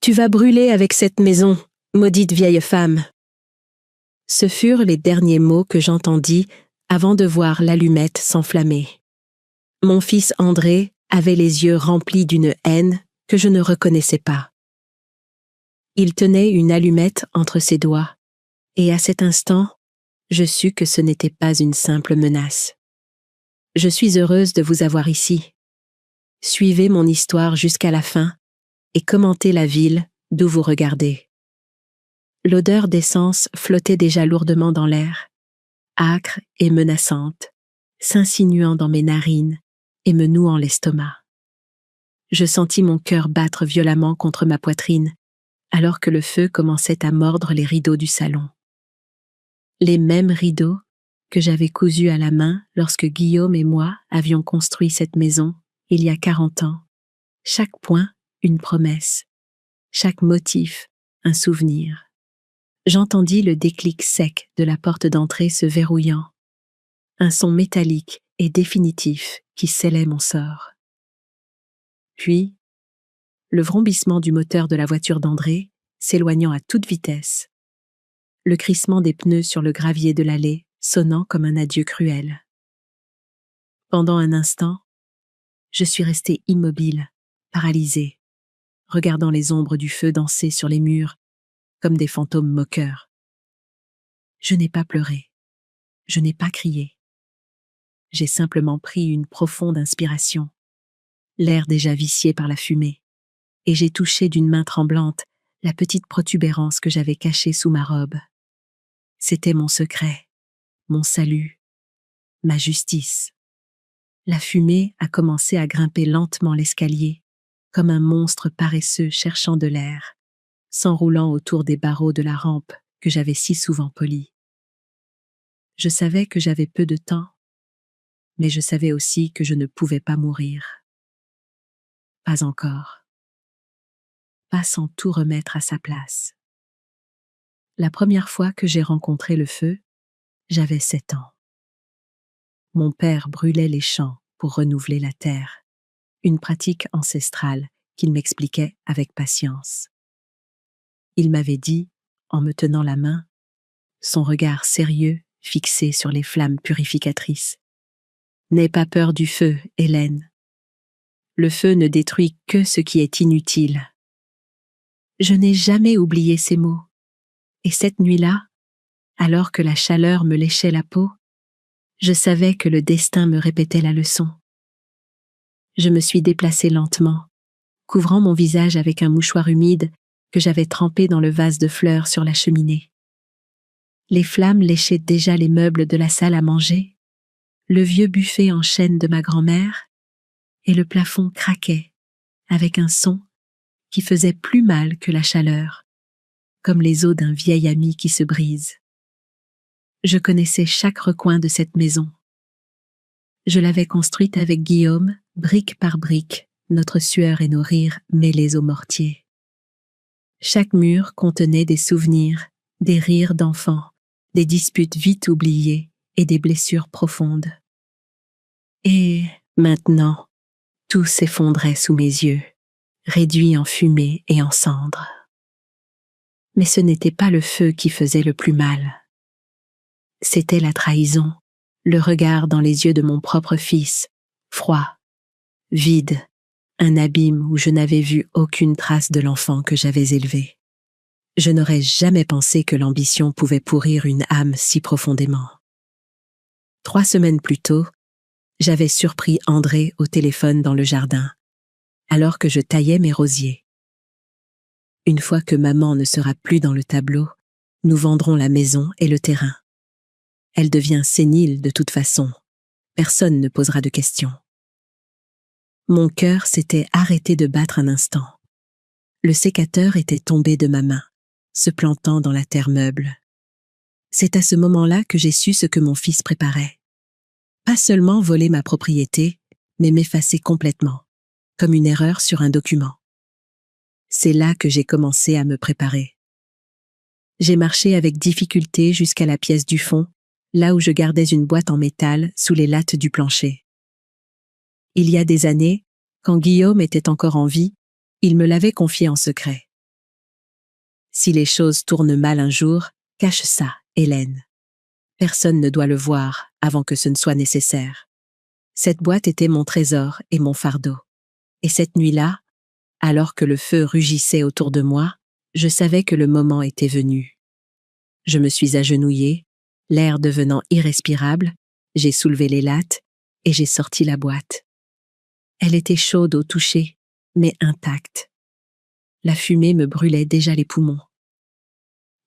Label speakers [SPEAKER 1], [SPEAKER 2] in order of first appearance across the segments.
[SPEAKER 1] Tu vas brûler avec cette maison, maudite vieille femme. » Ce furent les derniers mots que j'entendis avant de voir l'allumette s'enflammer. Mon fils André avait les yeux remplis d'une haine que je ne reconnaissais pas. Il tenait une allumette entre ses doigts, et à cet instant, je sus que ce n'était pas une simple menace. Je suis heureuse de vous avoir ici. Suivez mon histoire jusqu'à la fin et commentez la ville d'où vous regardez. L'odeur d'essence flottait déjà lourdement dans l'air, âcre et menaçante, s'insinuant dans mes narines et me nouant l'estomac. Je sentis mon cœur battre violemment contre ma poitrine, alors que le feu commençait à mordre les rideaux du salon. Les mêmes rideaux que j'avais cousus à la main lorsque Guillaume et moi avions construit cette maison il y a 40 ans. Chaque point, une promesse. Chaque motif, un souvenir. J'entendis le déclic sec de la porte d'entrée se verrouillant. Un son métallique et définitif qui scellait mon sort. Puis, le vrombissement du moteur de la voiture d'André s'éloignant à toute vitesse. Le crissement des pneus sur le gravier de l'allée sonnant comme un adieu cruel. Pendant un instant, je suis restée immobile, paralysée, regardant les ombres du feu danser sur les murs comme des fantômes moqueurs. Je n'ai pas pleuré, je n'ai pas crié. J'ai simplement pris une profonde inspiration, l'air déjà vicié par la fumée, et j'ai touché d'une main tremblante la petite protubérance que j'avais cachée sous ma robe. C'était mon secret, mon salut, ma justice. La fumée a commencé à grimper lentement l'escalier, comme un monstre paresseux cherchant de l'air, s'enroulant autour des barreaux de la rampe que j'avais si souvent polie. Je savais que j'avais peu de temps, mais je savais aussi que je ne pouvais pas mourir. Pas encore. Pas sans tout remettre à sa place. La première fois que j'ai rencontré le feu, j'avais 7 ans. Mon père brûlait les champs pour renouveler la terre, une pratique ancestrale qu'il m'expliquait avec patience. Il m'avait dit, en me tenant la main, son regard sérieux fixé sur les flammes purificatrices. « N'aie pas peur du feu, Hélène. Le feu ne détruit que ce qui est inutile. » Je n'ai jamais oublié ces mots. Et cette nuit-là, alors que la chaleur me léchait la peau, je savais que le destin me répétait la leçon. Je me suis déplacée lentement, couvrant mon visage avec un mouchoir humide que j'avais trempé dans le vase de fleurs sur la cheminée. Les flammes léchaient déjà les meubles de la salle à manger, le vieux buffet en chêne de ma grand-mère, et le plafond craquait avec un son qui faisait plus mal que la chaleur, comme les os d'un vieil ami qui se brise. Je connaissais chaque recoin de cette maison. Je l'avais construite avec Guillaume, brique par brique, notre sueur et nos rires mêlés au mortier. Chaque mur contenait des souvenirs, des rires d'enfants, des disputes vite oubliées et des blessures profondes. Et maintenant, tout s'effondrait sous mes yeux, réduit en fumée et en cendres. Mais ce n'était pas le feu qui faisait le plus mal. C'était la trahison, le regard dans les yeux de mon propre fils, froid, vide, un abîme où je n'avais vu aucune trace de l'enfant que j'avais élevé. Je n'aurais jamais pensé que l'ambition pouvait pourrir une âme si profondément. 3 semaines plus tôt, j'avais surpris André au téléphone dans le jardin, alors que je taillais mes rosiers. Une fois que maman ne sera plus dans le tableau, nous vendrons la maison et le terrain. Elle devient sénile de toute façon. Personne ne posera de questions. Mon cœur s'était arrêté de battre un instant. Le sécateur était tombé de ma main, se plantant dans la terre meuble. C'est à ce moment-là que j'ai su ce que mon fils préparait. Pas seulement voler ma propriété, mais m'effacer complètement, comme une erreur sur un document. C'est là que j'ai commencé à me préparer. J'ai marché avec difficulté jusqu'à la pièce du fond, là où je gardais une boîte en métal sous les lattes du plancher. Il y a des années, quand Guillaume était encore en vie, il me l'avait confiée en secret. Si les choses tournent mal un jour, cache ça, Hélène. Personne ne doit le voir avant que ce ne soit nécessaire. Cette boîte était mon trésor et mon fardeau. Et cette nuit-là, alors que le feu rugissait autour de moi, je savais que le moment était venu. Je me suis agenouillée, l'air devenant irrespirable, j'ai soulevé les lattes et j'ai sorti la boîte. Elle était chaude au toucher, mais intacte. La fumée me brûlait déjà les poumons.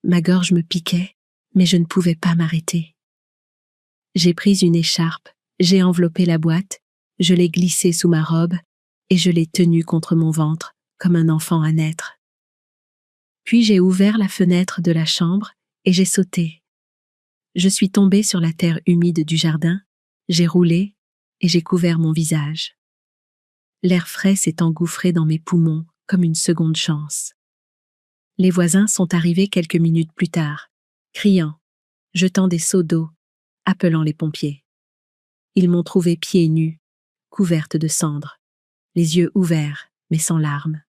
[SPEAKER 1] Ma gorge me piquait, mais je ne pouvais pas m'arrêter. J'ai pris une écharpe, j'ai enveloppé la boîte, je l'ai glissée sous ma robe et je l'ai tenue contre mon ventre comme un enfant à naître. Puis j'ai ouvert la fenêtre de la chambre et j'ai sauté. Je suis tombée sur la terre humide du jardin, j'ai roulé et j'ai couvert mon visage. L'air frais s'est engouffré dans mes poumons comme une seconde chance. Les voisins sont arrivés quelques minutes plus tard, criant, jetant des seaux d'eau, appelant les pompiers. Ils m'ont trouvée pieds nus, couverte de cendres, les yeux ouverts, mais sans larmes.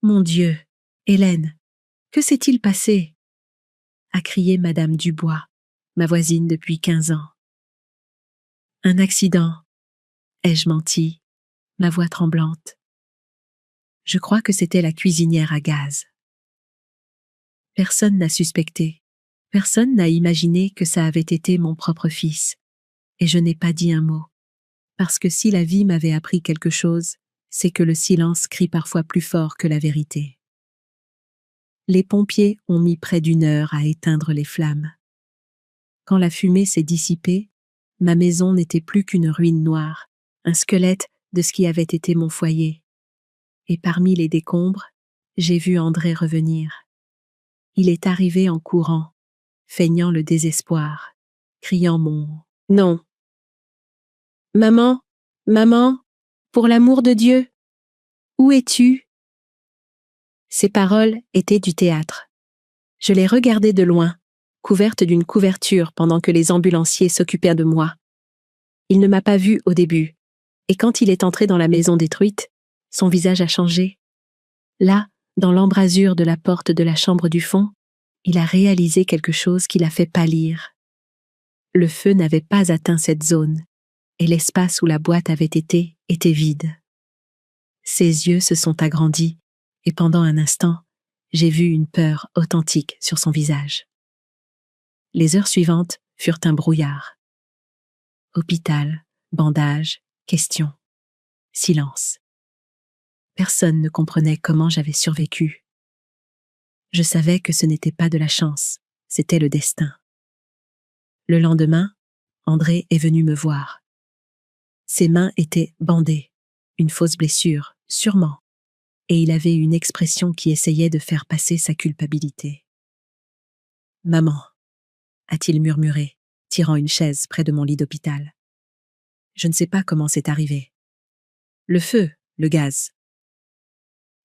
[SPEAKER 1] Mon Dieu, Hélène, que s'est-il passé? A crié Madame Dubois, ma voisine depuis 15 ans. Un accident, ai-je menti, ma voix tremblante. Je crois que c'était la cuisinière à gaz. Personne n'a suspecté, personne n'a imaginé que ça avait été mon propre fils. Et je n'ai pas dit un mot. Parce que si la vie m'avait appris quelque chose, c'est que le silence crie parfois plus fort que la vérité. Les pompiers ont mis près d'une heure à éteindre les flammes. Quand la fumée s'est dissipée, ma maison n'était plus qu'une ruine noire, un squelette de ce qui avait été mon foyer. Et parmi les décombres, j'ai vu André revenir. Il est arrivé en courant, feignant le désespoir, criant mon « Non ». « Maman, maman, pour l'amour de Dieu, où es-tu » Ces paroles étaient du théâtre. Je les regardais de loin, couverte d'une couverture pendant que les ambulanciers s'occupèrent de moi. Il ne m'a pas vue au début, et quand il est entré dans la maison détruite, son visage a changé. Là, dans l'embrasure de la porte de la chambre du fond, il a réalisé quelque chose qui l'a fait pâlir. Le feu n'avait pas atteint cette zone, et l'espace où la boîte avait été était vide. Ses yeux se sont agrandis, et pendant un instant, j'ai vu une peur authentique sur son visage. Les heures suivantes furent un brouillard. Hôpital, bandage, questions, silence. Personne ne comprenait comment j'avais survécu. Je savais que ce n'était pas de la chance, c'était le destin. Le lendemain, André est venu me voir. Ses mains étaient bandées, une fausse blessure, sûrement, et il avait une expression qui essayait de faire passer sa culpabilité. « Maman », a-t-il murmuré, tirant une chaise près de mon lit d'hôpital. « Je ne sais pas comment c'est arrivé. Le feu, le gaz. »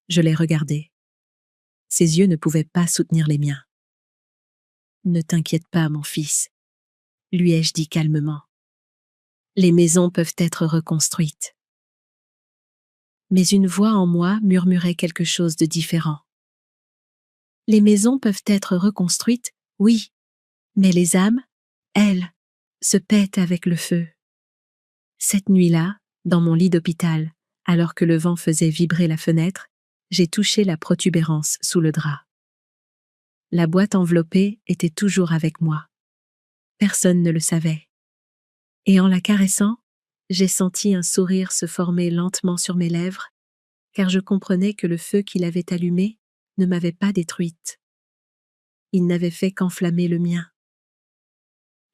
[SPEAKER 1] Je l'ai regardé. Ses yeux ne pouvaient pas soutenir les miens. « Ne t'inquiète pas, mon fils, » lui ai-je dit calmement. Les maisons peuvent être reconstruites. Mais une voix en moi murmurait quelque chose de différent. Les maisons peuvent être reconstruites, oui, mais les âmes, elles, se paient avec le feu. Cette nuit-là, dans mon lit d'hôpital, alors que le vent faisait vibrer la fenêtre, j'ai touché la protubérance sous le drap. La boîte enveloppée était toujours avec moi. Personne ne le savait. Et en la caressant, j'ai senti un sourire se former lentement sur mes lèvres, car je comprenais que le feu qu'il avait allumé ne m'avait pas détruite. Il n'avait fait qu'enflammer le mien.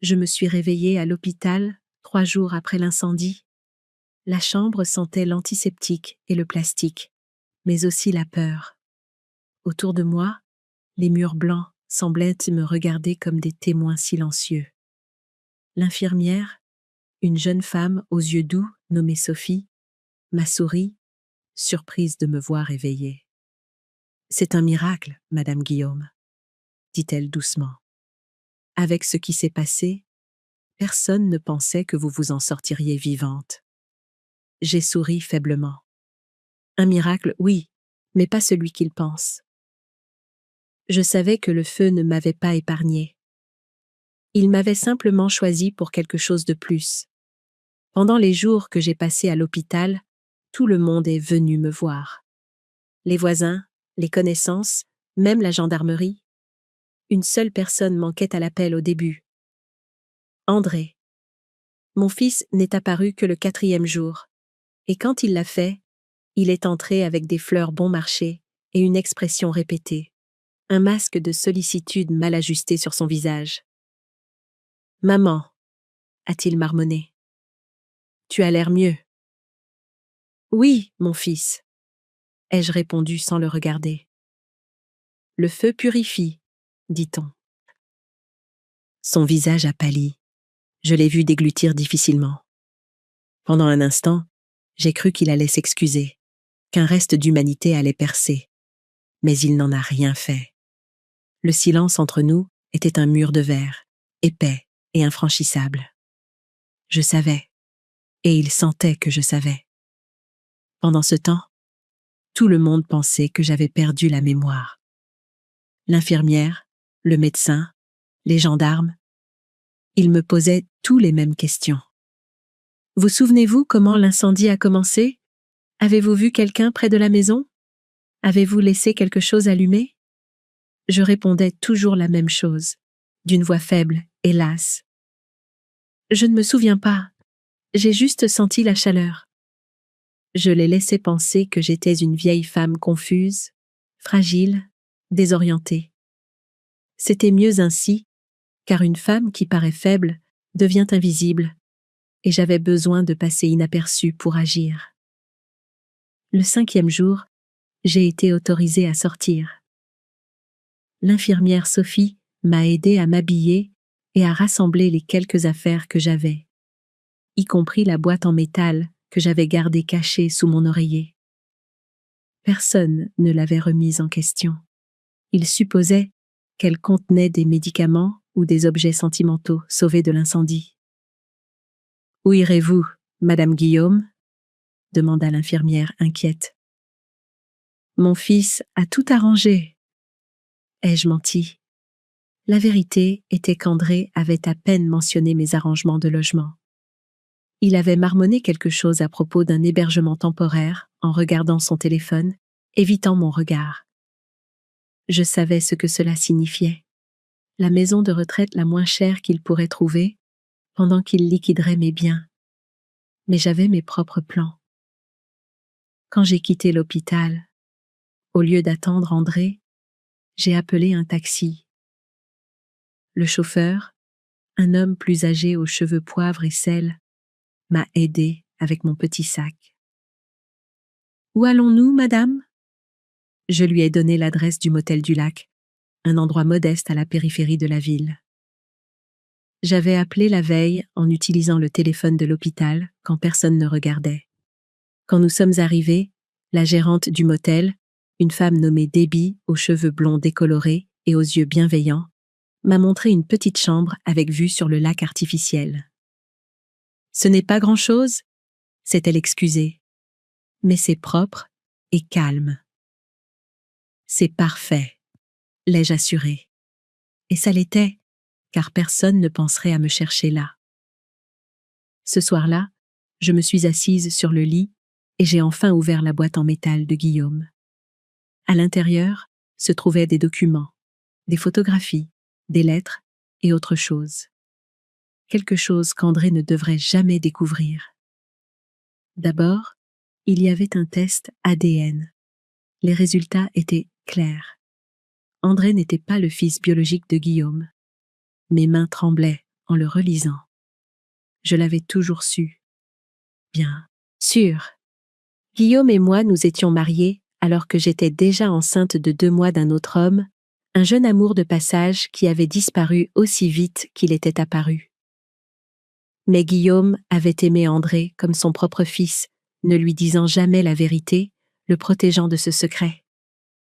[SPEAKER 1] Je me suis réveillée à l'hôpital 3 jours après l'incendie. La chambre sentait l'antiseptique et le plastique, mais aussi la peur. Autour de moi, les murs blancs semblaient me regarder comme des témoins silencieux. L'infirmière, une jeune femme aux yeux doux nommée Sophie, m'a souri, surprise de me voir éveillée. « C'est un miracle, Madame Guillaume, » dit-elle doucement. « Avec ce qui s'est passé, personne ne pensait que vous vous en sortiriez vivante. » J'ai souri faiblement. « Un miracle, oui, mais pas celui qu'il pense. » Je savais que le feu ne m'avait pas épargné. Il m'avait simplement choisi pour quelque chose de plus. Pendant les jours que j'ai passés à l'hôpital, tout le monde est venu me voir. Les voisins, les connaissances, même la gendarmerie. Une seule personne manquait à l'appel au début. André. Mon fils n'est apparu que le 4e jour. Et quand il l'a fait, il est entré avec des fleurs bon marché et une expression répétée. Un masque de sollicitude mal ajusté sur son visage. « Maman », a-t-il marmonné. « Tu as l'air mieux. »« Oui, mon fils, » ai-je répondu sans le regarder. « Le feu purifie, dit-on. » Son visage a pâli. Je l'ai vu déglutir difficilement. Pendant un instant, j'ai cru qu'il allait s'excuser, qu'un reste d'humanité allait percer. Mais il n'en a rien fait. Le silence entre nous était un mur de verre, épais et infranchissable. Je savais, et il sentait que je savais. Pendant ce temps, tout le monde pensait que j'avais perdu la mémoire. L'infirmière, le médecin, les gendarmes, ils me posaient tous les mêmes questions. Vous souvenez-vous comment l'incendie a commencé? Avez-vous vu quelqu'un près de la maison? Avez-vous laissé quelque chose allumé? Je répondais toujours la même chose, d'une voix faible et lasse. Je ne me souviens pas, j'ai juste senti la chaleur. Je les laissais penser que j'étais une vieille femme confuse, fragile, désorientée. C'était mieux ainsi, car une femme qui paraît faible devient invisible, et j'avais besoin de passer inaperçue pour agir. Le 5e jour, j'ai été autorisée à sortir. L'infirmière Sophie m'a aidée à m'habiller et à rassembler les quelques affaires que j'avais, y compris la boîte en métal que j'avais gardée cachée sous mon oreiller. Personne ne l'avait remise en question. Il supposait qu'elle contenait des médicaments ou des objets sentimentaux sauvés de l'incendie. « Où irez-vous, Madame Guillaume ?» demanda l'infirmière inquiète. « Mon fils a tout arrangé. » Ai-je menti? La vérité était qu'André avait à peine mentionné mes arrangements de logement. Il avait marmonné quelque chose à propos d'un hébergement temporaire en regardant son téléphone, évitant mon regard. Je savais ce que cela signifiait. La maison de retraite la moins chère qu'il pourrait trouver, pendant qu'il liquiderait mes biens. Mais j'avais mes propres plans. Quand j'ai quitté l'hôpital, au lieu d'attendre André, j'ai appelé un taxi. Le chauffeur, un homme plus âgé aux cheveux poivre et sel, m'a aidé avec mon petit sac. « Où allons-nous, madame ?» Je lui ai donné l'adresse du motel du Lac, un endroit modeste à la périphérie de la ville. J'avais appelé la veille en utilisant le téléphone de l'hôpital quand personne ne regardait. Quand nous sommes arrivés, la gérante du motel, une femme nommée Debbie aux cheveux blonds décolorés et aux yeux bienveillants, m'a montré une petite chambre avec vue sur le lac artificiel. « Ce n'est pas grand-chose » s'est-elle excusée. « Mais c'est propre et calme. »« C'est parfait » l'ai-je assuré. Et ça l'était, car personne ne penserait à me chercher là. Ce soir-là, je me suis assise sur le lit et j'ai enfin ouvert la boîte en métal de Guillaume. À l'intérieur se trouvaient des documents, des photographies, des lettres et autre chose. Quelque chose qu'André ne devrait jamais découvrir. D'abord, il y avait un test ADN. Les résultats étaient clairs. André n'était pas le fils biologique de Guillaume. Mes mains tremblaient en le relisant. Je l'avais toujours su. Bien sûr. Guillaume et moi nous étions mariés alors que j'étais déjà enceinte de 2 mois d'un autre homme, un jeune amour de passage qui avait disparu aussi vite qu'il était apparu. Mais Guillaume avait aimé André comme son propre fils, ne lui disant jamais la vérité, le protégeant de ce secret.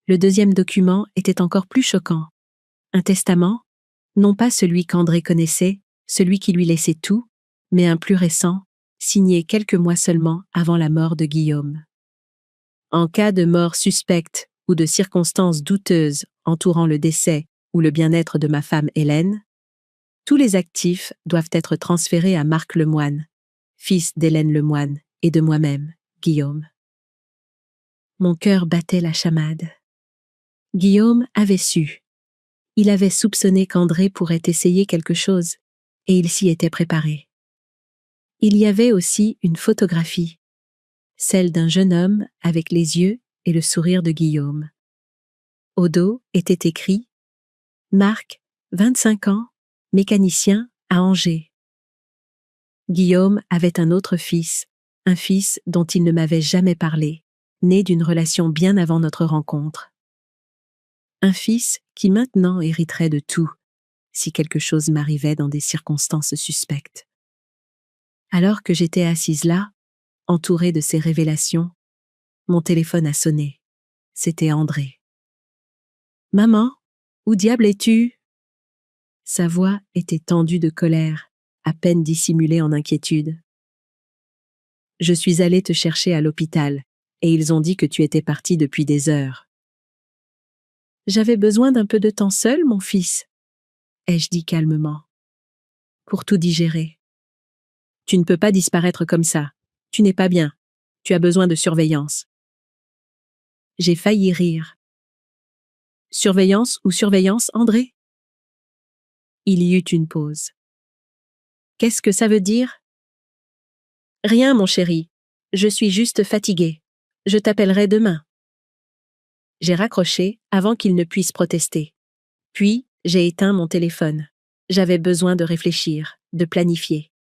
[SPEAKER 1] Le 2e document était encore plus choquant. Un testament, non pas celui qu'André connaissait, celui qui lui laissait tout, mais un plus récent, signé quelques mois seulement avant la mort de Guillaume. En cas de mort suspecte ou de circonstances douteuses entourant le décès ou le bien-être de ma femme Hélène, tous les actifs doivent être transférés à Marc Lemoine, fils d'Hélène Lemoine et de moi-même, Guillaume. Mon cœur battait la chamade. Guillaume avait su. Il avait soupçonné qu'André pourrait essayer quelque chose, et il s'y était préparé. Il y avait aussi une photographie, celle d'un jeune homme avec les yeux et le sourire de Guillaume. Au dos était écrit « Marc, 25 ans, mécanicien à Angers ». Guillaume avait un autre fils, un fils dont il ne m'avait jamais parlé, né d'une relation bien avant notre rencontre. Un fils qui maintenant hériterait de tout, si quelque chose m'arrivait dans des circonstances suspectes. Alors que j'étais assise là, entourée de ces révélations, mon téléphone a sonné. C'était André. « Maman, où diable es-tu » Sa voix était tendue de colère, à peine dissimulée en inquiétude. « Je suis allée te chercher à l'hôpital, et ils ont dit que tu étais parti depuis des heures. »« J'avais besoin d'un peu de temps seul, mon fils, » ai-je dit calmement, pour tout digérer. « Tu ne peux pas disparaître comme ça. Tu n'es pas bien. Tu as besoin de surveillance. » J'ai failli rire. « Surveillance ou surveillance, André ?» Il y eut une pause. « Qu'est-ce que ça veut dire ?»« Rien, mon chéri. Je suis juste fatiguée. Je t'appellerai demain. » J'ai raccroché avant qu'il ne puisse protester. Puis, j'ai éteint mon téléphone. J'avais besoin de réfléchir, de planifier.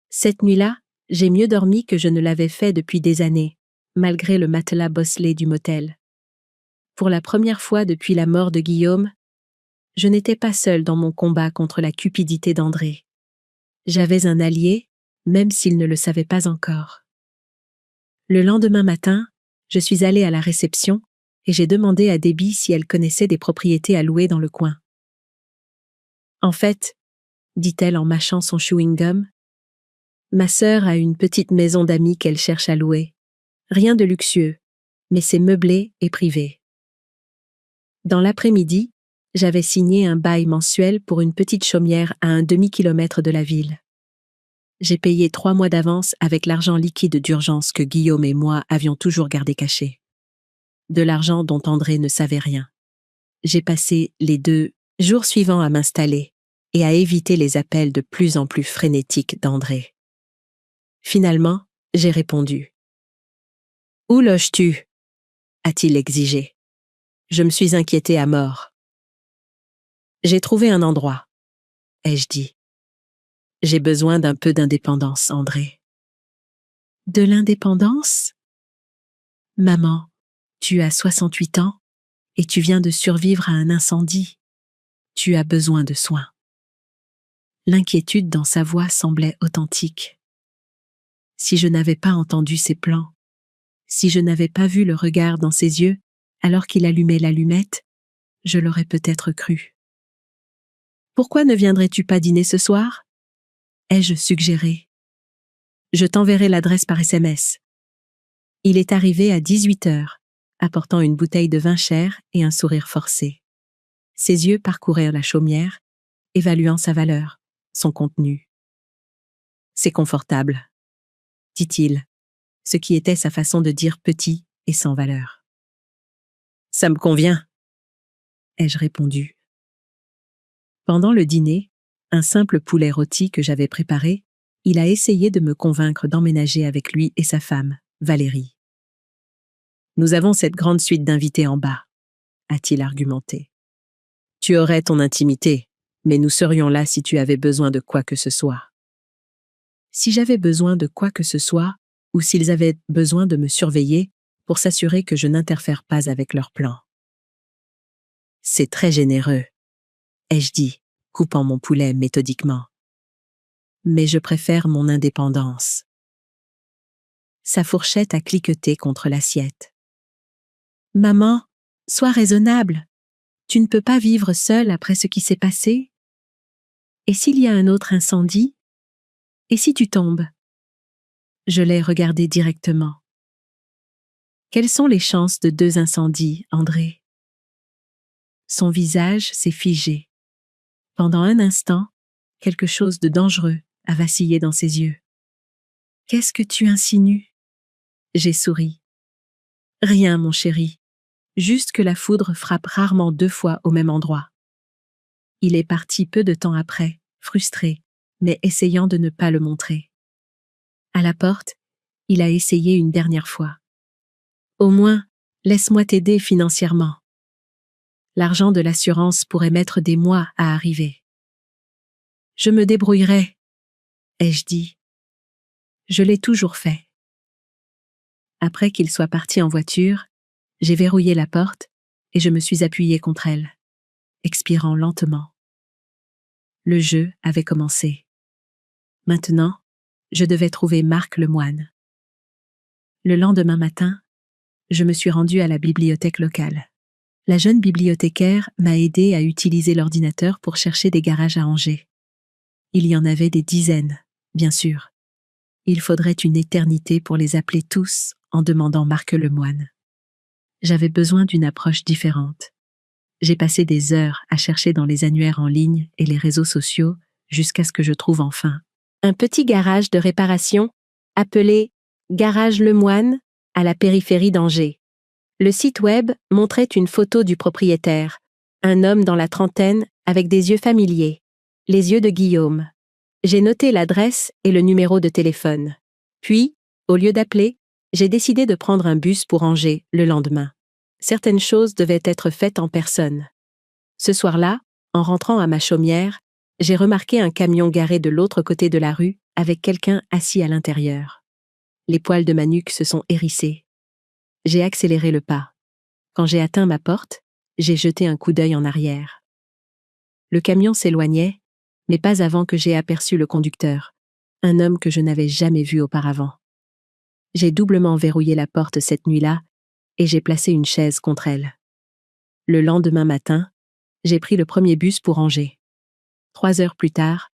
[SPEAKER 1] Cette nuit-là, j'ai mieux dormi que je ne l'avais fait depuis des années, malgré le matelas bosselé du motel. Pour la première fois depuis la mort de Guillaume, je n'étais pas seule dans mon combat contre la cupidité d'André. J'avais un allié, même s'il ne le savait pas encore. Le lendemain matin, je suis allée à la réception et j'ai demandé à Debbie si elle connaissait des propriétés à louer dans le coin. « En fait, » dit-elle en mâchant son chewing-gum, « ma sœur a une petite maison d'amis qu'elle cherche à louer. Rien de luxueux, mais c'est meublé et privé. » Dans l'après-midi, j'avais signé un bail mensuel pour une petite chaumière à un demi-kilomètre de la ville. J'ai payé 3 mois d'avance avec l'argent liquide d'urgence que Guillaume et moi avions toujours gardé caché. De l'argent dont André ne savait rien. J'ai passé les 2 jours suivants à m'installer et à éviter les appels de plus en plus frénétiques d'André. Finalement, j'ai répondu. « Où loges-tu » a-t-il exigé. Je me suis inquiétée à mort. « J'ai trouvé un endroit » ai-je dit. « J'ai besoin d'un peu d'indépendance, André. » « De l'indépendance ? Maman, tu as 68 ans et tu viens de survivre à un incendie. Tu as besoin de soins. » L'inquiétude dans sa voix semblait authentique. Si je n'avais pas entendu ses plans, si je n'avais pas vu le regard dans ses yeux alors qu'il allumait l'allumette, je l'aurais peut-être cru. « Pourquoi ne viendrais-tu pas dîner ce soir » ai-je suggéré. « Je t'enverrai l'adresse par SMS. » Il est arrivé à 18h, apportant une bouteille de vin cher et un sourire forcé. Ses yeux parcoururent la chaumière, évaluant sa valeur, son contenu. « C'est confortable » dit-il, ce qui était sa façon de dire petit et sans valeur. « Ça me convient » ai-je répondu. Pendant le dîner, un simple poulet rôti que j'avais préparé, il a essayé de me convaincre d'emménager avec lui et sa femme, Valérie. « Nous avons cette grande suite d'invités en bas » a-t-il argumenté. « Tu aurais ton intimité, mais nous serions là si tu avais besoin de quoi que ce soit. » Si j'avais besoin de quoi que ce soit, ou s'ils avaient besoin de me surveiller pour s'assurer que je n'interfère pas avec leurs plans. « C'est très généreux » ai-je dit, coupant mon poulet méthodiquement. « Mais je préfère mon indépendance. » Sa fourchette a cliqueté contre l'assiette. « Maman, sois raisonnable. Tu ne peux pas vivre seule après ce qui s'est passé. Et s'il y a un autre incendie? Et si tu tombes ?» Je l'ai regardé directement. « Quelles sont les chances de 2 incendies, André ?» Son visage s'est figé. Pendant un instant, quelque chose de dangereux a vacillé dans ses yeux. « Qu'est-ce que tu insinues ?» J'ai souri. « Rien, mon chéri. Juste que la foudre frappe rarement 2 fois au même endroit. » Il est parti peu de temps après, frustré, mais essayant de ne pas le montrer. À la porte, il a essayé une dernière fois. « Au moins, laisse-moi t'aider financièrement. » L'argent de l'assurance pourrait mettre des mois à arriver. « Je me débrouillerai, » ai-je dit. Je l'ai toujours fait. Après qu'il soit parti en voiture, j'ai verrouillé la porte et je me suis appuyée contre elle, expirant lentement. Le jeu avait commencé. Maintenant, je devais trouver Marc Lemoine. Le lendemain matin, je me suis rendue à la bibliothèque locale. La jeune bibliothécaire m'a aidée à utiliser l'ordinateur pour chercher des garages à Angers. Il y en avait des dizaines, bien sûr. Il faudrait une éternité pour les appeler tous en demandant Marc Lemoine. J'avais besoin d'une approche différente. J'ai passé des heures à chercher dans les annuaires en ligne et les réseaux sociaux jusqu'à ce que je trouve enfin un petit garage de réparation appelé Garage Lemoine à la périphérie d'Angers. Le site web montrait une photo du propriétaire, un homme dans la trentaine avec des yeux familiers, les yeux de Guillaume. J'ai noté l'adresse et le numéro de téléphone. Puis, au lieu d'appeler, j'ai décidé de prendre un bus pour Angers le lendemain. Certaines choses devaient être faites en personne. Ce soir-là, en rentrant à ma chaumière, j'ai remarqué un camion garé de l'autre côté de la rue avec quelqu'un assis à l'intérieur. Les poils de ma nuque se sont hérissés. J'ai accéléré le pas. Quand j'ai atteint ma porte, j'ai jeté un coup d'œil en arrière. Le camion s'éloignait, mais pas avant que j'ai aperçu le conducteur, un homme que je n'avais jamais vu auparavant. J'ai doublement verrouillé la porte cette nuit-là et j'ai placé une chaise contre elle. Le lendemain matin, j'ai pris le premier bus pour Angers. 3 heures plus tard,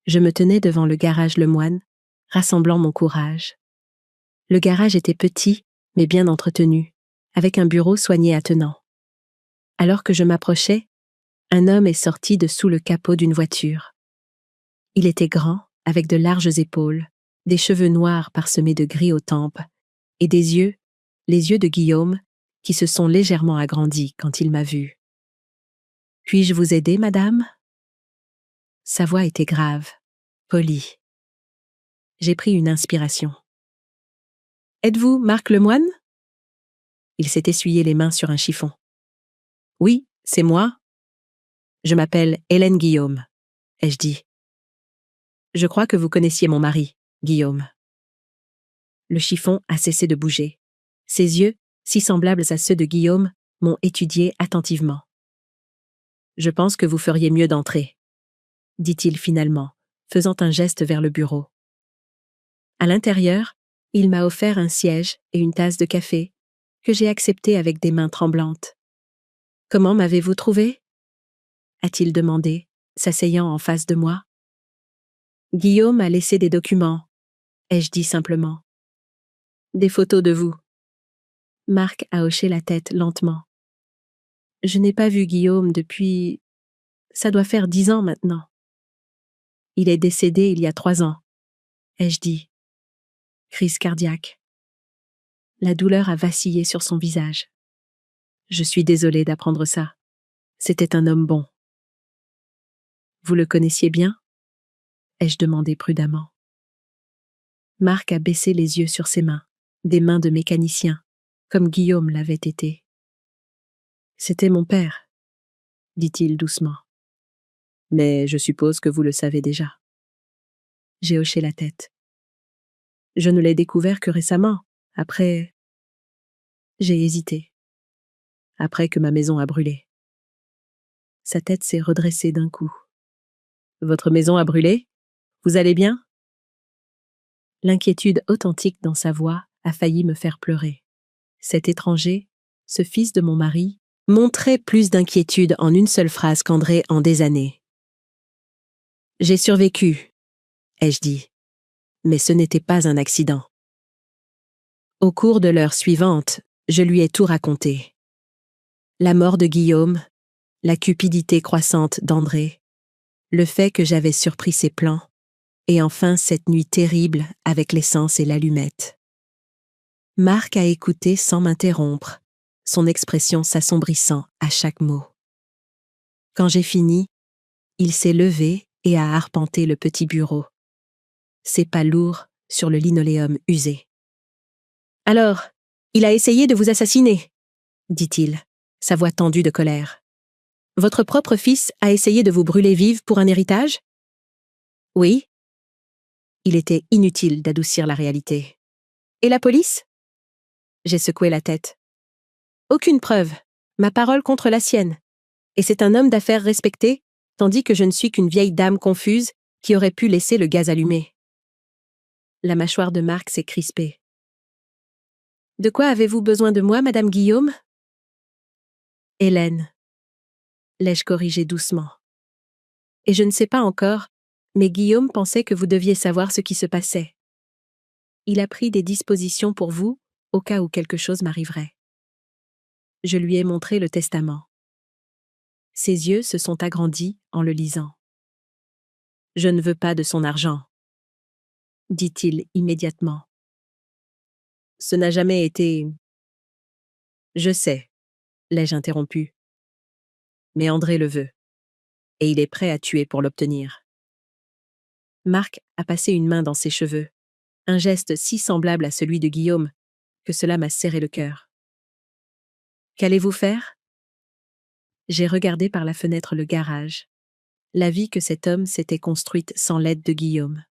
[SPEAKER 1] je me tenais devant le garage Lemoine, rassemblant mon courage. Le garage était petit, mais bien entretenu, avec un bureau soigné attenant. Alors que je m'approchais, un homme est sorti de sous le capot d'une voiture. Il était grand, avec de larges épaules, des cheveux noirs parsemés de gris aux tempes, et des yeux, les yeux de Guillaume, qui se sont légèrement agrandis quand il m'a vu. « Puis-je vous aider, madame ?» Sa voix était grave, polie. J'ai pris une inspiration. « Êtes-vous Marc Lemoine ?» Il s'est essuyé les mains sur un chiffon. « Oui, c'est moi. Je m'appelle Hélène Guillaume, » ai-je dit. « Je crois que vous connaissiez mon mari, Guillaume. » Le chiffon a cessé de bouger. Ses yeux, si semblables à ceux de Guillaume, m'ont étudié attentivement. « Je pense que vous feriez mieux d'entrer, » dit-il finalement, faisant un geste vers le bureau. À l'intérieur, il m'a offert un siège et une tasse de café, que j'ai accepté avec des mains tremblantes. « Comment m'avez-vous trouvé ?» a-t-il demandé, s'asseyant en face de moi. « Guillaume a laissé des documents, » ai-je dit simplement. « Des photos de vous. » Marc a hoché la tête lentement. « Je n'ai pas vu Guillaume depuis... ça doit faire 10 ans maintenant. » « Il est décédé il y a 3 ans, » ai-je dit. Crise cardiaque. La douleur a vacillé sur son visage. « Je suis désolée d'apprendre ça. C'était un homme bon. » « Vous le connaissiez bien ?» ai-je demandé prudemment. Marc a baissé les yeux sur ses mains, des mains de mécanicien, comme Guillaume l'avait été. « C'était mon père, » dit-il doucement. « Mais je suppose que vous le savez déjà. » J'ai hoché la tête. « Je ne l'ai découvert que récemment, après... » J'ai hésité. « Après que ma maison a brûlé. » Sa tête s'est redressée d'un coup. « Votre maison a brûlé ? Vous allez bien ?» L'inquiétude authentique dans sa voix a failli me faire pleurer. Cet étranger, ce fils de mon mari, montrait plus d'inquiétude en une seule phrase qu'André en des années. « J'ai survécu, » ai-je dit, mais ce n'était pas un accident. Au cours de l'heure suivante, je lui ai tout raconté. La mort de Guillaume, la cupidité croissante d'André, le fait que j'avais surpris ses plans, et enfin cette nuit terrible avec l'essence et l'allumette. Marc a écouté sans m'interrompre, son expression s'assombrissant à chaque mot. Quand j'ai fini, il s'est levé et a arpenté le petit bureau, ses pas lourds sur le linoléum usé. « Alors, il a essayé de vous assassiner » dit-il, sa voix tendue de colère. « Votre propre fils a essayé de vous brûler vive pour un héritage ?»« Oui. » Il était inutile d'adoucir la réalité. « Et la police ?» J'ai secoué la tête. « Aucune preuve, ma parole contre la sienne. Et c'est un homme d'affaires respecté, tandis que je ne suis qu'une vieille dame confuse qui aurait pu laisser le gaz allumé. » La mâchoire de Marc s'est crispée. « De quoi avez-vous besoin de moi, Madame Guillaume ?» « Hélène. » L'ai-je corrigé doucement. « Et je ne sais pas encore, mais Guillaume pensait que vous deviez savoir ce qui se passait. Il a pris des dispositions pour vous, au cas où quelque chose m'arriverait. » Je lui ai montré le testament. Ses yeux se sont agrandis en le lisant. « Je ne veux pas de son argent, » dit-il immédiatement. « Ce n'a jamais été... » « Je sais, » l'ai-je interrompu. « Mais André le veut, et il est prêt à tuer pour l'obtenir. » Marc a passé une main dans ses cheveux, un geste si semblable à celui de Guillaume que cela m'a serré le cœur. « Qu'allez-vous faire ?» J'ai regardé par la fenêtre le garage, la vie que cet homme s'était construite sans l'aide de Guillaume.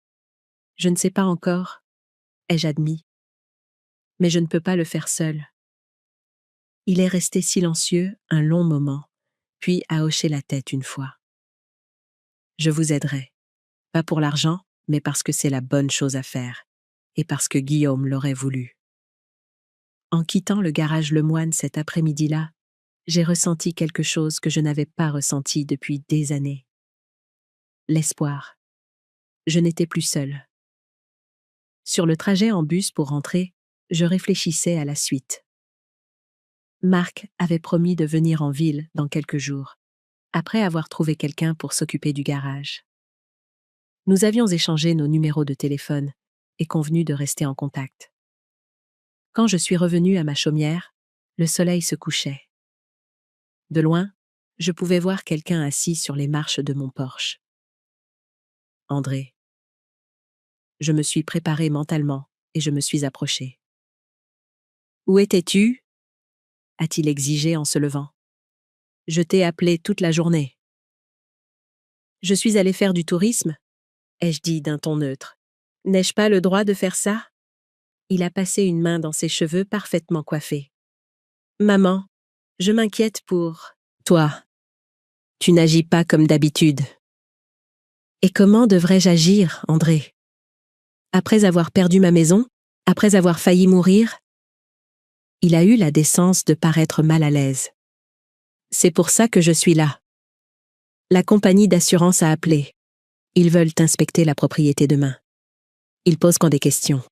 [SPEAKER 1] « Je ne sais pas encore, » ai-je admis, « mais je ne peux pas le faire seul. » Il est resté silencieux un long moment, puis a hoché la tête une fois. « Je vous aiderai, pas pour l'argent, mais parce que c'est la bonne chose à faire, et parce que Guillaume l'aurait voulu. » En quittant le garage Lemoine cet après-midi-là, j'ai ressenti quelque chose que je n'avais pas ressenti depuis des années. L'espoir. Je n'étais plus seule. Sur le trajet en bus pour rentrer, je réfléchissais à la suite. Marc avait promis de venir en ville dans quelques jours, après avoir trouvé quelqu'un pour s'occuper du garage. Nous avions échangé nos numéros de téléphone et convenu de rester en contact. Quand je suis revenue à ma chaumière, le soleil se couchait. De loin, je pouvais voir quelqu'un assis sur les marches de mon porche. André. Je me suis préparée mentalement et je me suis approchée. « Où étais-tu » a-t-il exigé en se levant. « Je t'ai appelé toute la journée. »« Je suis allée faire du tourisme » ai-je dit d'un ton neutre. « N'ai-je pas le droit de faire ça ?» Il a passé une main dans ses cheveux parfaitement coiffés. « Maman, je m'inquiète pour... toi. Tu n'agis pas comme d'habitude. » Et comment devrais-je agir, André ? Après avoir perdu ma maison, après avoir failli mourir, il a eu la décence de paraître mal à l'aise. C'est pour ça que je suis là. La compagnie d'assurance a appelé. Ils veulent inspecter la propriété demain. Ils posent quand des questions.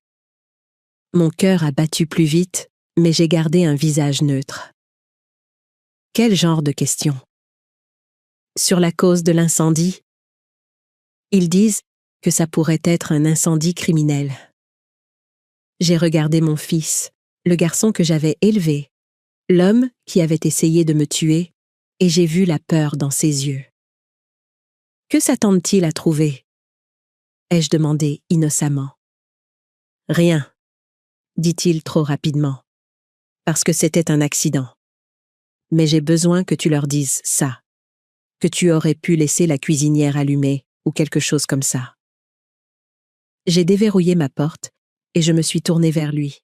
[SPEAKER 1] Mon cœur a battu plus vite, mais j'ai gardé un visage neutre. Quel genre de questions ? Sur la cause de l'incendie ? Ils disent que ça pourrait être un incendie criminel. J'ai regardé mon fils, le garçon que j'avais élevé, l'homme qui avait essayé de me tuer, et j'ai vu la peur dans ses yeux. Que s'attendent-ils à trouver ? Ai-je demandé innocemment. Rien, dit-il trop rapidement, parce que c'était un accident. Mais j'ai besoin que tu leur dises ça, que tu aurais pu laisser la cuisinière allumée ou quelque chose comme ça. J'ai déverrouillé ma porte et je me suis tournée vers lui.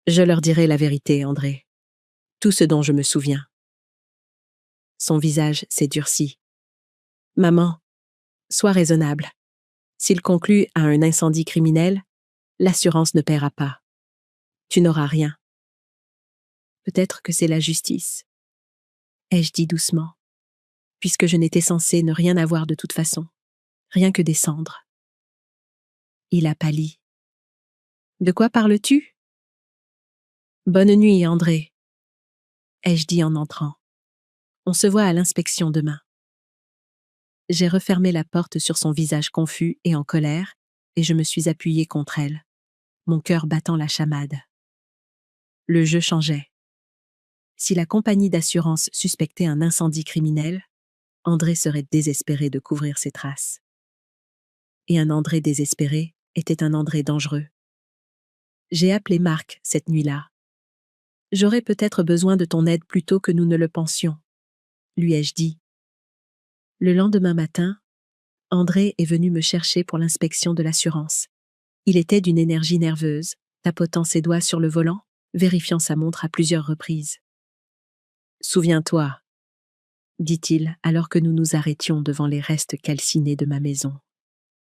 [SPEAKER 1] Je leur dirai la vérité, André, tout ce dont je me souviens. Son visage s'est durci. Maman, sois raisonnable. S'il conclut à un incendie criminel, l'assurance ne paiera pas. Tu n'auras rien. Peut-être que c'est la justice, ai-je dit doucement, puisque je n'étais censée ne rien avoir de toute façon, rien que des cendres. Il a pâli. De quoi parles-tu ? Bonne nuit, André, ai-je dit en entrant. On se voit à l'inspection demain. J'ai refermé la porte sur son visage confus et en colère, et je me suis appuyée contre elle, mon cœur battant la chamade. Le jeu changeait. Si la compagnie d'assurance suspectait un incendie criminel, André serait désespéré de couvrir ses traces. Et un André désespéré était un André dangereux. J'ai appelé Marc cette nuit-là. J'aurais peut-être besoin de ton aide plus tôt que nous ne le pensions, lui ai-je dit. Le lendemain matin, André est venu me chercher pour l'inspection de l'assurance. Il était d'une énergie nerveuse, tapotant ses doigts sur le volant, vérifiant sa montre à plusieurs reprises. « Souviens-toi, » dit-il alors que nous nous arrêtions devant les restes calcinés de ma maison.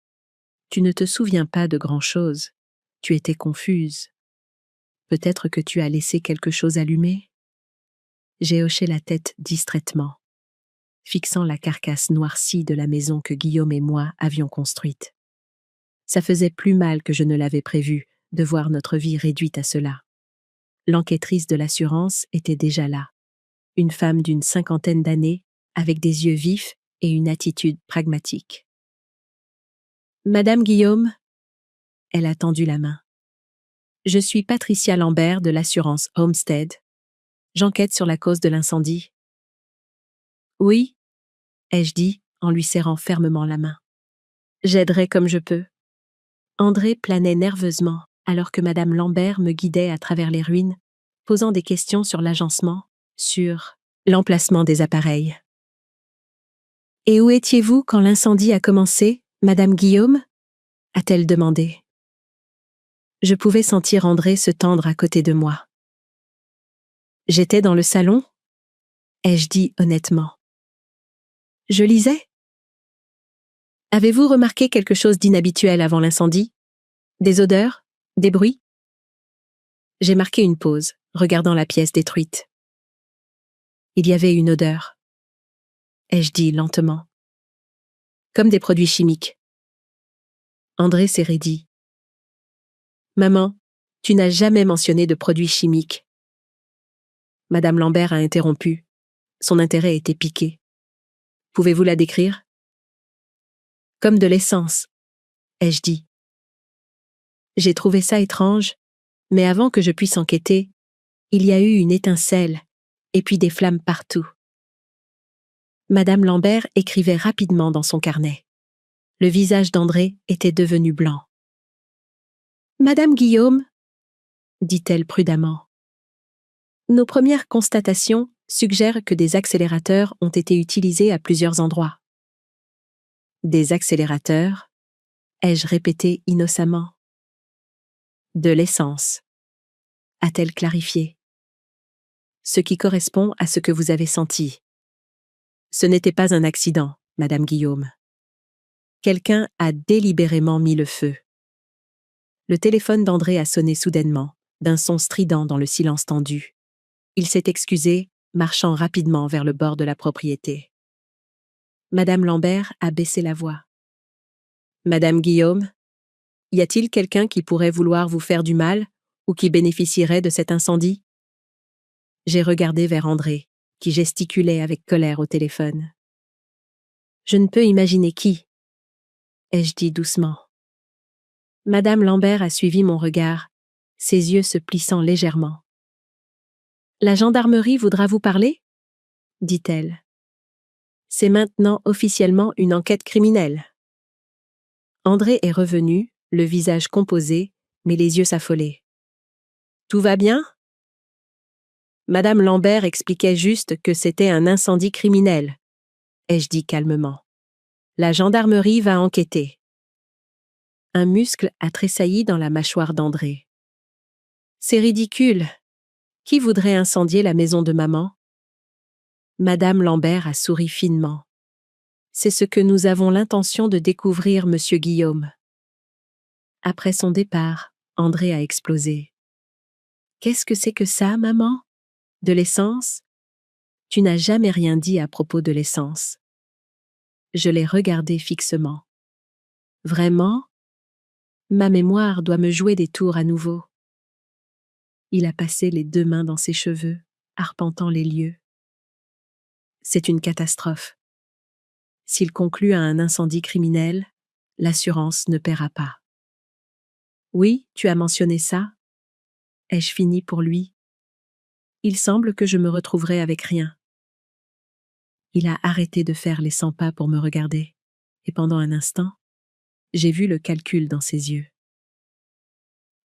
[SPEAKER 1] « Tu ne te souviens pas de grand-chose. Tu étais confuse. Peut-être que tu as laissé quelque chose allumé ?» J'ai hoché la tête distraitement, fixant la carcasse noircie de la maison que Guillaume et moi avions construite. Ça faisait plus mal que je ne l'avais prévu de voir notre vie réduite à cela. L'enquêtrice de l'assurance était déjà là, une femme d'une 50aine d'années, avec des yeux vifs et une attitude pragmatique. « Madame Guillaume ?» Elle a tendu la main. « Je suis Patricia Lambert de l'assurance Homestead. J'enquête sur la cause de l'incendie. »« Oui » ai-je dit en lui serrant fermement la main. « J'aiderai comme je peux. » André planait nerveusement alors que Madame Lambert me guidait à travers les ruines, posant des questions sur l'agencement, sur l'emplacement des appareils. « Et où étiez-vous quand l'incendie a commencé, Madame Guillaume ?» a-t-elle demandé. Je pouvais sentir André se tendre à côté de moi. « J'étais dans le salon ?» ai-je dit honnêtement. « Je lisais. » « Avez-vous remarqué quelque chose d'inhabituel avant l'incendie? Des odeurs? Des bruits? » J'ai marqué une pause, regardant la pièce détruite. « Il y avait une odeur, » ai-je dit lentement. « Comme des produits chimiques. » André s'est raidi. « Maman, tu n'as jamais mentionné de produits chimiques. » Madame Lambert a interrompu. Son intérêt était piqué. « Pouvez-vous la décrire? » « Comme de l'essence, » ai-je dit. J'ai trouvé ça étrange, mais avant que je puisse enquêter, il y a eu une étincelle, et puis des flammes partout. Madame Lambert écrivait rapidement dans son carnet. Le visage d'André était devenu blanc. « Madame Guillaume, » dit-elle prudemment, « nos premières constatations suggèrent que des accélérateurs ont été utilisés à plusieurs endroits. » Des accélérateurs, ai-je répété innocemment. De l'essence, a-t-elle clarifié. Ce qui correspond à ce que vous avez senti. Ce n'était pas un accident, Madame Guillaume. Quelqu'un a délibérément mis le feu. Le téléphone d'André a sonné soudainement, d'un son strident dans le silence tendu. Il s'est excusé, marchant rapidement vers le bord de la propriété. Madame Lambert a baissé la voix. « Madame Guillaume, y a-t-il quelqu'un qui pourrait vouloir vous faire du mal ou qui bénéficierait de cet incendie ?» J'ai regardé vers André, qui gesticulait avec colère au téléphone. « Je ne peux imaginer qui, » ai-je dit doucement. Madame Lambert a suivi mon regard, ses yeux se plissant légèrement. « La gendarmerie voudra vous parler ?» dit-elle. « C'est maintenant officiellement une enquête criminelle. » André est revenu, le visage composé, mais les yeux s'affolaient. « Tout va bien ?» Madame Lambert expliquait juste que c'était un incendie criminel, ai-je dit calmement. La gendarmerie va enquêter. Un muscle a tressailli dans la mâchoire d'André. C'est ridicule. Qui voudrait incendier la maison de maman? Madame Lambert a souri finement. C'est ce que nous avons l'intention de découvrir, Monsieur Guillaume. Après son départ, André a explosé. Qu'est-ce que c'est que ça, maman? De l'essence? Tu n'as jamais rien dit à propos de l'essence. Je l'ai regardé fixement. Vraiment? Ma mémoire doit me jouer des tours à nouveau. Il a passé les deux mains dans ses cheveux, arpentant les lieux. c'est une catastrophe. S'il conclut à un incendie criminel, l'assurance ne paiera pas. Oui, tu as mentionné ça. Ai-je fini pour lui? Il semble que je me retrouverai avec rien. Il a arrêté de faire les 100 pas pour me regarder, et pendant un instant, j'ai vu le calcul dans ses yeux.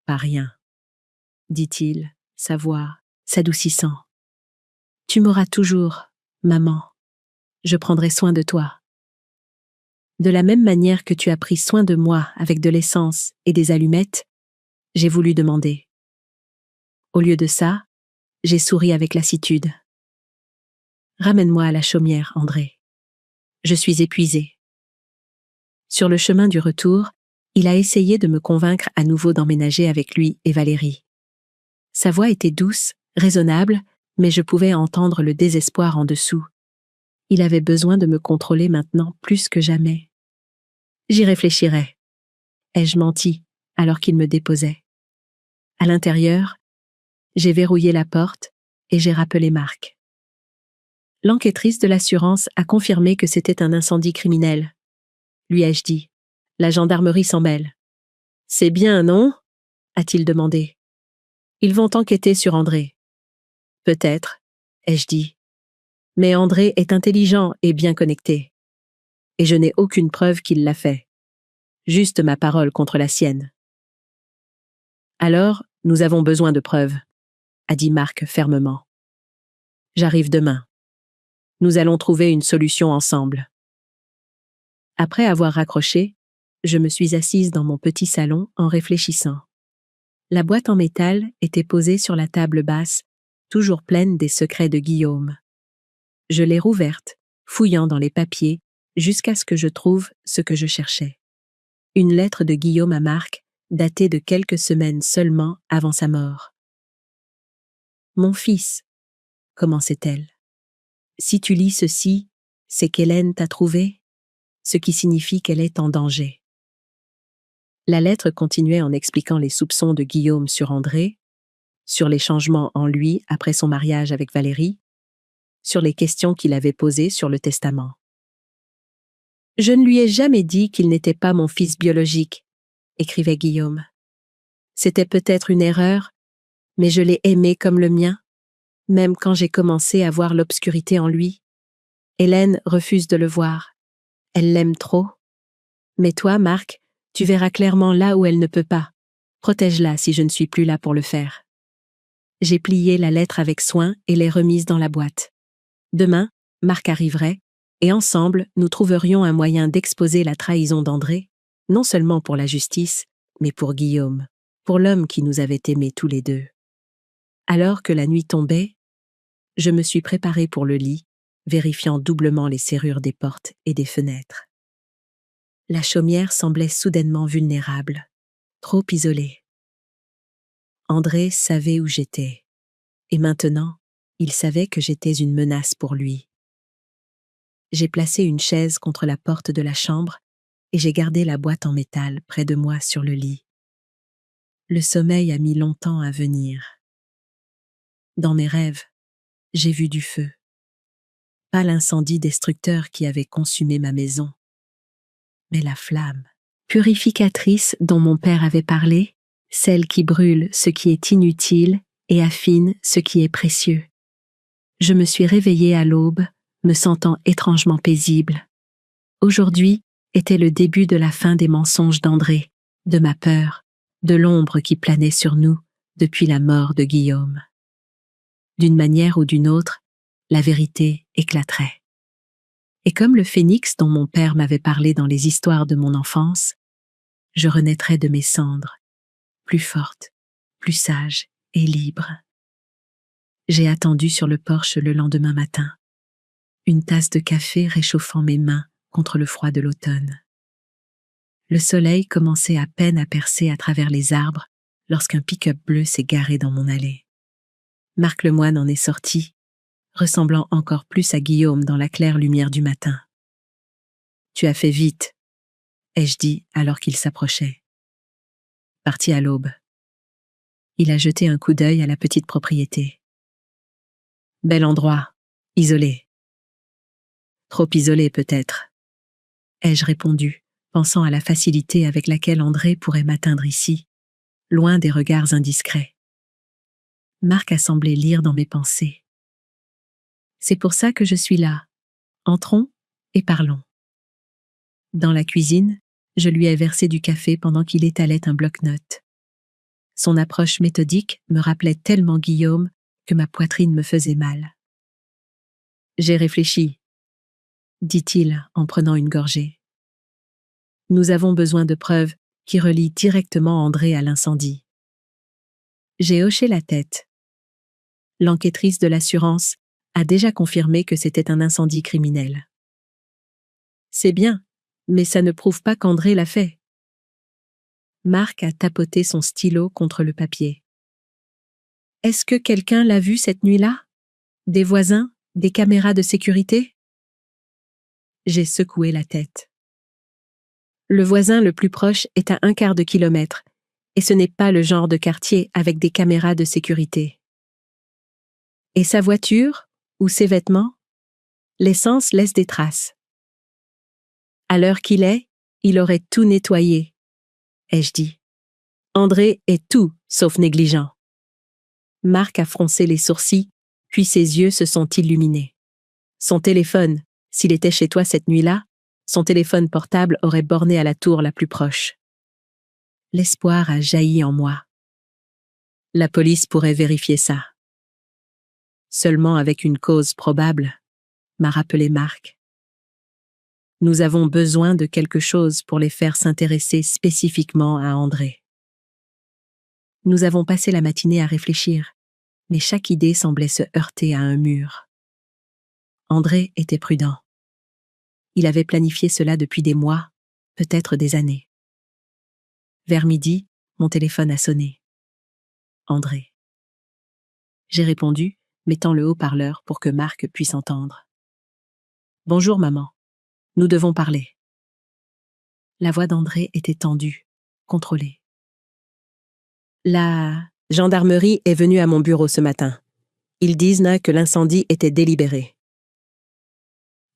[SPEAKER 1] Pas rien, dit-il, sa voix s'adoucissant. Tu m'auras toujours, maman. Je prendrai soin de toi. De la même manière que tu as pris soin de moi avec de l'essence et des allumettes, j'ai voulu demander. Au lieu de ça, j'ai souri avec lassitude. Ramène-moi à la chaumière, André. Je suis épuisée. Sur le chemin du retour, il a essayé de me convaincre à nouveau d'emménager avec lui et Valérie. Sa voix était douce, raisonnable, mais je pouvais entendre le désespoir en dessous. Il avait besoin de me contrôler maintenant plus que jamais. J'y réfléchirai. Ai-je menti alors qu'il me déposait? À l'intérieur, j'ai verrouillé la porte et j'ai rappelé Marc. L'enquêtrice de l'assurance a confirmé que c'était un incendie criminel. Lui ai-je dit. La gendarmerie s'en mêle. C'est bien, non? A-t-il demandé. Ils vont enquêter sur André. Peut-être, ai-je dit. Mais André est intelligent et bien connecté. Et je n'ai aucune preuve qu'il l'a fait. Juste ma parole contre la sienne. Alors, nous avons besoin de preuves, a dit Marc fermement. J'arrive demain. Nous allons trouver une solution ensemble. Après avoir raccroché, je me suis assise dans mon petit salon en réfléchissant. La boîte en métal était posée sur la table basse, toujours pleine des secrets de Guillaume. Je l'ai rouverte, fouillant dans les papiers, jusqu'à ce que je trouve ce que je cherchais. Une lettre de Guillaume à Marc, datée de quelques semaines seulement avant sa mort. « Mon fils, » commençait-elle. « Si tu lis ceci, c'est qu'Hélène t'a trouvé, ce qui signifie qu'elle est en danger. » La lettre continuait en expliquant les soupçons de Guillaume sur André, sur les changements en lui après son mariage avec Valérie, sur les questions qu'il avait posées sur le testament. « Je ne lui ai jamais dit qu'il n'était pas mon fils biologique, » écrivait Guillaume. « C'était peut-être une erreur, mais je l'ai aimé comme le mien, même quand j'ai commencé à voir l'obscurité en lui. Hélène refuse de le voir. Elle l'aime trop. Mais toi, Marc, tu verras clairement là où elle ne peut pas. Protège-la si je ne suis plus là pour le faire. » J'ai plié la lettre avec soin et l'ai remise dans la boîte. Demain, Marc arriverait, et ensemble, nous trouverions un moyen d'exposer la trahison d'André, non seulement pour la justice, mais pour Guillaume, pour l'homme qui nous avait aimés tous les deux. Alors que la nuit tombait, je me suis préparée pour le lit, vérifiant doublement les serrures des portes et des fenêtres. La chaumière semblait soudainement vulnérable, trop isolée. André savait où j'étais, et maintenant, il savait que j'étais une menace pour lui. J'ai placé une chaise contre la porte de la chambre et j'ai gardé la boîte en métal près de moi sur le lit. Le sommeil a mis longtemps à venir. Dans mes rêves, j'ai vu du feu. Pas l'incendie destructeur qui avait consumé ma maison, mais la flamme purificatrice dont mon père avait parlé, celle qui brûle ce qui est inutile et affine ce qui est précieux. Je me suis réveillée à l'aube, me sentant étrangement paisible. Aujourd'hui était le début de la fin des mensonges d'André, de ma peur, de l'ombre qui planait sur nous depuis la mort de Guillaume. D'une manière ou d'une autre, la vérité éclaterait. Et comme le phénix dont mon père m'avait parlé dans les histoires de mon enfance, je renaîtrais de mes cendres, plus forte, plus sage et libre. J'ai attendu sur le porche le lendemain matin, une tasse de café réchauffant mes mains contre le froid de l'automne. Le soleil commençait à peine à percer à travers les arbres lorsqu'un pick-up bleu s'est garé dans mon allée. Marc Lemoine en est sorti, ressemblant encore plus à Guillaume dans la claire lumière du matin. « Tu as fait vite », ai-je dit alors qu'il s'approchait. Parti à l'aube. Il a jeté un coup d'œil à la petite propriété. Bel endroit, isolé. Trop isolé peut-être, ai-je répondu, pensant à la facilité avec laquelle André pourrait m'atteindre ici, loin des regards indiscrets. Marc a semblé lire dans mes pensées. C'est pour ça que je suis là. Entrons et parlons. Dans la cuisine, je lui ai versé du café pendant qu'il étalait un bloc-notes. Son approche méthodique me rappelait tellement Guillaume que ma poitrine me faisait mal. J'ai réfléchi, dit-il en prenant une gorgée. Nous avons besoin de preuves qui relient directement André à l'incendie. J'ai hoché la tête. L'enquêtrice de l'assurance a déjà confirmé que c'était un incendie criminel. C'est bien, mais ça ne prouve pas qu'André l'a fait. Marc a tapoté son stylo contre le papier. Est-ce que quelqu'un l'a vu cette nuit-là? Des voisins? Des caméras de sécurité? J'ai secoué la tête. Le voisin le plus proche est à 1/4 de kilomètre, et ce n'est pas le genre de quartier avec des caméras de sécurité. Et sa voiture? Ou ses vêtements? L'essence laisse des traces. À l'heure qu'il est, il aurait tout nettoyé, ai-je dit. André est tout sauf négligent. Marc a froncé les sourcils, puis ses yeux se sont illuminés. Son téléphone, s'il était chez toi cette nuit-là, son téléphone portable aurait borné à la tour la plus proche. L'espoir a jailli en moi. La police pourrait vérifier ça. Seulement avec une cause probable, m'a rappelé Marc. Nous avons besoin de quelque chose pour les faire s'intéresser spécifiquement à André. Nous avons passé la matinée à réfléchir, mais chaque idée semblait se heurter à un mur. André était prudent. Il avait planifié cela depuis des mois, peut-être des années. Vers midi, mon téléphone a sonné. André. J'ai répondu, mettant le haut-parleur pour que Marc puisse entendre. Bonjour maman, nous devons parler. La voix d'André était tendue, contrôlée. La gendarmerie est venue à mon bureau ce matin. Ils disent que l'incendie était délibéré.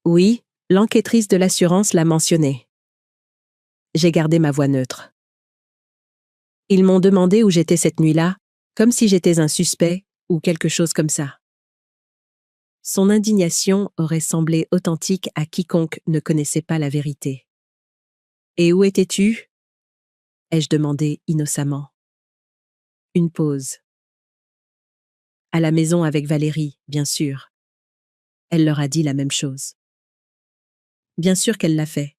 [SPEAKER 1] Oui, l'enquêtrice de l'assurance l'a mentionné. J'ai gardé ma voix neutre. Ils m'ont demandé où j'étais cette nuit-là, comme si j'étais un suspect ou quelque chose comme ça. Son indignation aurait semblé authentique à quiconque ne connaissait pas la vérité. Et où étais-tu? Ai-je demandé innocemment. Une pause. À la maison avec Valérie, bien sûr. Elle leur a dit la même chose. Bien sûr qu'elle l'a fait.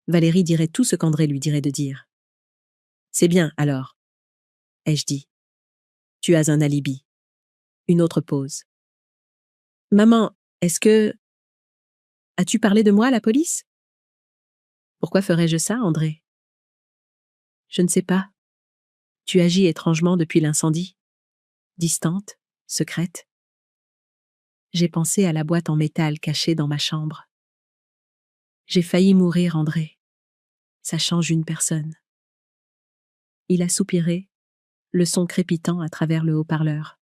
[SPEAKER 1] Valérie dirait tout ce qu'André lui dirait de dire. C'est bien, alors, ai-je dit. Tu as un alibi. Une autre pause. Maman, est-ce que... As-tu parlé de moi à la police? Pourquoi ferais-je ça, André? Je ne sais pas. Tu agis étrangement depuis l'incendie. Distante, secrète. J'ai pensé à la boîte en métal cachée dans ma chambre. J'ai failli mourir, André. Ça change une personne. Il a soupiré, le son crépitant à travers le haut-parleur.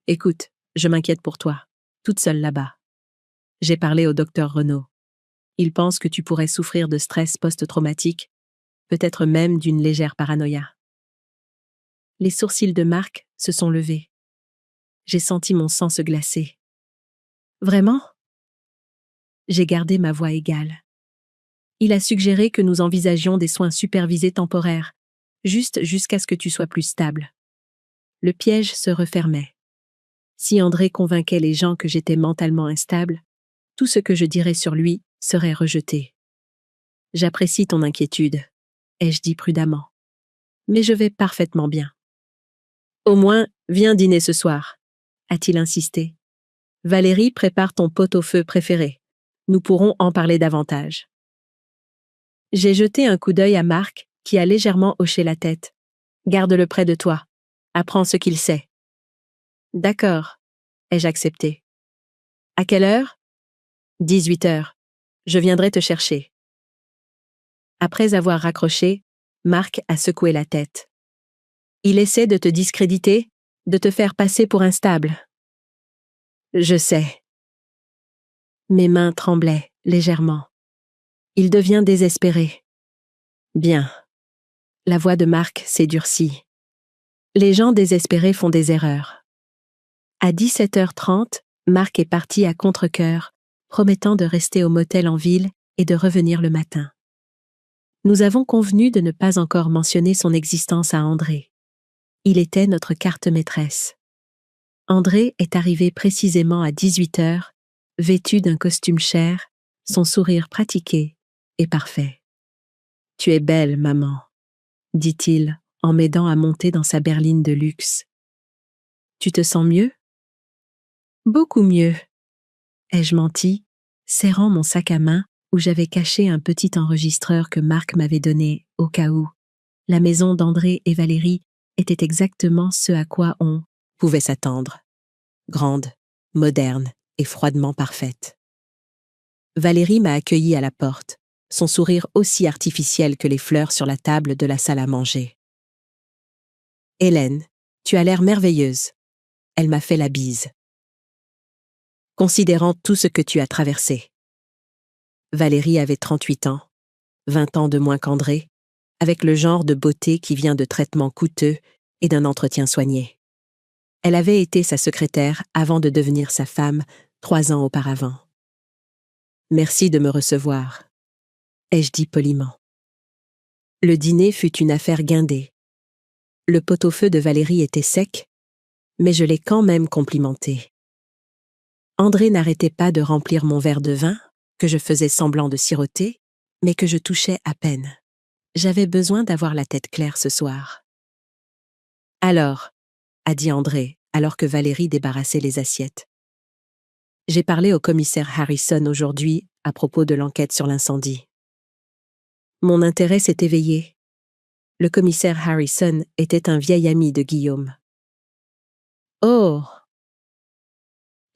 [SPEAKER 1] Écoute, je m'inquiète pour toi, toute seule là-bas. J'ai parlé au docteur Renaud. Il pense que tu pourrais souffrir de stress post-traumatique, peut-être même d'une légère paranoïa. Les sourcils de Marc se sont levés. J'ai senti mon sang se glacer. Vraiment? J'ai gardé ma voix égale. Il a suggéré que nous envisagions des soins supervisés temporaires, juste jusqu'à ce que tu sois plus stable. Le piège se refermait. Si André convainquait les gens que j'étais mentalement instable, tout ce que je dirais sur lui serait rejeté. J'apprécie ton inquiétude, ai-je dit prudemment. Mais je vais parfaitement bien. Au moins, viens dîner ce soir, a-t-il insisté. Valérie prépare ton pot-au-feu préféré. Nous pourrons en parler davantage. J'ai jeté un coup d'œil à Marc, qui a légèrement hoché la tête. Garde-le près de toi. Apprends ce qu'il sait. D'accord, ai-je accepté. À quelle heure? 18 heures. Je viendrai te chercher. Après avoir raccroché, Marc a secoué la tête. Il essaie de te discréditer, de te faire passer pour instable. Je sais. Mes mains tremblaient, légèrement. Il devient désespéré. Bien. La voix de Marc s'est durcie. Les gens désespérés font des erreurs. À 17h30, Marc est parti à contre-cœur, promettant de rester au motel en ville et de revenir le matin. Nous avons convenu de ne pas encore mentionner son existence à André. Il était notre carte maîtresse. André est arrivé précisément à 18h, vêtu d'un costume cher, son sourire pratiqué et parfait. « Tu es belle, maman », dit-il en m'aidant à monter dans sa berline de luxe. « Tu te sens mieux ?»« Beaucoup mieux », ai-je menti, serrant mon sac à main où j'avais caché un petit enregistreur que Marc m'avait donné au cas où. La maison d'André et Valérie était exactement ce à quoi on pouvait s'attendre. Grande, moderne et froidement parfaite. Valérie m'a accueillie à la porte, son sourire aussi artificiel que les fleurs sur la table de la salle à manger. « Hélène, tu as l'air merveilleuse. » Elle m'a fait la bise. « Considérant tout ce que tu as traversé. » Valérie avait 38 ans, 20 ans de moins qu'André, avec le genre de beauté qui vient de traitements coûteux et d'un entretien soigné. Elle avait été sa secrétaire avant de devenir sa femme 3 ans auparavant. « Merci de me recevoir », ai-je dit poliment. Le dîner fut une affaire guindée. Le pot-au-feu de Valérie était sec, mais je l'ai quand même complimenté. André n'arrêtait pas de remplir mon verre de vin, que je faisais semblant de siroter, mais que je touchais à peine. J'avais besoin d'avoir la tête claire ce soir. « Alors », a dit André, alors que Valérie débarrassait les assiettes. « J'ai parlé au commissaire Harrison aujourd'hui à propos de l'enquête sur l'incendie. Mon intérêt s'est éveillé. Le commissaire Harrison était un vieil ami de Guillaume. »« Oh !»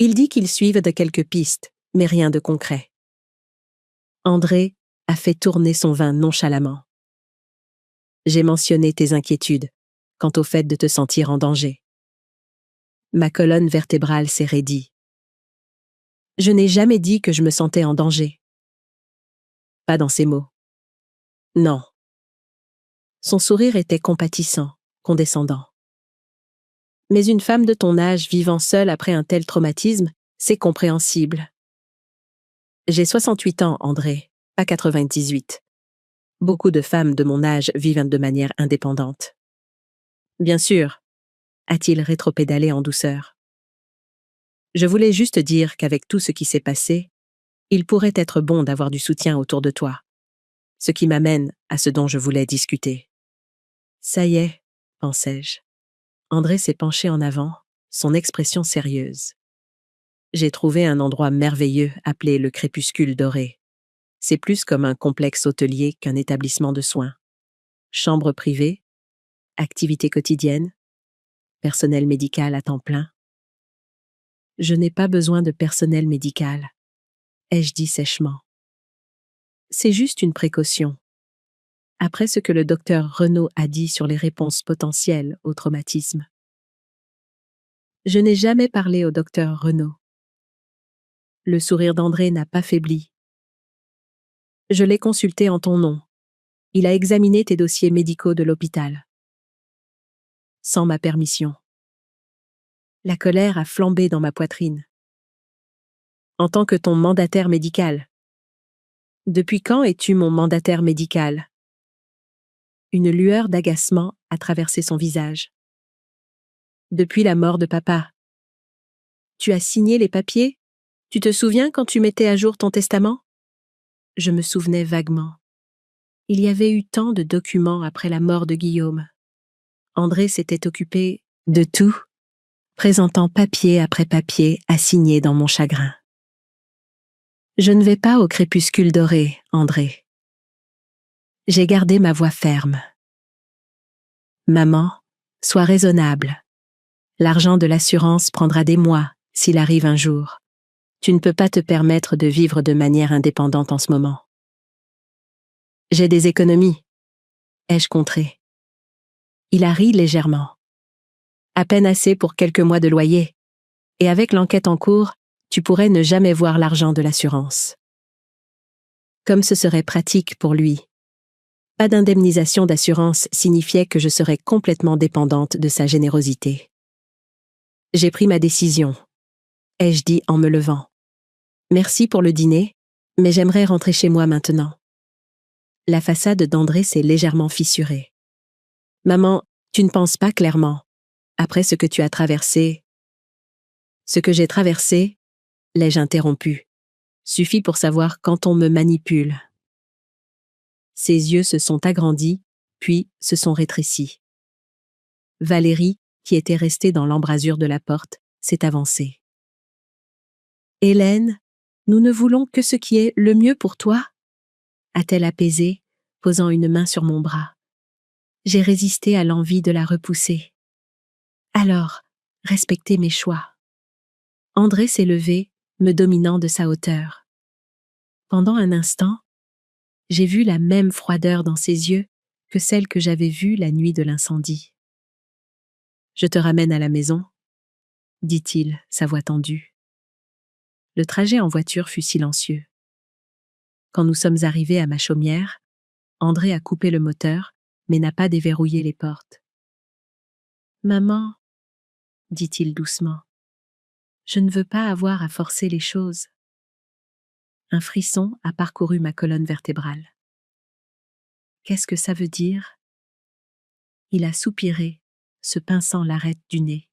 [SPEAKER 1] Il dit qu'ils suivent de quelques pistes, mais rien de concret. André a fait tourner son vin nonchalamment. J'ai mentionné tes inquiétudes quant au fait de te sentir en danger. Ma colonne vertébrale s'est raidie. Je n'ai jamais dit que je me sentais en danger. Pas dans ces mots. Non. Son sourire était compatissant, condescendant. Mais une femme de ton âge vivant seule après un tel traumatisme, c'est compréhensible. J'ai 68 ans, André, pas 98. Beaucoup de femmes de mon âge vivent de manière indépendante. Bien sûr, a-t-il rétropédalé en douceur. Je voulais juste dire qu'avec tout ce qui s'est passé, il pourrait être bon d'avoir du soutien autour de toi. Ce qui m'amène à ce dont je voulais discuter. Ça y est, pensai-je. André s'est penché en avant, son expression sérieuse. J'ai trouvé un endroit merveilleux appelé le Crépuscule doré. C'est plus comme un complexe hôtelier qu'un établissement de soins. Chambre privée, activités quotidiennes, personnel médical à temps plein. Je n'ai pas besoin de personnel médical, ai-je dit sèchement. C'est juste une précaution. Après ce que le docteur Renaud a dit sur les réponses potentielles au traumatisme. Je n'ai jamais parlé au docteur Renaud. Le sourire d'André n'a pas faibli. Je l'ai consulté en ton nom. Il a examiné tes dossiers médicaux de l'hôpital. Sans ma permission. La colère a flambé dans ma poitrine. En tant que ton mandataire médical. Depuis quand es-tu mon mandataire médical? Une lueur d'agacement a traversé son visage. Depuis la mort de papa. Tu as signé les papiers? Tu te souviens quand tu mettais à jour ton testament? Je me souvenais vaguement. Il y avait eu tant de documents après la mort de Guillaume. André s'était occupé de tout, présentant papier après papier à signer dans mon chagrin. Je ne vais pas au crépuscule doré, André. J'ai gardé ma voix ferme. Maman, sois raisonnable. L'argent de l'assurance prendra des mois s'il arrive un jour. Tu ne peux pas te permettre de vivre de manière indépendante en ce moment. J'ai des économies, ai-je contré. Il a ri légèrement. À peine assez pour quelques mois de loyer. Et avec l'enquête en cours, tu pourrais ne jamais voir l'argent de l'assurance. Comme ce serait pratique pour lui. Pas d'indemnisation d'assurance signifiait que je serais complètement dépendante de sa générosité. J'ai pris ma décision, ai-je dit en me levant. Merci pour le dîner, mais j'aimerais rentrer chez moi maintenant. La façade d'André s'est légèrement fissurée. Maman, tu ne penses pas clairement. Après ce que tu as traversé... Ce que j'ai traversé, l'ai-je interrompu, suffit pour savoir quand on me manipule. Ses yeux se sont agrandis, puis se sont rétrécis. Valérie, qui était restée dans l'embrasure de la porte, s'est avancée. Hélène, nous ne voulons que ce qui est le mieux pour toi, a-t-elle apaisé, posant une main sur mon bras. J'ai résisté à l'envie de la repousser. Alors, respectez mes choix. André s'est levé, me dominant de sa hauteur. Pendant un instant, j'ai vu la même froideur dans ses yeux que celle que j'avais vue la nuit de l'incendie. « Je te ramène à la maison », dit-il, sa voix tendue. Le trajet en voiture fut silencieux. Quand nous sommes arrivés à ma chaumière, André a coupé le moteur, mais n'a pas déverrouillé les portes. « Maman, » dit-il doucement, « je ne veux pas avoir à forcer les choses. » Un frisson a parcouru ma colonne vertébrale. Qu'est-ce que ça veut dire? Il a soupiré, se pinçant l'arête du nez.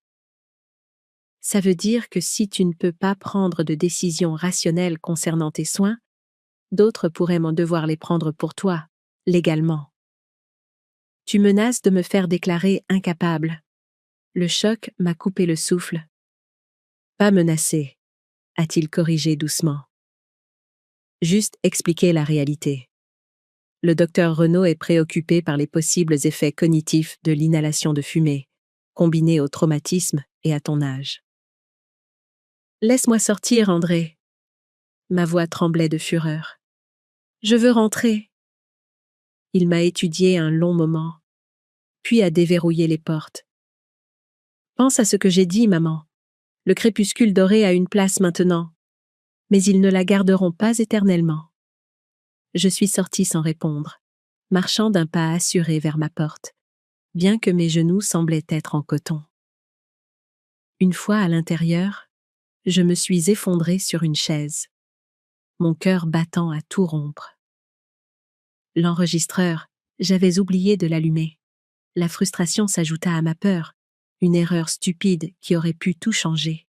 [SPEAKER 1] Ça veut dire que si tu ne peux pas prendre de décision rationnelle concernant tes soins, d'autres pourraient m'en devoir les prendre pour toi, légalement. Tu menaces de me faire déclarer incapable. Le choc m'a coupé le souffle. Pas menacé, a-t-il corrigé doucement. Juste expliquer la réalité. Le docteur Renaud est préoccupé par les possibles effets cognitifs de l'inhalation de fumée, combinés au traumatisme et à ton âge. Laisse-moi sortir, André. Ma voix tremblait de fureur. Je veux rentrer. Il m'a étudié un long moment, puis a déverrouillé les portes. Pense à ce que j'ai dit, maman. Le crépuscule doré a une place maintenant, mais ils ne la garderont pas éternellement. Je suis sortie sans répondre, marchant d'un pas assuré vers ma porte, bien que mes genoux semblaient être en coton. Une fois à l'intérieur, je me suis effondrée sur une chaise, mon cœur battant à tout rompre. L'enregistreur, j'avais oublié de l'allumer. La frustration s'ajouta à ma peur, une erreur stupide qui aurait pu tout changer.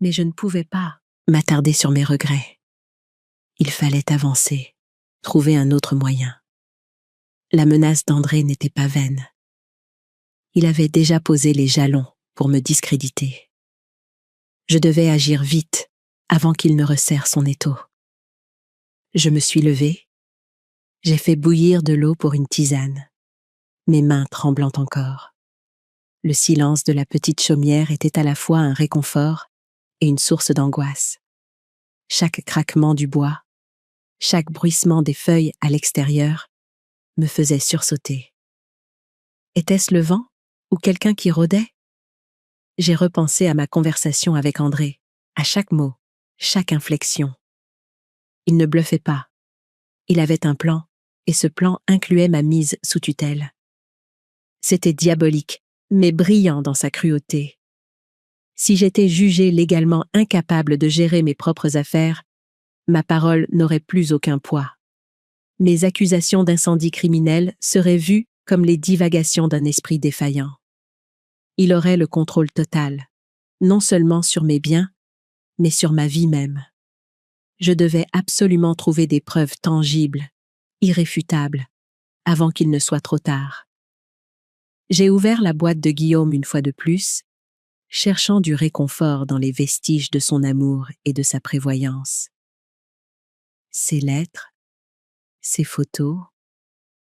[SPEAKER 1] Mais je ne pouvais pas m'attarder sur mes regrets. Il fallait avancer, trouver un autre moyen. La menace d'André n'était pas vaine. Il avait déjà posé les jalons pour me discréditer. Je devais agir vite, avant qu'il ne resserre son étau. Je me suis levée. J'ai fait bouillir de l'eau pour une tisane, mes mains tremblant encore. Le silence de la petite chaumière était à la fois un réconfort et une source d'angoisse. Chaque craquement du bois, chaque bruissement des feuilles à l'extérieur me faisait sursauter. Était-ce le vent ou quelqu'un qui rôdait? J'ai repensé à ma conversation avec André, à chaque mot, chaque inflexion. Il ne bluffait pas. Il avait un plan, et ce plan incluait ma mise sous tutelle. C'était diabolique, mais brillant dans sa cruauté. Si j'étais jugée légalement incapable de gérer mes propres affaires, ma parole n'aurait plus aucun poids. Mes accusations d'incendie criminel seraient vues comme les divagations d'un esprit défaillant. Il aurait le contrôle total, non seulement sur mes biens, mais sur ma vie même. Je devais absolument trouver des preuves tangibles, irréfutables, avant qu'il ne soit trop tard. J'ai ouvert la boîte de Guillaume une fois de plus, cherchant du réconfort dans les vestiges de son amour et de sa prévoyance. Ces lettres, ces photos,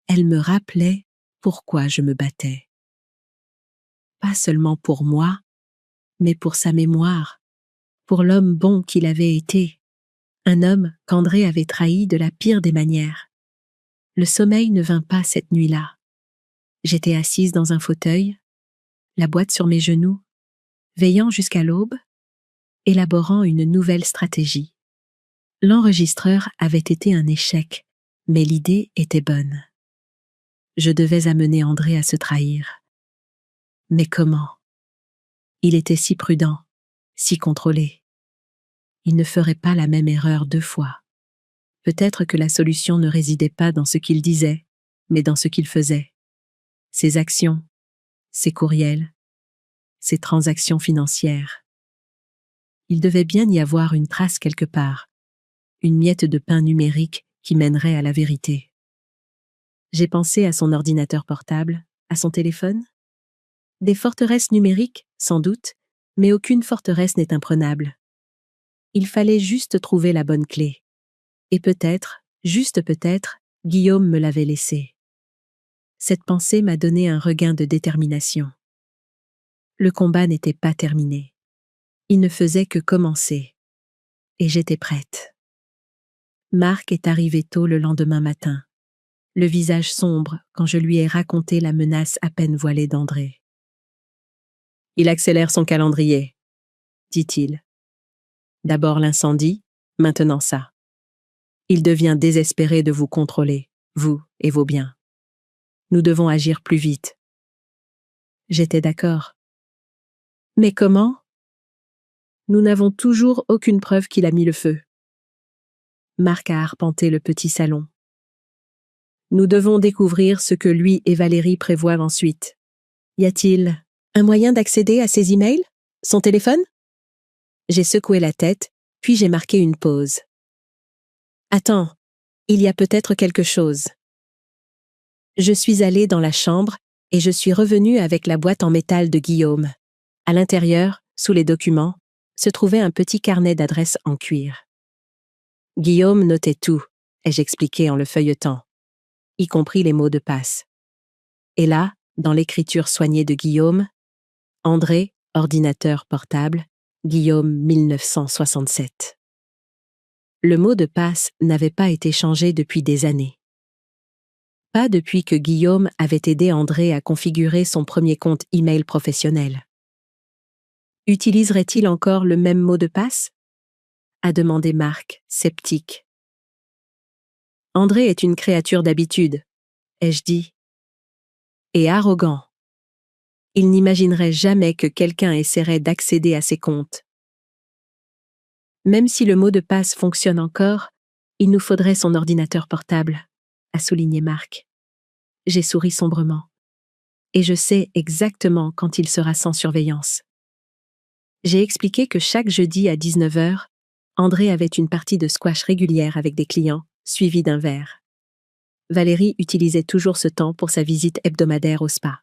[SPEAKER 1] elles me rappelaient pourquoi je me battais. Pas seulement pour moi, mais pour sa mémoire, pour l'homme bon qu'il avait été, un homme qu'André avait trahi de la pire des manières. Le sommeil ne vint pas cette nuit-là. J'étais assise dans un fauteuil, la boîte sur mes genoux, veillant jusqu'à l'aube, élaborant une nouvelle stratégie. L'enregistreur avait été un échec, mais l'idée était bonne. Je devais amener André à se trahir. Mais comment? Il était si prudent, si contrôlé. Il ne ferait pas la même erreur 2 fois. Peut-être que la solution ne résidait pas dans ce qu'il disait, mais dans ce qu'il faisait. Ses actions, ses courriels, ses transactions financières. Il devait bien y avoir une trace quelque part, une miette de pain numérique qui mènerait à la vérité. J'ai pensé à son ordinateur portable, à son téléphone. Des forteresses numériques, sans doute, mais aucune forteresse n'est imprenable. Il fallait juste trouver la bonne clé. Et peut-être, juste peut-être, Guillaume me l'avait laissée. Cette pensée m'a donné un regain de détermination. Le combat n'était pas terminé. Il ne faisait que commencer. Et j'étais prête. Marc est arrivé tôt le lendemain matin, le visage sombre quand je lui ai raconté la menace à peine voilée d'André. Il accélère son calendrier, dit-il. D'abord l'incendie, maintenant ça. Il devient désespéré de vous contrôler, vous et vos biens. Nous devons agir plus vite. J'étais d'accord. Mais comment? Nous n'avons toujours aucune preuve qu'il a mis le feu. Marc a arpenté le petit salon. Nous devons découvrir ce que lui et Valérie prévoient ensuite. Y a-t-il un moyen d'accéder à ses emails? Son téléphone? J'ai secoué la tête, puis j'ai marqué une pause. Attends, il y a peut-être quelque chose. Je suis allée dans la chambre et je suis revenue avec la boîte en métal de Guillaume. À l'intérieur, sous les documents, se trouvait un petit carnet d'adresses en cuir. Guillaume notait tout, ai-je expliqué en le feuilletant, y compris les mots de passe. Et là, dans l'écriture soignée de Guillaume, André, ordinateur portable, Guillaume 1967. Le mot de passe n'avait pas été changé depuis des années. Pas depuis que Guillaume avait aidé André à configurer son premier compte email professionnel. Utiliserait-il encore le même mot de passe? A demandé Marc, sceptique. André est une créature d'habitude, ai-je dit. Et arrogant. Il n'imaginerait jamais que quelqu'un essaierait d'accéder à ses comptes. Même si le mot de passe fonctionne encore, il nous faudrait son ordinateur portable, a souligné Marc. J'ai souri sombrement. Et je sais exactement quand il sera sans surveillance. J'ai expliqué que chaque jeudi à 19h, André avait une partie de squash régulière avec des clients, suivie d'un verre. Valérie utilisait toujours ce temps pour sa visite hebdomadaire au spa.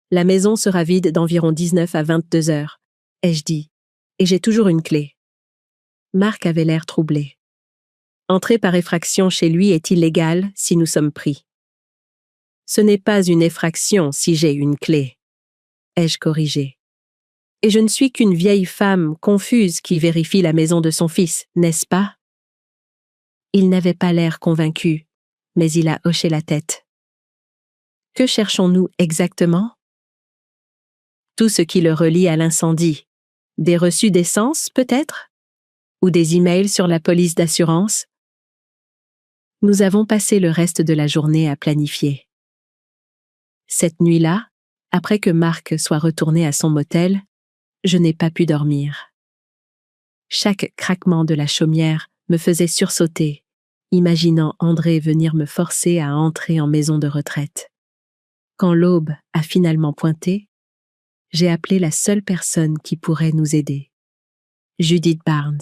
[SPEAKER 1] La maison sera vide d'environ 19 à 22 heures, ai-je dit, et j'ai toujours une clé. Marc avait l'air troublé. Entrer par effraction chez lui est illégal si nous sommes pris. Ce n'est pas une effraction si j'ai une clé, ai-je corrigé. Et je ne suis qu'une vieille femme confuse qui vérifie la maison de son fils, n'est-ce pas? Il n'avait pas l'air convaincu, mais il a hoché la tête. Que cherchons-nous exactement? Tout ce qui le relie à l'incendie. Des reçus d'essence, peut-être? Ou des emails sur la police d'assurance? Nous avons passé le reste de la journée à planifier. Cette nuit-là, après que Marc soit retourné à son motel, je n'ai pas pu dormir. Chaque craquement de la chaumière me faisait sursauter, imaginant André venir me forcer à entrer en maison de retraite. Quand l'aube a finalement pointé, j'ai appelé la seule personne qui pourrait nous aider. Judith Barnes,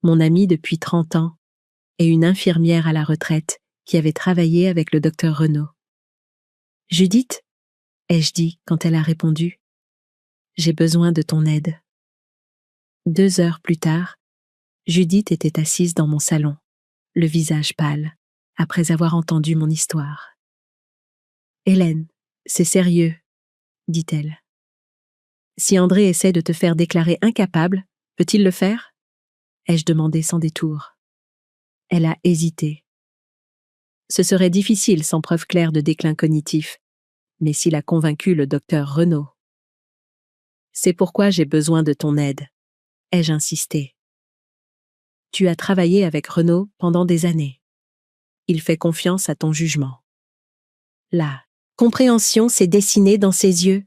[SPEAKER 1] mon amie depuis 30 ans, et une infirmière à la retraite qui avait travaillé avec le docteur Renaud. « Judith ?» ai-je dit quand elle a répondu. « J'ai besoin de ton aide. » 2 heures plus tard, Judith était assise dans mon salon, le visage pâle, après avoir entendu mon histoire. « Hélène, c'est sérieux, » dit-elle. « Si André essaie de te faire déclarer incapable, peut-il le faire ?» ai-je demandé sans détour. Elle a hésité. Ce serait difficile sans preuve claire de déclin cognitif, mais s'il a convaincu le docteur Renaud. C'est pourquoi j'ai besoin de ton aide, ai-je insisté. Tu as travaillé avec Renaud pendant des années. Il fait confiance à ton jugement. La compréhension s'est dessinée dans ses yeux.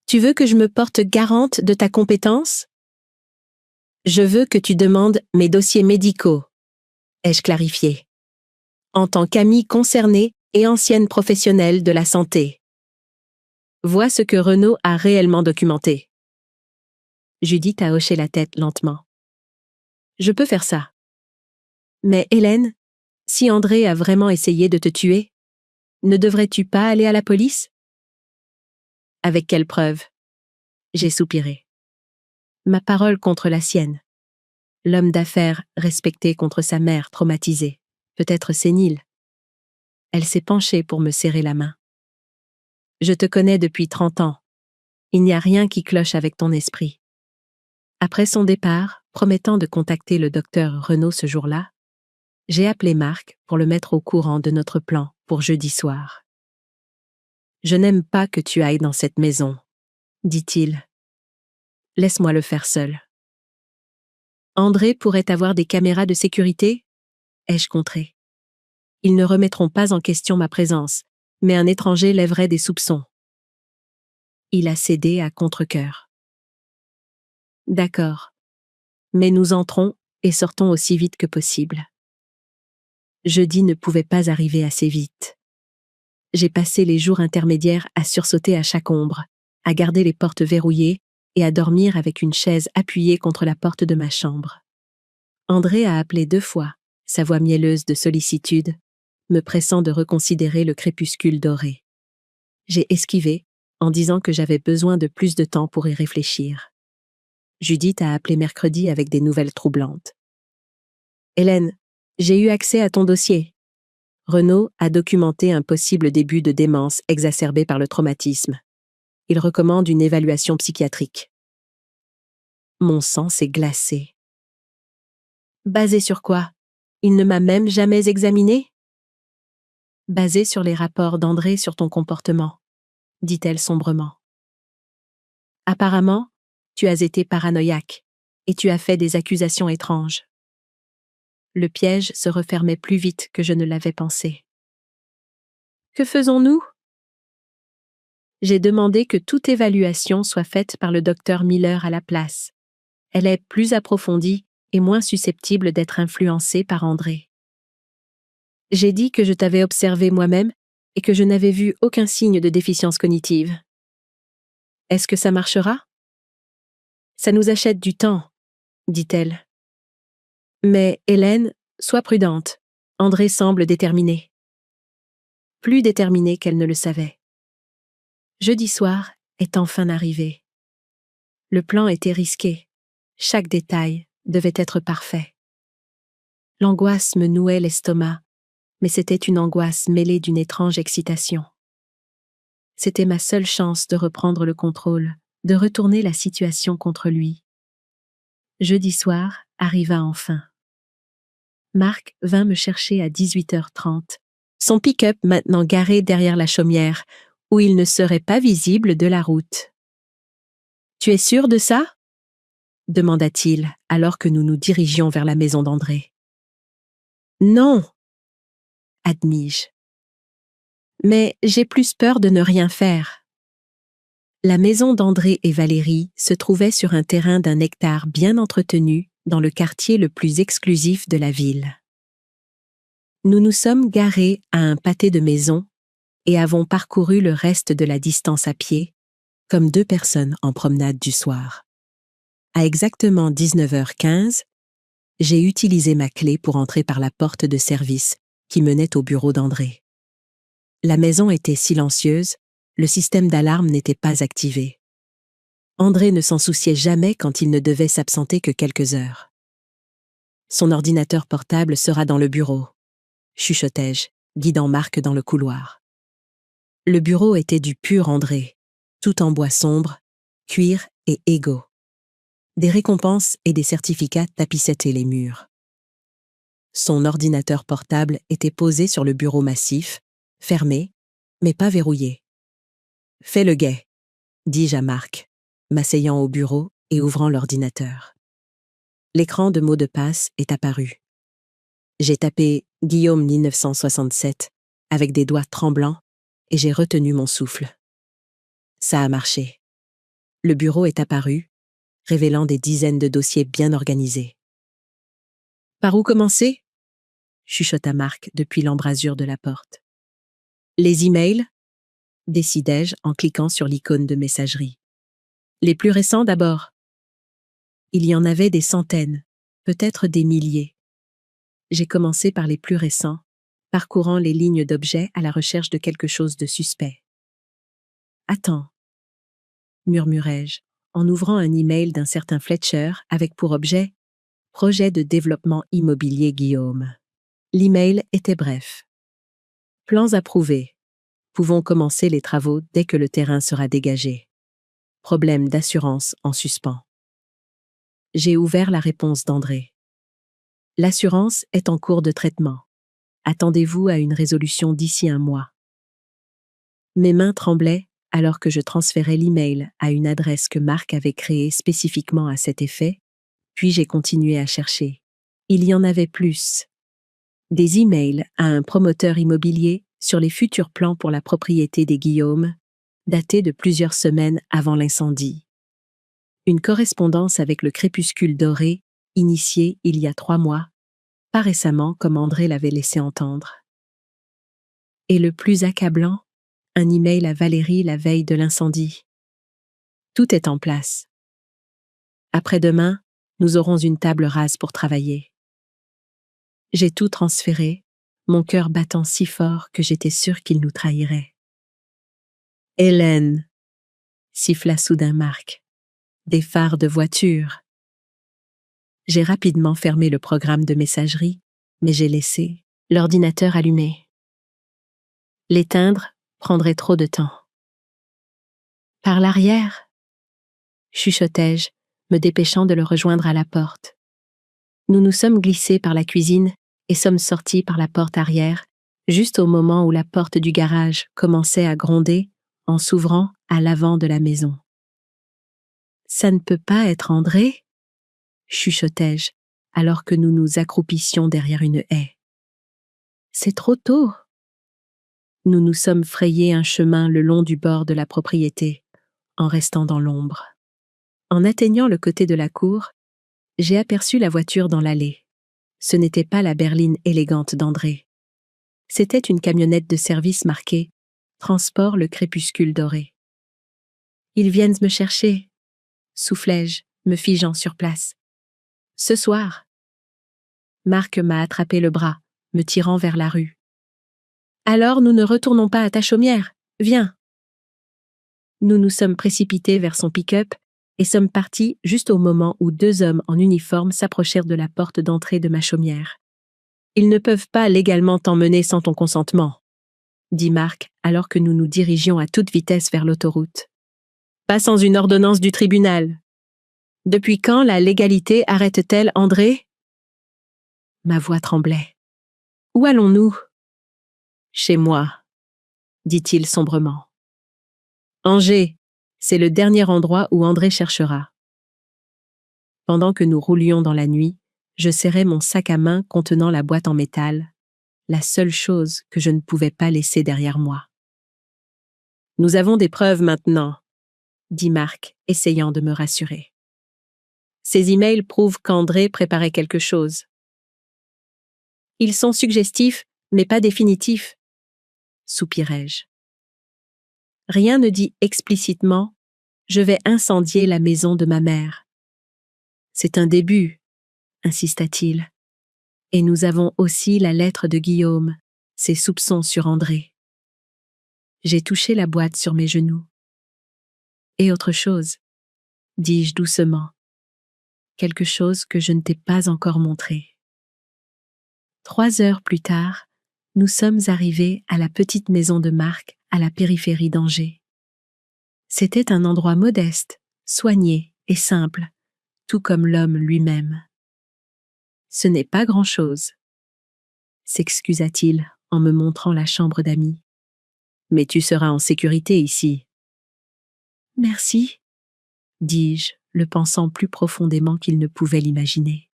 [SPEAKER 1] Tu veux que je me porte garante de ta compétence? Je veux que tu demandes mes dossiers médicaux, ai-je clarifié, en tant qu'amie concernée et ancienne professionnelle de la santé. Vois ce que Renaud a réellement documenté. Judith a hoché la tête lentement. Je peux faire ça. Mais Hélène, si André a vraiment essayé de te tuer, ne devrais-tu pas aller à la police? Avec quelle preuve? J'ai soupiré. Ma parole contre la sienne. L'homme d'affaires respecté contre sa mère traumatisée, peut-être sénile. Elle s'est penchée pour me serrer la main. Je te connais depuis 30 ans. Il n'y a rien qui cloche avec ton esprit. Après son départ, promettant de contacter le docteur Renaud ce jour-là, j'ai appelé Marc pour le mettre au courant de notre plan pour jeudi soir. Je n'aime pas que tu ailles dans cette maison, dit-il. Laisse-moi le faire seul. André pourrait avoir des caméras de sécurité? Ai-je contré. Ils ne remettront pas en question ma présence, mais un étranger lèverait des soupçons. Il a cédé à contre-cœur. D'accord. Mais nous entrons et sortons aussi vite que possible. Jeudi ne pouvait pas arriver assez vite. J'ai passé les jours intermédiaires à sursauter à chaque ombre, à garder les portes verrouillées et à dormir avec une chaise appuyée contre la porte de ma chambre. André a appelé 2 fois, sa voix mielleuse de sollicitude, me pressant de reconsidérer le crépuscule doré. J'ai esquivé, en disant que j'avais besoin de plus de temps pour y réfléchir. Judith a appelé mercredi avec des nouvelles troublantes. Hélène, j'ai eu accès à ton dossier. Renaud a documenté un possible début de démence exacerbé par le traumatisme. Il recommande une évaluation psychiatrique. Mon sang s'est glacé. Basé sur quoi? Il ne m'a même jamais examiné? Basé sur les rapports d'André sur ton comportement, dit-elle sombrement. Apparemment, tu as été paranoïaque et tu as fait des accusations étranges. Le piège se refermait plus vite que je ne l'avais pensé. Que faisons-nous? J'ai demandé que toute évaluation soit faite par le docteur Miller à la place. Elle est plus approfondie et moins susceptible d'être influencée par André. J'ai dit que je t'avais observé moi-même et que je n'avais vu aucun signe de déficience cognitive. Est-ce que ça marchera? Ça nous achète du temps, dit-elle. Mais Hélène, sois prudente. André semble déterminé. Plus déterminé qu'elle ne le savait. Jeudi soir est enfin arrivé. Le plan était risqué. Chaque détail devait être parfait. L'angoisse me nouait l'estomac, mais c'était une angoisse mêlée d'une étrange excitation. C'était ma seule chance de reprendre le contrôle, de retourner la situation contre lui. Jeudi soir arriva enfin. Marc vint me chercher à 18h30, son pick-up maintenant garé derrière la chaumière, où il ne serait pas visible de la route. « Tu es sûr de ça ?» demanda-t-il alors que nous nous dirigions vers la maison d'André. « Non !» admis-je. Mais j'ai plus peur de ne rien faire. La maison d'André et Valérie se trouvait sur un terrain d'1 hectare bien entretenu dans le quartier le plus exclusif de la ville. Nous nous sommes garés à un pâté de maisons et avons parcouru le reste de la distance à pied, comme 2 personnes en promenade du soir. À exactement 19h15, j'ai utilisé ma clé pour entrer par la porte de service qui menait au bureau d'André. La maison était silencieuse, le système d'alarme n'était pas activé. André ne s'en souciait jamais quand il ne devait s'absenter que quelques heures. Son ordinateur portable sera dans le bureau, chuchotai-je, guidant Marc dans le couloir. Le bureau était du pur André, tout en bois sombre, cuir et égo. Des récompenses et des certificats tapissaient les murs. Son ordinateur portable était posé sur le bureau massif, fermé, mais pas verrouillé. « Fais le guet », dis-je à Marc, m'asseyant au bureau et ouvrant l'ordinateur. L'écran de mots de passe est apparu. J'ai tapé Guillaume 1967 avec des doigts tremblants et j'ai retenu mon souffle. Ça a marché. Le bureau est apparu, révélant des dizaines de dossiers bien organisés. Par où commencer ? Chuchota Marc depuis l'embrasure de la porte. Les emails ? Décidai-je en cliquant sur l'icône de messagerie. Les plus récents d'abord. Il y en avait des centaines, peut-être des milliers. J'ai commencé par les plus récents, parcourant les lignes d'objets à la recherche de quelque chose de suspect. « Attends » murmurai-je, en ouvrant un email d'un certain Fletcher avec pour objet « Projet de développement immobilier Guillaume ». L'email était bref. « Plans approuvés. Pouvons commencer les travaux dès que le terrain sera dégagé. Problème d'assurance en suspens. » J'ai ouvert la réponse d'André. « L'assurance est en cours de traitement. Attendez-vous à une résolution d'ici un mois. » Mes mains tremblaient alors que je transférais l'email à une adresse que Marc avait créée spécifiquement à cet effet, puis j'ai continué à chercher. Il y en avait plus. Des emails à un promoteur immobilier sur les futurs plans pour la propriété des Guillaume, datés de plusieurs semaines avant l'incendie. Une correspondance avec le crépuscule doré, initiée il y a 3 mois, pas récemment comme André l'avait laissé entendre. Et le plus accablant, un email à Valérie la veille de l'incendie. Tout est en place. Après-demain, nous aurons une table rase pour travailler. J'ai tout transféré, mon cœur battant si fort que j'étais sûre qu'il nous trahirait. « Hélène !» siffla soudain Marc. « Des phares de voiture !» J'ai rapidement fermé le programme de messagerie, mais j'ai laissé l'ordinateur allumé. L'éteindre prendrait trop de temps. « Par l'arrière ?» chuchotai-je, me dépêchant de le rejoindre à la porte. Nous nous sommes glissés par la cuisine et sommes sortis par la porte arrière, juste au moment où la porte du garage commençait à gronder en s'ouvrant à l'avant de la maison. « Ça ne peut pas être André ?» chuchotai-je, alors que nous nous accroupissions derrière une haie. « C'est trop tôt. » Nous nous sommes frayés un chemin le long du bord de la propriété, en restant dans l'ombre. En atteignant le côté de la cour, j'ai aperçu la voiture dans l'allée. Ce n'était pas la berline élégante d'André. C'était une camionnette de service marquée « Transport le crépuscule doré ». « Ils viennent me chercher », soufflai-je, me figeant sur place. « Ce soir !» Marc m'a attrapé le bras, me tirant vers la rue. « Alors nous ne retournons pas à ta chaumière, viens !» Nous nous sommes précipités vers son pick-up et sommes partis juste au moment où 2 hommes en uniforme s'approchèrent de la porte d'entrée de ma chaumière. « Ils ne peuvent pas légalement t'emmener sans ton consentement, » dit Marc alors que nous nous dirigions à toute vitesse vers l'autoroute. « Pas sans une ordonnance du tribunal. Depuis quand la légalité arrête-t-elle André ?» Ma voix tremblait. « Où allons-nous ?»« Chez moi, » dit-il sombrement. « Angers, c'est le dernier endroit où André cherchera. » Pendant que nous roulions dans la nuit, je serrais mon sac à main contenant la boîte en métal, la seule chose que je ne pouvais pas laisser derrière moi. « Nous avons des preuves maintenant, » dit Marc, essayant de me rassurer. « Ces emails prouvent qu'André préparait quelque chose. » « Ils sont suggestifs, mais pas définitifs, » soupirai-je. « Rien ne dit explicitement « Je vais incendier la maison de ma mère. » C'est un début, insista-t-il. Et nous avons aussi la lettre de Guillaume, ses soupçons sur André. J'ai touché la boîte sur mes genoux. Et autre chose, dis-je doucement. Quelque chose que je ne t'ai pas encore montré. 3 heures plus tard, nous sommes arrivés à la petite maison de Marc à la périphérie d'Angers. C'était un endroit modeste, soigné et simple, tout comme l'homme lui-même. Ce n'est pas grand-chose, s'excusa-t-il en me montrant la chambre d'amis. Mais tu seras en sécurité ici. Merci, dis-je, le pensant plus profondément qu'il ne pouvait l'imaginer.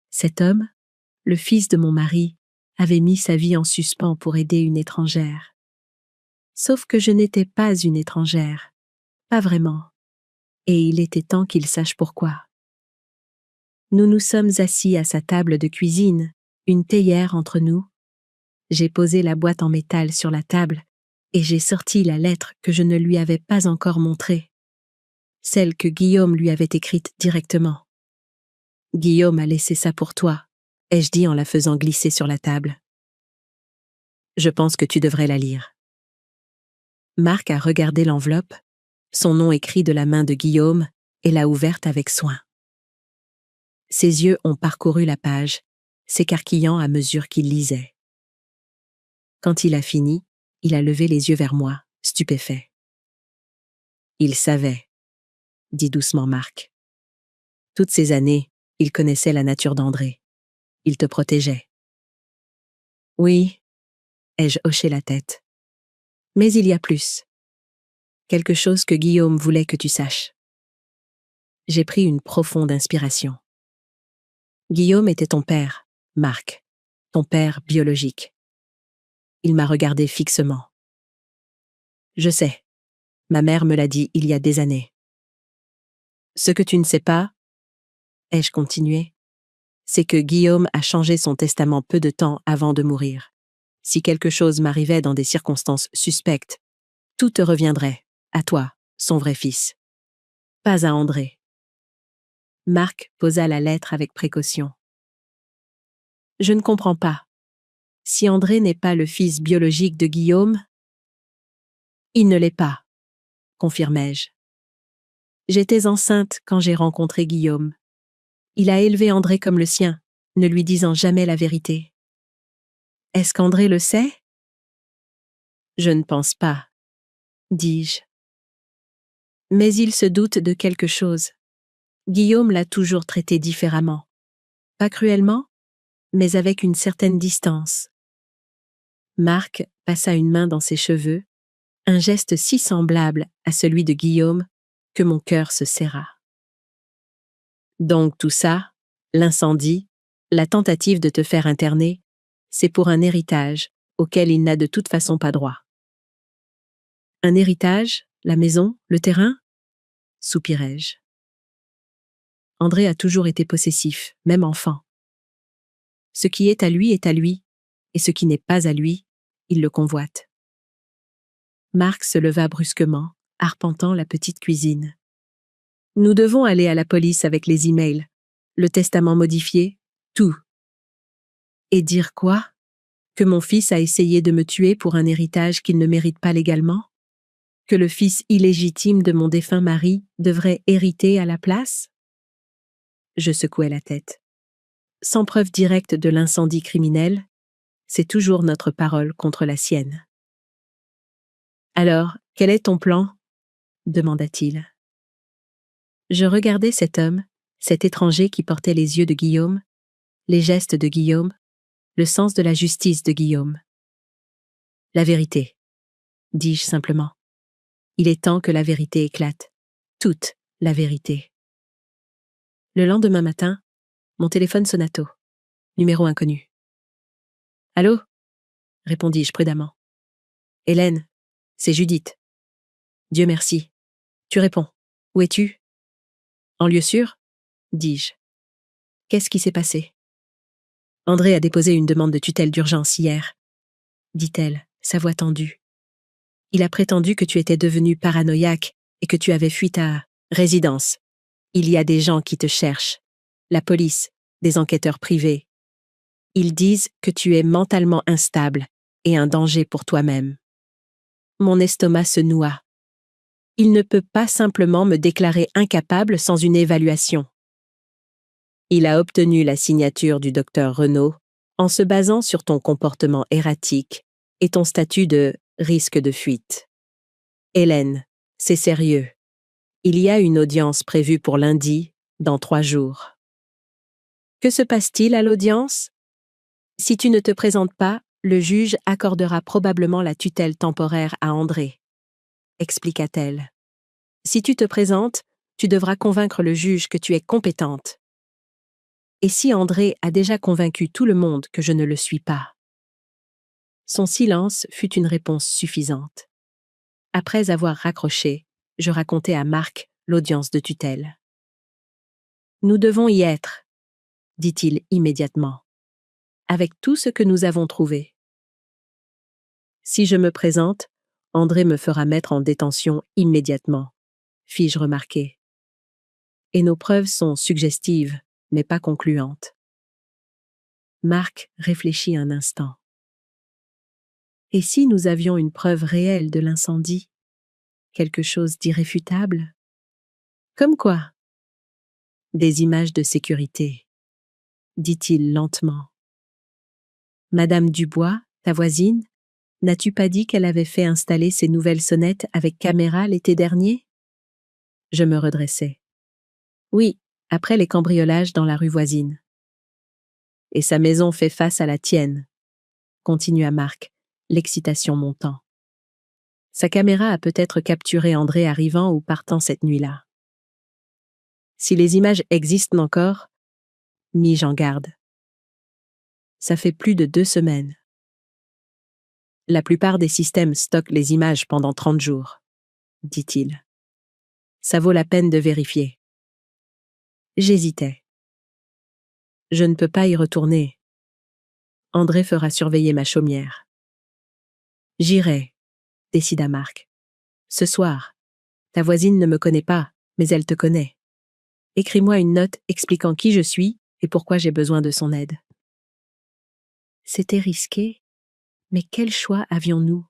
[SPEAKER 1] Cet homme, le fils de mon mari, avait mis sa vie en suspens pour aider une étrangère. Sauf que je n'étais pas une étrangère, pas vraiment, et il était temps qu'il sache pourquoi. Nous nous sommes assis à sa table de cuisine, une théière entre nous. J'ai posé la boîte en métal sur la table et j'ai sorti la lettre que je ne lui avais pas encore montrée, celle que Guillaume lui avait écrite directement. « Guillaume a laissé ça pour toi », ai-je dit en la faisant glisser sur la table. « Je pense que tu devrais la lire. » Marc a regardé l'enveloppe, son nom écrit de la main de Guillaume, et l'a ouverte avec soin. Ses yeux ont parcouru la page, s'écarquillant à mesure qu'il lisait. Quand il a fini, il a levé les yeux vers moi, stupéfait. « Il savait », dit doucement Marc. « Toutes ces années, il connaissait la nature d'André. Il te protégeait. » « Oui, » ai-je hoché la tête. « Mais il y a plus. Quelque chose que Guillaume voulait que tu saches. » J'ai pris une profonde inspiration. « Guillaume était ton père, Marc, ton père biologique. » Il m'a regardé fixement. « Je sais. Ma mère me l'a dit il y a des années. » « Ce que tu ne sais pas, » ai-je continué, « c'est que Guillaume a changé son testament peu de temps avant de mourir. Si quelque chose m'arrivait dans des circonstances suspectes, tout te reviendrait, à toi, son vrai fils. Pas à André. » Marc posa la lettre avec précaution. « Je ne comprends pas. Si André n'est pas le fils biologique de Guillaume, » »« Il ne l'est pas, » confirmai-je. « J'étais enceinte quand j'ai rencontré Guillaume. Il a élevé André comme le sien, ne lui disant jamais la vérité. Est-ce qu'André le sait ? » ?»« Je ne pense pas, » dis-je. « Mais il se doute de quelque chose. Guillaume l'a toujours traité différemment. Pas cruellement, mais avec une certaine distance. » Marc passa une main dans ses cheveux, un geste si semblable à celui de Guillaume que mon cœur se serra. « Donc tout ça, l'incendie, la tentative de te faire interner, c'est pour un héritage auquel il n'a de toute façon pas droit. »« Un héritage, la maison, le terrain ?» soupirai-je. André a toujours été possessif, même enfant. Ce qui est à lui, et ce qui n'est pas à lui, il le convoite. Marc se leva brusquement, arpentant la petite cuisine. « Nous devons aller à la police avec les emails, le testament modifié, tout. » »« Et dire quoi ? Que mon fils a essayé de me tuer pour un héritage qu'il ne mérite pas légalement ? Que le fils illégitime de mon défunt mari devrait hériter à la place ? » Je secouai la tête. Sans preuve directe de l'incendie criminel, c'est toujours notre parole contre la sienne. « Alors, quel est ton plan ? » demanda-t-il. Je regardais cet homme, cet étranger qui portait les yeux de Guillaume, les gestes de Guillaume, le sens de la justice de Guillaume. « La vérité, » dis-je simplement. Il est temps que la vérité éclate. Toute la vérité. Le lendemain matin, mon téléphone sonna tôt. Numéro inconnu. « Allô ?» répondis-je prudemment. « Hélène, c'est Judith. »« Dieu merci. Tu réponds. Où es-tu ? » ?»« En lieu sûr ?» dis-je. « Qu'est-ce qui s'est passé ? » ?»« André a déposé une demande de tutelle d'urgence hier, » dit-elle, sa voix tendue. « Il a prétendu que tu étais devenu paranoïaque et que tu avais fui ta résidence. Il y a des gens qui te cherchent. La police, des enquêteurs privés. Ils disent que tu es mentalement instable et un danger pour toi-même. » Mon estomac se noua. Il ne peut pas simplement me déclarer incapable sans une évaluation. Il a obtenu la signature du docteur Renaud en se basant sur ton comportement erratique et ton statut de risque de fuite. Hélène, c'est sérieux. Il y a une audience prévue pour lundi, dans 3 jours. Que se passe-t-il à l'audience ? Si tu ne te présentes pas, le juge accordera probablement la tutelle temporaire à André, expliqua-t-elle. Si tu te présentes, Tu devras convaincre le juge que tu es compétente. Et si André a déjà convaincu tout le monde que je ne le suis pas? Son silence fut une réponse suffisante. Après avoir raccroché, je racontai à Marc l'audience de tutelle. Nous devons y être, dit-il immédiatement, avec tout ce que nous avons trouvé. Si je me présente, André me fera mettre en détention immédiatement, fis-je remarquer. Et nos preuves sont suggestives, mais pas concluantes. Marc réfléchit un instant. Et si nous avions une preuve réelle de l'incendie? Quelque chose d'irréfutable? Comme quoi? Des images de sécurité, dit-il lentement. Madame Dubois, ta voisine, n'as-tu pas dit qu'elle avait fait installer ces nouvelles sonnettes avec caméra l'été dernier? Je me redressai. Oui, après les cambriolages dans la rue voisine. Et sa maison fait face à la tienne, continua Marc, l'excitation montant. Sa caméra a peut-être capturé André arrivant ou partant cette nuit-là. Si les images existent encore, mis-je en garde. Ça fait plus de 2 semaines. La plupart des systèmes stockent les images pendant 30 jours, dit-il. Ça vaut la peine de vérifier. J'hésitais. Je ne peux pas y retourner. André fera surveiller ma chaumière. J'irai, décida Marc. Ce soir. Ta voisine ne me connaît pas, mais elle te connaît. Écris-moi une note expliquant qui je suis et pourquoi j'ai besoin de son aide. C'était risqué, mais quel choix avions-nous?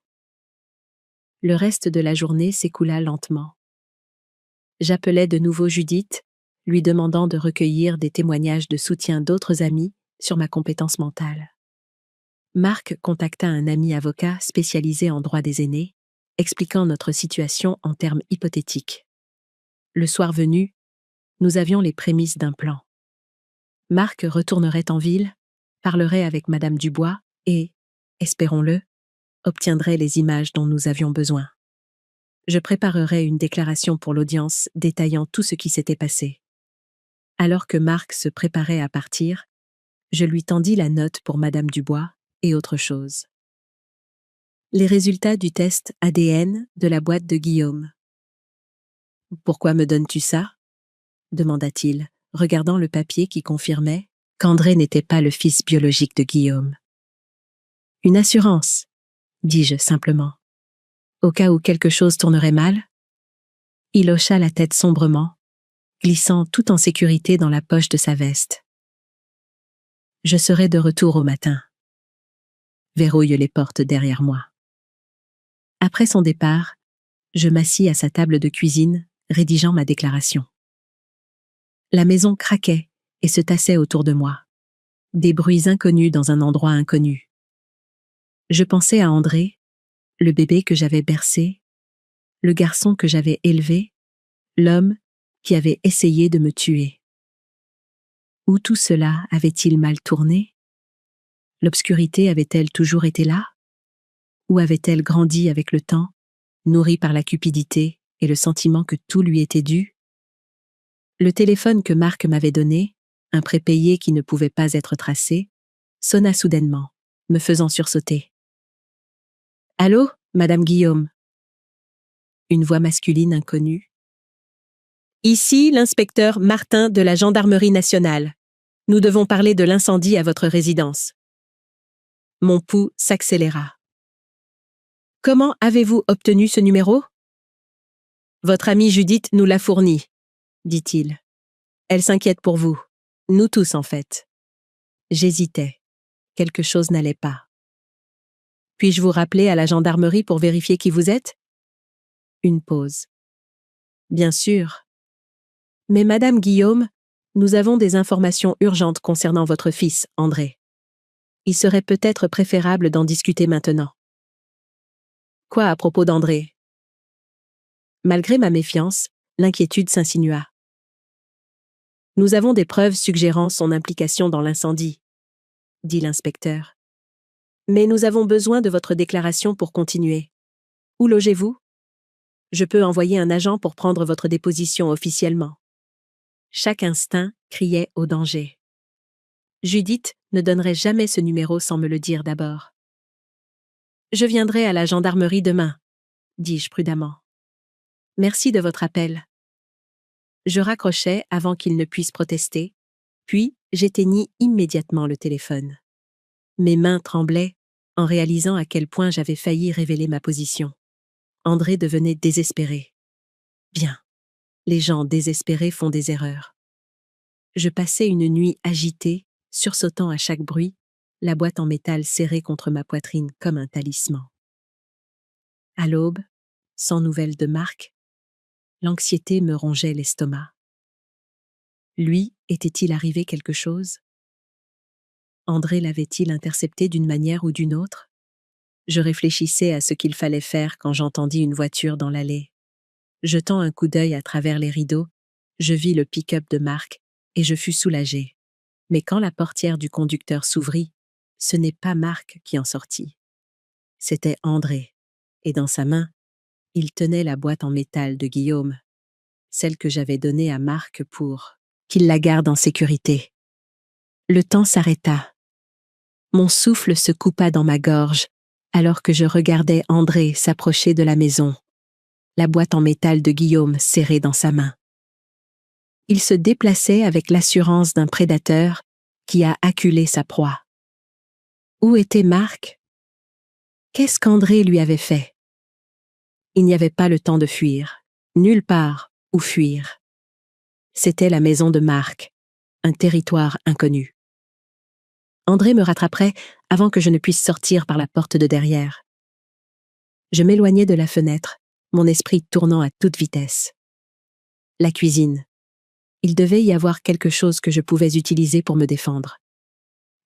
[SPEAKER 1] Le reste de la journée s'écoula lentement. J'appelai de nouveau Judith, lui demandant de recueillir des témoignages de soutien d'autres amis sur ma compétence mentale. Marc contacta un ami avocat spécialisé en droit des aînés, expliquant notre situation en termes hypothétiques. Le soir venu, nous avions les prémices d'un plan. Marc retournerait en ville, parlerait avec Madame Dubois et, espérons-le, obtiendrait les images dont nous avions besoin. Je préparerai une déclaration pour l'audience détaillant tout ce qui s'était passé. Alors que Marc se préparait à partir, je lui tendis la note pour Madame Dubois et autre chose. Les résultats du test ADN de la boîte de Guillaume. « Pourquoi me donnes-tu ça ?» demanda-t-il, regardant le papier qui confirmait qu'André n'était pas le fils biologique de Guillaume. « Une assurance, dis-je simplement. Au cas où quelque chose tournerait mal. » Il hocha la tête sombrement, glissant tout en sécurité dans la poche de sa veste. « Je serai de retour au matin. » Verrouille les portes derrière moi. Après son départ, je m'assis à sa table de cuisine, rédigeant ma déclaration. La maison craquait et se tassait autour de moi. Des bruits inconnus dans un endroit inconnu. Je pensais à André, le bébé que j'avais bercé, le garçon que j'avais élevé, l'homme qui avait essayé de me tuer. Où tout cela avait-il mal tourné? L'obscurité avait-elle toujours été là? Ou avait-elle grandi avec le temps, nourrie par la cupidité et le sentiment que tout lui était dû? Le téléphone que Marc m'avait donné, un prépayé qui ne pouvait pas être tracé, sonna soudainement, me faisant sursauter. « Allô, Madame Guillaume ?» Une voix masculine inconnue. « Ici l'inspecteur Martin de la Gendarmerie nationale. Nous devons parler de l'incendie à votre résidence. » Mon pouls s'accéléra. « Comment avez-vous obtenu ce numéro? » « Votre amie Judith nous l'a fourni, » dit-il. « Elle s'inquiète pour vous. Nous tous, en fait. » J'hésitais. Quelque chose n'allait pas. « Puis-je vous rappeler à la gendarmerie pour vérifier qui vous êtes? » Une pause. « Bien sûr. Mais Madame Guillaume, nous avons des informations urgentes concernant votre fils, André. Il serait peut-être préférable d'en discuter maintenant. » « Quoi à propos d'André? » Malgré ma méfiance, l'inquiétude s'insinua. « Nous avons des preuves suggérant son implication dans l'incendie, » dit l'inspecteur. « Mais nous avons besoin de votre déclaration pour continuer. Où logez-vous? » Je peux envoyer un agent pour prendre votre déposition officiellement. Chaque instinct criait au danger. Judith ne donnerait jamais ce numéro sans me le dire d'abord. Je viendrai à la gendarmerie demain, dis-je prudemment. Merci de votre appel. Je raccrochai avant qu'il ne puisse protester, puis j'éteignis immédiatement le téléphone. Mes mains tremblaient en réalisant à quel point j'avais failli révéler ma position. André devenait désespéré. Bien, les gens désespérés font des erreurs. Je passais une nuit agitée, sursautant à chaque bruit, la boîte en métal serrée contre ma poitrine comme un talisman. À l'aube, sans nouvelles de Marc, l'anxiété me rongeait l'estomac. Lui, était-il arrivé quelque chose? André l'avait-il intercepté d'une manière ou d'une autre? Je réfléchissais à ce qu'il fallait faire quand j'entendis une voiture dans l'allée. Jetant un coup d'œil à travers les rideaux, je vis le pick-up de Marc et je fus soulagé. Mais quand la portière du conducteur s'ouvrit, ce n'est pas Marc qui en sortit. C'était André, et dans sa main, il tenait la boîte en métal de Guillaume, celle que j'avais donnée à Marc pour qu'il la garde en sécurité. Le temps s'arrêta. Mon souffle se coupa dans ma gorge, alors que je regardais André s'approcher de la maison, la boîte en métal de Guillaume serrée dans sa main. Il se déplaçait avec l'assurance d'un prédateur qui a acculé sa proie. Où était Marc? Qu'est-ce qu'André lui avait fait? Il n'y avait pas le temps de fuir, nulle part où fuir. C'était la maison de Marc, un territoire inconnu. André me rattraperait avant que je ne puisse sortir par la porte de derrière. Je m'éloignai de la fenêtre, mon esprit tournant à toute vitesse. La cuisine. Il devait y avoir quelque chose que je pouvais utiliser pour me défendre.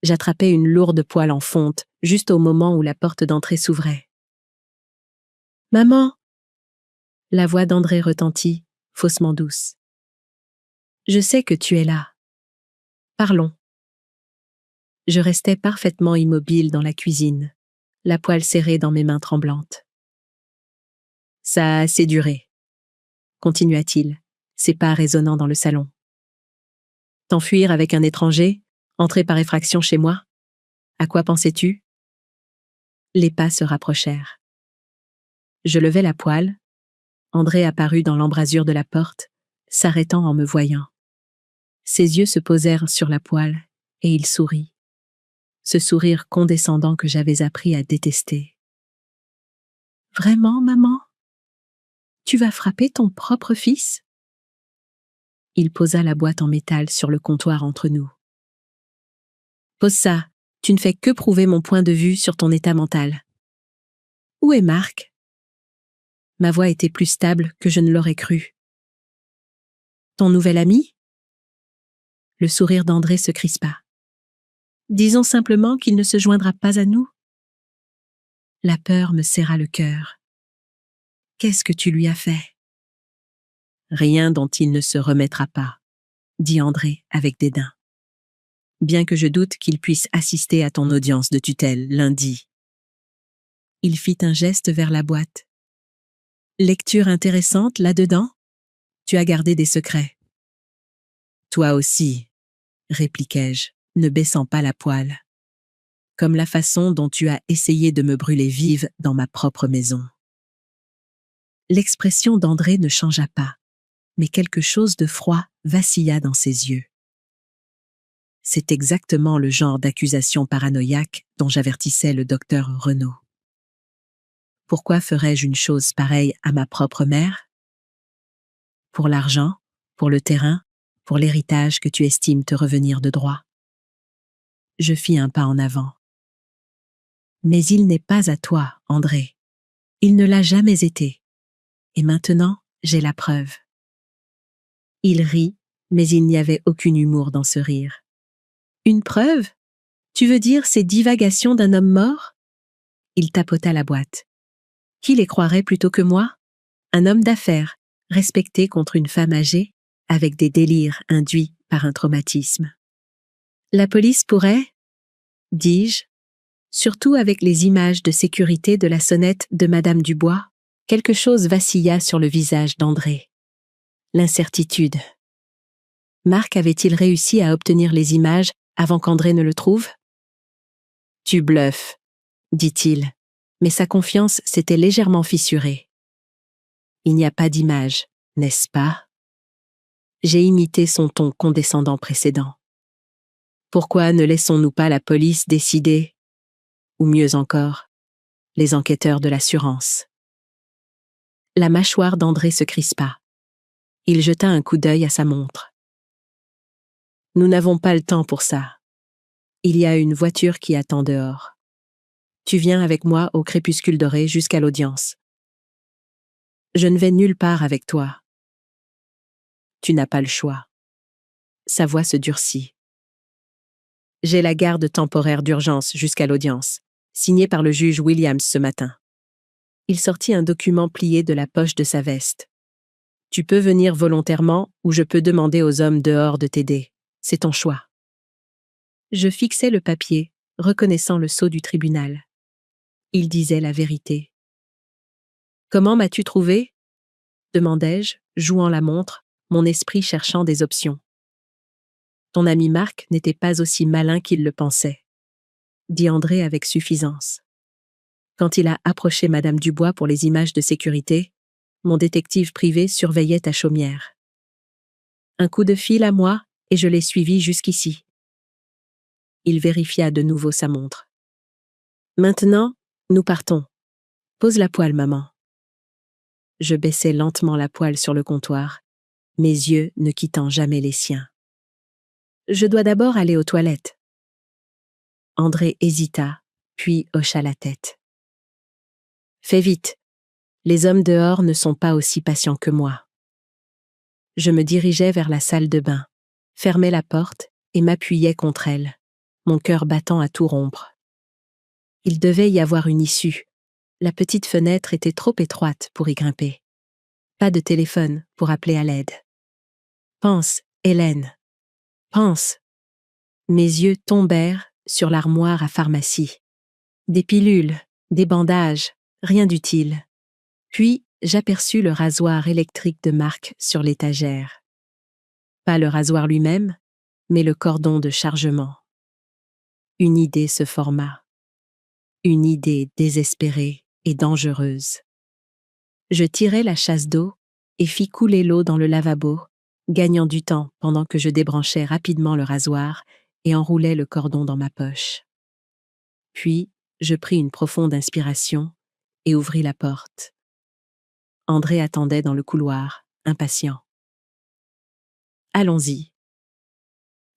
[SPEAKER 1] J'attrapais une lourde poêle en fonte, juste au moment où la porte d'entrée s'ouvrait. « Maman !» La voix d'André retentit, faussement douce. « Je sais que tu es là. Parlons. » Je restais parfaitement immobile dans la cuisine, la poêle serrée dans mes mains tremblantes. « Ça a assez duré, » continua-t-il, ses pas résonnant dans le salon. « T'enfuir avec un étranger, entrer par effraction chez moi? À quoi pensais-tu? » Les pas se rapprochèrent. Je levai la poêle. André apparut dans l'embrasure de la porte, s'arrêtant en me voyant. Ses yeux se posèrent sur la poêle et il sourit. Ce sourire condescendant que j'avais appris à détester. « Vraiment, maman? Tu vas frapper ton propre fils? » Il posa la boîte en métal sur le comptoir entre nous. « Pose ça, tu ne fais que prouver mon point de vue sur ton état mental. » « Où est Marc? » Ma voix était plus stable que je ne l'aurais cru. « Ton nouvel ami? » Le sourire d'André se crispa. « Disons simplement qu'il ne se joindra pas à nous. » La peur me serra le cœur. « Qu'est-ce que tu lui as fait? » « Rien dont il ne se remettra pas, » dit André avec dédain. « Bien que je doute qu'il puisse assister à ton audience de tutelle lundi. » Il fit un geste vers la boîte. « Lecture intéressante là-dedans? Tu as gardé des secrets. »« Toi aussi, » répliquai-je, ne baissant pas la poêle. « Comme la façon dont tu as essayé de me brûler vive dans ma propre maison. » L'expression d'André ne changea pas, mais quelque chose de froid vacilla dans ses yeux. C'est exactement le genre d'accusation paranoïaque dont j'avertissais le docteur Renaud. Pourquoi ferais-je une chose pareille à ma propre mère? Pour l'argent, pour le terrain, pour l'héritage que tu estimes te revenir de droit. Je fis un pas en avant. Mais il n'est pas à toi, André. Il ne l'a jamais été. Et maintenant, j'ai la preuve. Il rit, mais il n'y avait aucun humour dans ce rire. Une preuve? Tu veux dire ces divagations d'un homme mort? Il tapota la boîte. Qui les croirait plutôt que moi? Un homme d'affaires, respecté contre une femme âgée, avec des délires induits par un traumatisme. La police pourrait, dis-je, surtout avec les images de sécurité de la sonnette de Madame Dubois, Quelque chose vacilla sur le visage d'André. L'incertitude. Marc avait-il réussi à obtenir les images avant qu'André ne le trouve? Tu bluffes, dit-il, mais sa confiance s'était légèrement fissurée. Il n'y a pas d'image, n'est-ce pas? J'ai imité son ton condescendant précédent. Pourquoi ne laissons-nous pas la police décider? Ou mieux encore, les enquêteurs de l'assurance. La mâchoire d'André se crispa. Il jeta un coup d'œil à sa montre. Nous n'avons pas le temps pour ça. Il y a une voiture qui attend dehors. Tu viens avec moi au crépuscule doré jusqu'à l'audience. Je ne vais nulle part avec toi. Tu n'as pas le choix. Sa voix se durcit. J'ai la garde temporaire d'urgence jusqu'à l'audience, signée par le juge Williams ce matin. Il sortit un document plié de la poche de sa veste. Tu peux venir volontairement ou je peux demander aux hommes dehors de t'aider. C'est ton choix. Je fixai le papier, reconnaissant le sceau du tribunal. Il disait la vérité. Comment m'as-tu trouvé? Demandai-je, jouant la montre, mon esprit cherchant des options. Ton ami Marc n'était pas aussi malin qu'il le pensait, dit André avec suffisance. Quand il a approché Madame Dubois pour les images de sécurité, mon détective privé surveillait ta chaumière. Un coup de fil à moi et je l'ai suivi jusqu'ici. Il vérifia de nouveau sa montre. Maintenant, nous partons. Pose la poêle, maman. Je baissai lentement la poêle sur le comptoir, mes yeux ne quittant jamais les siens. Je dois d'abord aller aux toilettes. André hésita, puis hocha la tête. Fais vite. Les hommes dehors ne sont pas aussi patients que moi. Je me dirigeais vers la salle de bain, fermais la porte et m'appuyais contre elle, mon cœur battant à tout rompre. Il devait y avoir une issue. La petite fenêtre était trop étroite pour y grimper. Pas de téléphone pour appeler à l'aide. Pense, Hélène. Pense. Mes yeux tombèrent sur l'armoire à pharmacie. Des pilules, des bandages, rien d'utile. Puis, j'aperçus le rasoir électrique de Marc sur l'étagère. Pas le rasoir lui-même, mais le cordon de chargement. Une idée se forma. Une idée désespérée et dangereuse. Je tirai la chasse d'eau et fis couler l'eau dans le lavabo, gagnant du temps pendant que je débranchais rapidement le rasoir et enroulais le cordon dans ma poche. Puis, je pris une profonde inspiration et ouvris la porte. André attendait dans le couloir, impatient. « Allons-y. »«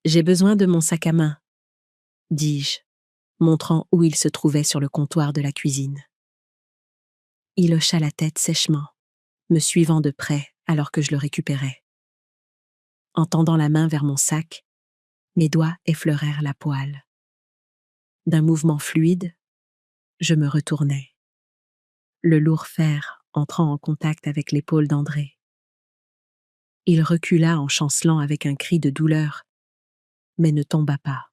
[SPEAKER 1] J'ai besoin de mon sac à main, » dis-je, montrant où il se trouvait sur le comptoir de la cuisine. Il hocha la tête sèchement, me suivant de près alors que je le récupérais. En tendant la main vers mon sac, mes doigts effleurèrent la poêle. D'un mouvement fluide, je me retournai. Le lourd fer entrant en contact avec l'épaule d'André. Il recula en chancelant avec un cri de douleur, mais ne tomba pas.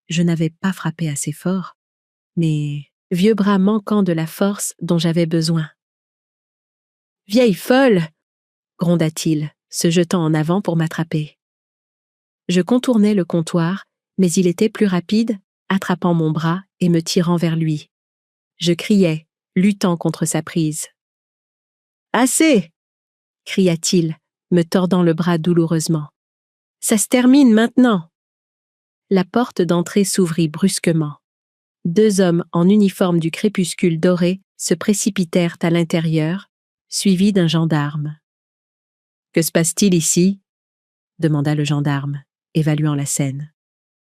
[SPEAKER 1] Je n'avais pas frappé assez fort, mes vieux bras manquant de la force dont j'avais besoin. « Vieille folle !» gronda-t-il, se jetant en avant pour m'attraper. Je contournai le comptoir, mais il était plus rapide, attrapant mon bras et me tirant vers lui. Je criai, luttant contre sa prise. « Assez !» cria-t-il, me tordant le bras douloureusement. « Ça se termine maintenant !» La porte d'entrée s'ouvrit brusquement. 2 hommes en uniforme du crépuscule doré se précipitèrent à l'intérieur, suivis d'un gendarme. « Que se passe-t-il ici ?» demanda le gendarme, évaluant la scène.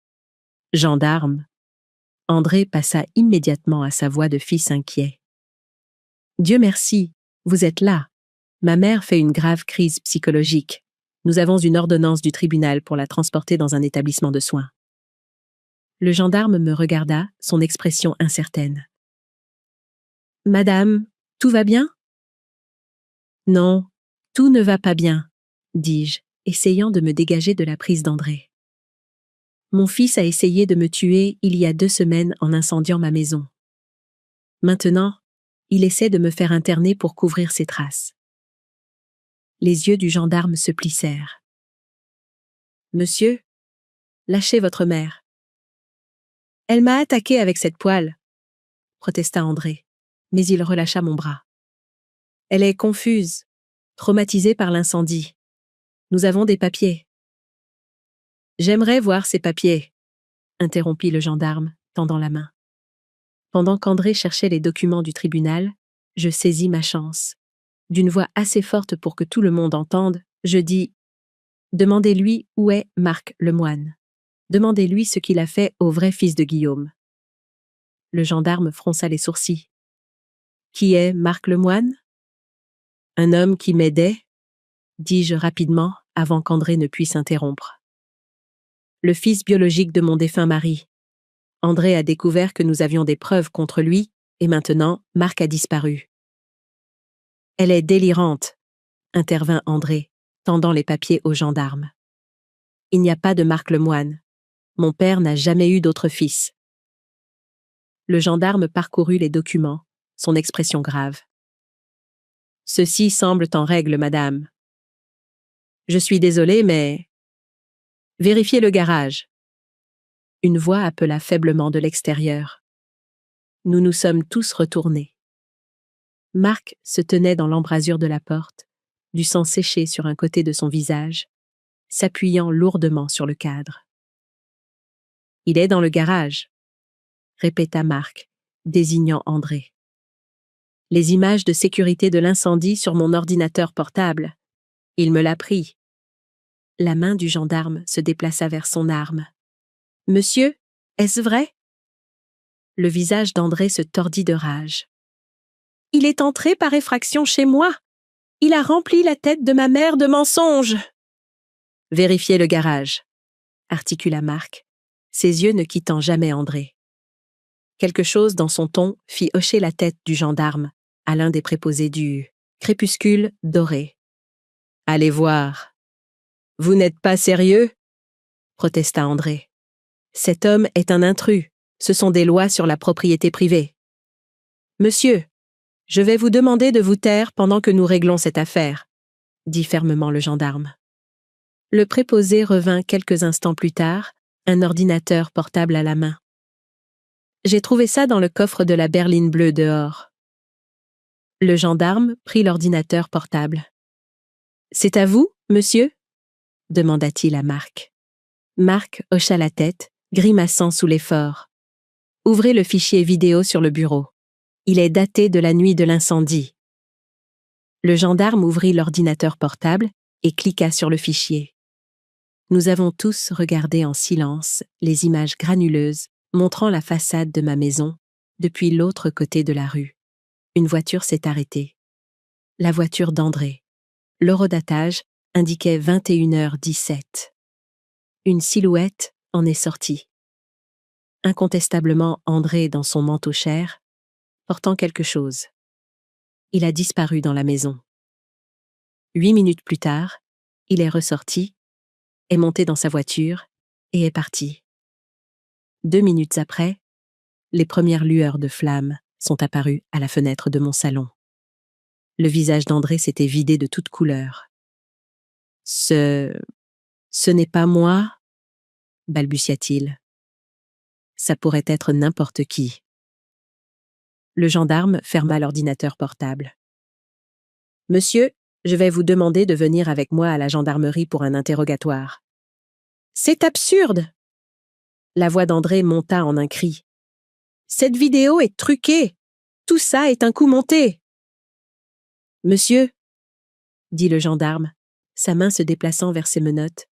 [SPEAKER 1] « Gendarme !» André passa immédiatement à sa voix de fils inquiet. « Dieu merci, vous êtes là. Ma mère fait une grave crise psychologique. Nous avons une ordonnance du tribunal pour la transporter dans un établissement de soins. » Le gendarme me regarda, son expression incertaine. « Madame, tout va bien ?»« Non, tout ne va pas bien, » dis-je, essayant de me dégager de la prise d'André. « Mon fils a essayé de me tuer il y a 2 semaines en incendiant ma maison. Maintenant, Il essaie de me faire interner pour couvrir ses traces. Les yeux du gendarme se plissèrent. Monsieur, lâchez votre mère. Elle m'a attaqué avec cette poêle, protesta André, mais il relâcha mon bras. Elle est confuse, traumatisée par l'incendie. Nous avons des papiers. J'aimerais voir ces papiers, interrompit le gendarme, tendant la main. Pendant qu'André cherchait les documents du tribunal, je saisis ma chance. D'une voix assez forte pour que tout le monde entende, je dis « Demandez-lui où est Marc Lemoine. Demandez-lui ce qu'il a fait au vrai fils de Guillaume. » Le gendarme fronça les sourcils. « Qui est Marc Lemoine ?»« Un homme qui m'aidait, » dis-je rapidement avant qu'André ne puisse interrompre. « Le fils biologique de mon défunt mari. André a découvert que nous avions des preuves contre lui, et maintenant, Marc a disparu. » « Elle est délirante, » intervint André, tendant les papiers au gendarme. « Il n'y a pas de Marc Lemoine. Mon père n'a jamais eu d'autre fils. » Le gendarme parcourut les documents, son expression grave. « Ceux-ci semblent en règle, madame. Je suis désolé, mais... Vérifiez le garage. » Une voix appela faiblement de l'extérieur. Nous nous sommes tous retournés. Marc se tenait dans l'embrasure de la porte, du sang séché sur un côté de son visage, s'appuyant lourdement sur le cadre. « Il est dans le garage, » répéta Marc, désignant André. « Les images de sécurité de l'incendie sur mon ordinateur portable. Il me l'a pris. » La main du gendarme se déplaça vers son arme. « Monsieur, est-ce vrai ?» Le visage d'André se tordit de rage. « Il est entré par effraction chez moi. Il a rempli la tête de ma mère de mensonges. » « Vérifiez le garage, » articula Marc, ses yeux ne quittant jamais André. Quelque chose dans son ton fit hocher la tête du gendarme à l'un des préposés du crépuscule doré. « Allez voir. »« Vous n'êtes pas sérieux ?» protesta André. « Cet homme est un intrus. Ce sont des lois sur la propriété privée. »« Monsieur, je vais vous demander de vous taire pendant que nous réglons cette affaire, » dit fermement le gendarme. Le préposé revint quelques instants plus tard, un ordinateur portable à la main. « J'ai trouvé ça dans le coffre de la berline bleue dehors. » Le gendarme prit l'ordinateur portable. « C'est à vous, monsieur ?» demanda-t-il à Marc. Marc hocha la tête, grimaçant sous l'effort. « Ouvrez le fichier vidéo sur le bureau. Il est daté de la nuit de l'incendie. » Le gendarme ouvrit l'ordinateur portable et cliqua sur le fichier. Nous avons tous regardé en silence les images granuleuses montrant la façade de ma maison depuis l'autre côté de la rue. Une voiture s'est arrêtée. La voiture d'André. L'horodatage indiquait 21h17. Une silhouette en est sortie. Incontestablement André dans son manteau cher, portant quelque chose. Il a disparu dans la maison. 8 minutes plus tard, il est ressorti, est monté dans sa voiture et est parti. 2 minutes après, les premières lueurs de flammes sont apparues à la fenêtre de mon salon. Le visage d'André s'était vidé de toute couleur. « Ce n'est pas moi ?» balbutia-t-il. « Ça pourrait être n'importe qui. » Le gendarme ferma l'ordinateur portable. « Monsieur, je vais vous demander de venir avec moi à la gendarmerie pour un interrogatoire. »« C'est absurde !» La voix d'André monta en un cri. « Cette vidéo est truquée. Tout ça est un coup monté. »« Monsieur, » dit le gendarme, sa main se déplaçant vers ses menottes.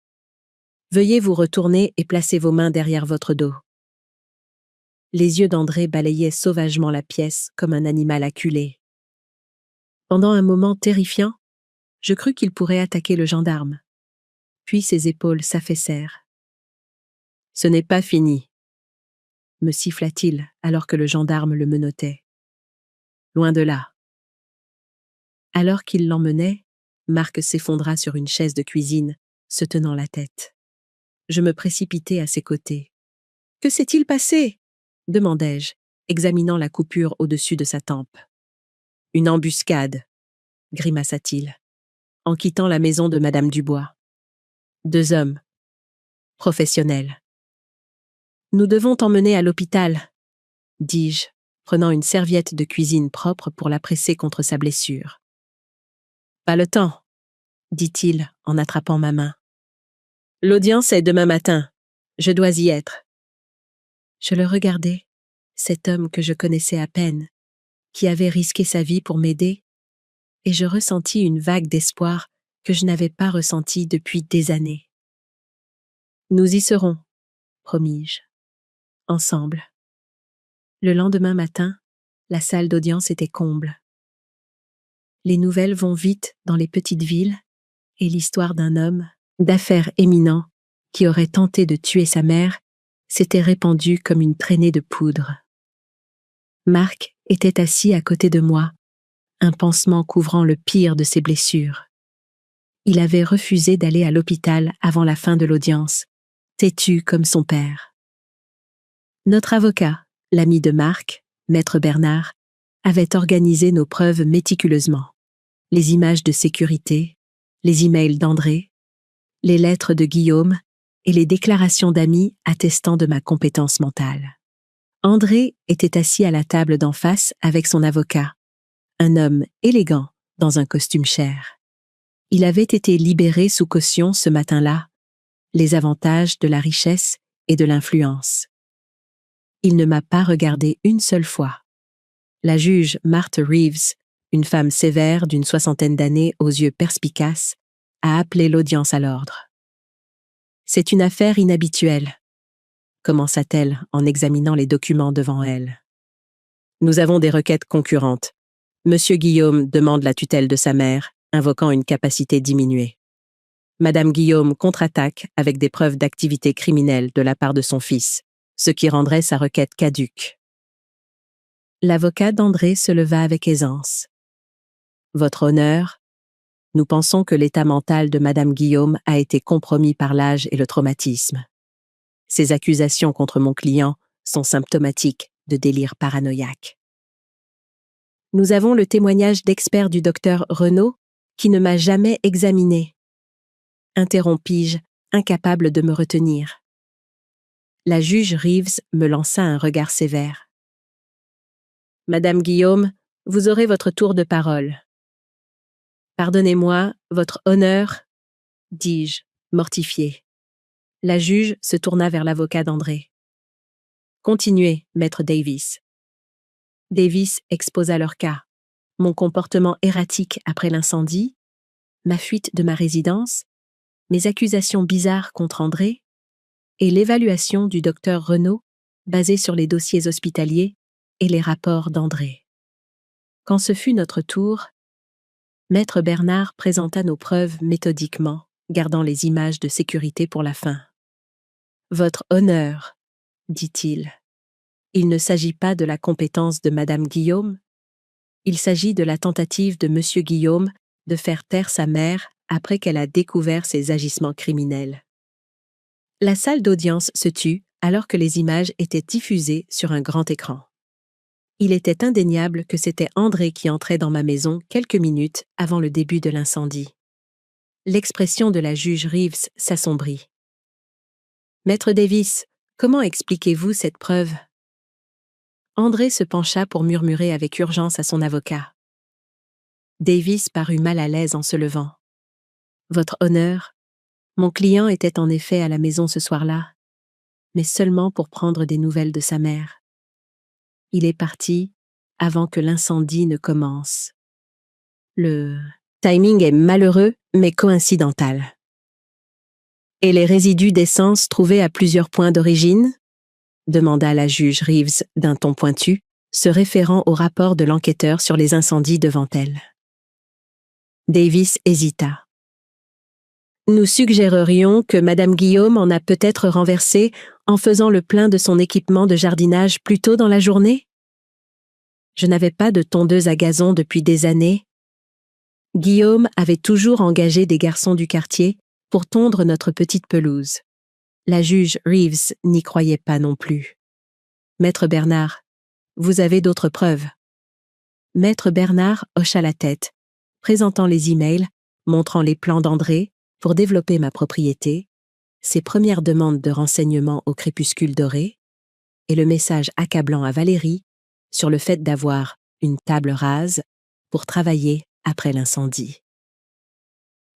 [SPEAKER 1] « Veuillez vous retourner et placer vos mains derrière votre dos. » Les yeux d'André balayaient sauvagement la pièce comme un animal acculé. Pendant un moment terrifiant, je crus qu'il pourrait attaquer le gendarme. Puis ses épaules s'affaissèrent. « Ce n'est pas fini, » me siffla-t-il alors que le gendarme le menottait. « Loin de là. » Alors qu'il l'emmenait, Marc s'effondra sur une chaise de cuisine, se tenant la tête. Je me précipitai à ses côtés. « Que s'est-il passé ?» demandai-je, examinant la coupure au-dessus de sa tempe. Une embuscade, grimaça-t-il, en quittant la maison de Madame Dubois. 2 hommes, professionnels. Nous devons t'emmener à l'hôpital, dis-je, prenant une serviette de cuisine propre pour la presser contre sa blessure. Pas le temps, dit-il en attrapant ma main. L'audience est demain matin. Je dois y être. Je le regardais, cet homme que je connaissais à peine, qui avait risqué sa vie pour m'aider, et je ressentis une vague d'espoir que je n'avais pas ressentie depuis des années. Nous y serons, promis-je, ensemble. Le lendemain matin, la salle d'audience était comble. Les nouvelles vont vite dans les petites villes, et l'histoire d'un homme d'affaires éminent qui aurait tenté de tuer sa mère s'était répandue comme une traînée de poudre. Marc était assis à côté de moi, un pansement couvrant le pire de ses blessures. Il avait refusé d'aller à l'hôpital avant la fin de l'audience, têtu comme son père. Notre avocat, l'ami de Marc, Maître Bernard, avait organisé nos preuves méticuleusement. Les images de sécurité, les emails d'André, les lettres de Guillaume et les déclarations d'amis attestant de ma compétence mentale. André était assis à la table d'en face avec son avocat, un homme élégant dans un costume cher. Il avait été libéré sous caution ce matin-là, les avantages de la richesse et de l'influence. Il ne m'a pas regardé une seule fois. La juge Marthe Reeves, une femme sévère d'une 60aine d'années aux yeux perspicaces, a appelé l'audience à l'ordre. C'est une affaire inhabituelle, commença-t-elle en examinant les documents devant elle. Nous avons des requêtes concurrentes. Monsieur Guillaume demande la tutelle de sa mère, invoquant une capacité diminuée. Madame Guillaume contre-attaque avec des preuves d'activité criminelle de la part de son fils, ce qui rendrait sa requête caduque. L'avocat d'André se leva avec aisance. Votre honneur, nous pensons que l'état mental de Madame Guillaume a été compromis par l'âge et le traumatisme. Ces accusations contre mon client sont symptomatiques de délire paranoïaque. Nous avons le témoignage d'expert du docteur Renaud qui ne m'a jamais examiné. Interrompis-je, incapable de me retenir. La juge Reeves me lança un regard sévère. Madame Guillaume, vous aurez votre tour de parole. Pardonnez-moi, votre honneur, dis-je, mortifié. La juge se tourna vers l'avocat d'André. Continuez, maître Davis. Davis exposa leur cas. Mon comportement erratique après l'incendie, ma fuite de ma résidence, mes accusations bizarres contre André et l'évaluation du docteur Renaud basée sur les dossiers hospitaliers et les rapports d'André. Quand ce fut notre tour, Maître Bernard présenta nos preuves méthodiquement, gardant les images de sécurité pour la fin. Votre honneur, dit-il, il ne s'agit pas de la compétence de Madame Guillaume, il s'agit de la tentative de Monsieur Guillaume de faire taire sa mère après qu'elle a découvert ses agissements criminels. La salle d'audience se tut alors que les images étaient diffusées sur un grand écran. Il était indéniable que c'était André qui entrait dans ma maison quelques minutes avant le début de l'incendie. L'expression de la juge Reeves s'assombrit. « Maître Davis, comment expliquez-vous cette preuve ?» André se pencha pour murmurer avec urgence à son avocat. Davis parut mal à l'aise en se levant. « Votre honneur, mon client était en effet à la maison ce soir-là, mais seulement pour prendre des nouvelles de sa mère. Il est parti avant que l'incendie ne commence. Le timing est malheureux, mais coïncidental. Et les résidus d'essence trouvés à plusieurs points d'origine ? Demanda la juge Reeves d'un ton pointu, se référant au rapport de l'enquêteur sur les incendies devant elle. Davis hésita. Nous suggérerions que Madame Guillaume en a peut-être renversé en faisant le plein de son équipement de jardinage plus tôt dans la journée ? Je n'avais pas de tondeuse à gazon depuis des années. Guillaume avait toujours engagé des garçons du quartier pour tondre notre petite pelouse. La juge Reeves n'y croyait pas non plus. Maître Bernard, Vous avez d'autres preuves. Maître Bernard hocha la tête, présentant les emails, montrant les plans d'André pour développer ma propriété, ses premières demandes de renseignements au crépuscule doré, et le message accablant à Valérie sur le fait d'avoir une table rase pour travailler après l'incendie.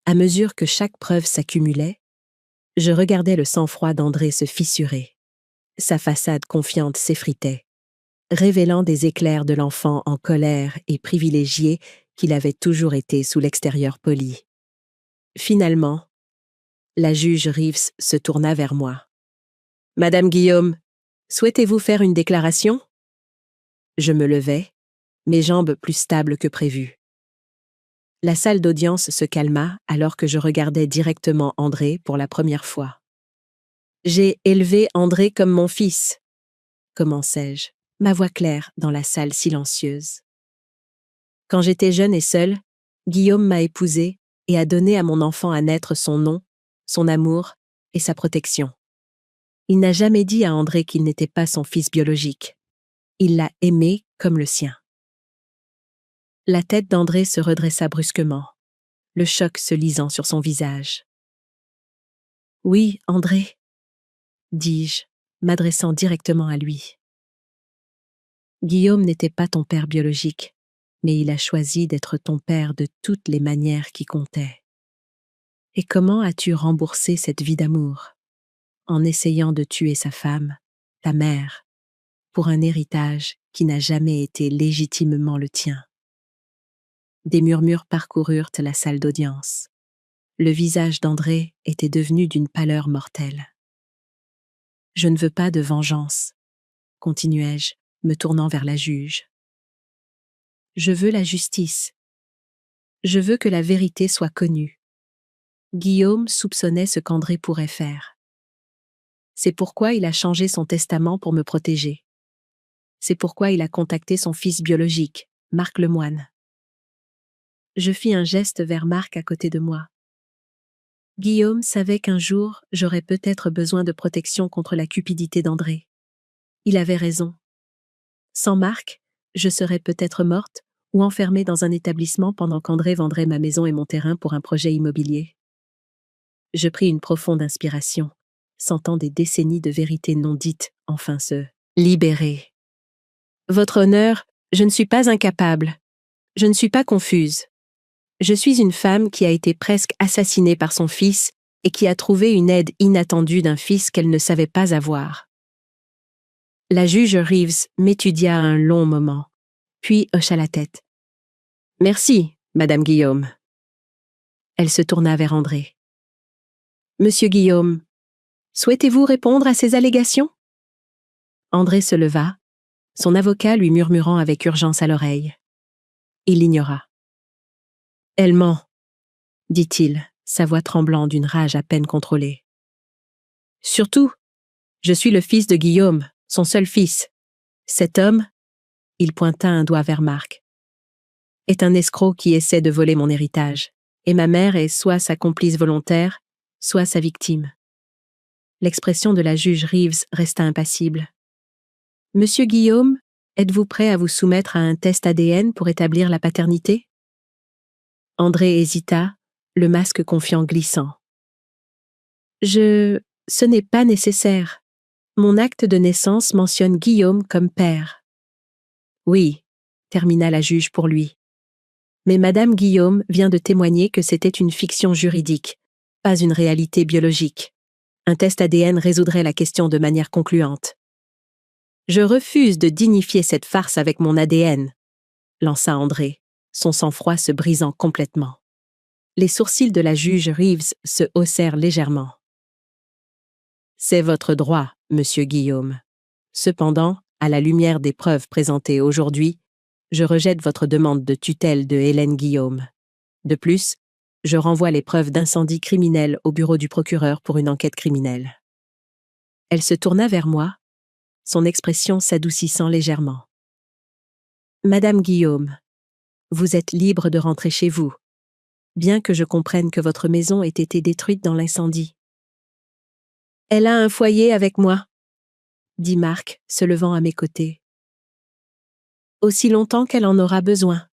[SPEAKER 1] À mesure que chaque preuve s'accumulait, je regardais le sang-froid d'André se fissurer. Sa façade confiante s'effritait, révélant des éclairs de l'enfant en colère et privilégié qu'il avait toujours été sous l'extérieur poli. Finalement, la juge Reeves se tourna vers moi. « Madame Guillaume, souhaitez-vous faire une déclaration ?» Je me levai, mes jambes plus stables que prévu. La salle d'audience se calma alors que je regardais directement André pour la première fois. « J'ai élevé André comme mon fils, » commençai-je, ma voix claire dans la salle silencieuse. Quand j'étais jeune et seule, Guillaume m'a épousée et a donné à mon enfant à naître son nom, son amour et sa protection. Il n'a jamais dit à André qu'il n'était pas son fils biologique. Il l'a aimé comme le sien. La tête d'André se redressa brusquement, le choc se lisant sur son visage. « Oui, André, » dis-je, m'adressant directement à lui. « Guillaume n'était pas ton père biologique, mais il a choisi d'être ton père de toutes les manières qui comptaient. Et comment as-tu remboursé cette vie d'amour ? En essayant de tuer sa femme, ta mère, pour un héritage qui n'a jamais été légitimement le tien. » Des murmures parcoururent la salle d'audience. Le visage d'André était devenu d'une pâleur mortelle. « Je ne veux pas de vengeance, » continuai-je, me tournant vers la juge. « Je veux la justice. Je veux que la vérité soit connue. Guillaume soupçonnait ce qu'André pourrait faire. C'est pourquoi il a changé son testament pour me protéger. C'est pourquoi il a contacté son fils biologique, Marc Lemoine. » Je fis un geste vers Marc à côté de moi. Guillaume savait qu'un jour, j'aurais peut-être besoin de protection contre la cupidité d'André. Il avait raison. Sans Marc, je serais peut-être morte ou enfermée dans un établissement pendant qu'André vendrait ma maison et mon terrain pour un projet immobilier. Je pris une profonde inspiration, sentant des décennies de vérités non dites enfin se libérer. « Votre honneur, je ne suis pas incapable. Je ne suis pas confuse. Je suis une femme qui a été presque assassinée par son fils et qui a trouvé une aide inattendue d'un fils qu'elle ne savait pas avoir. » La juge Reeves m'étudia un long moment, puis hocha la tête. « Merci, Madame Guillaume. » Elle se tourna vers André. « Monsieur Guillaume, souhaitez-vous répondre à ces allégations ?» André se leva, son avocat lui murmurant avec urgence à l'oreille. Il l'ignora. « Elle ment, » dit-il, sa voix tremblant d'une rage à peine contrôlée. « Surtout, je suis le fils de Guillaume, son seul fils. Cet homme, » il pointa un doigt vers Marc, « est un escroc qui essaie de voler mon héritage, et ma mère est soit sa complice volontaire, soit sa victime. » L'expression de la juge Reeves resta impassible. « Monsieur Guillaume, êtes-vous prêt à vous soumettre à un test ADN pour établir la paternité ?» André hésita, le masque confiant glissant. « Ce n'est pas nécessaire. Mon acte de naissance mentionne Guillaume comme père. » « Oui, » termina la juge pour lui. « Mais Madame Guillaume vient de témoigner que c'était une fiction juridique, pas une réalité biologique. Un test ADN résoudrait la question de manière concluante. »« Je refuse de dignifier cette farce avec mon ADN, » lança André, son sang-froid se brisant complètement. Les sourcils de la juge Reeves se haussèrent légèrement. « C'est votre droit, monsieur Guillaume. Cependant, à la lumière des preuves présentées aujourd'hui, je rejette votre demande de tutelle de Hélène Guillaume. De plus, je renvoie les preuves d'incendie criminel au bureau du procureur pour une enquête criminelle. » Elle se tourna vers moi, son expression s'adoucissant légèrement. « Madame Guillaume, vous êtes libre de rentrer chez vous, bien que je comprenne que votre maison ait été détruite dans l'incendie. »« Elle a un foyer avec moi, » dit Marc, se levant à mes côtés. aussi longtemps qu'elle en aura besoin.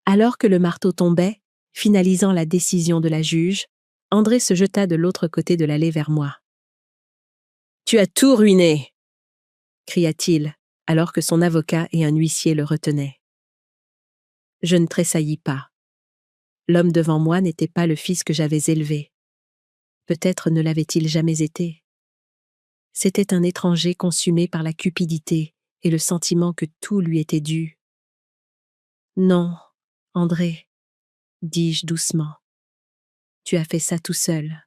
[SPEAKER 1] Alors que le marteau tombait, finalisant la décision de la juge, André se jeta de l'autre côté de l'allée vers moi. « Tu as tout ruiné !» cria-t-il, alors que son avocat et un huissier le retenaient. Je ne tressaillis pas. L'homme devant moi n'était pas le fils que j'avais élevé. Peut-être ne l'avait-il jamais été. C'était un étranger consumé par la cupidité et le sentiment que tout lui était dû. « Non, André, » dis-je doucement. « Tu as fait ça tout seul. »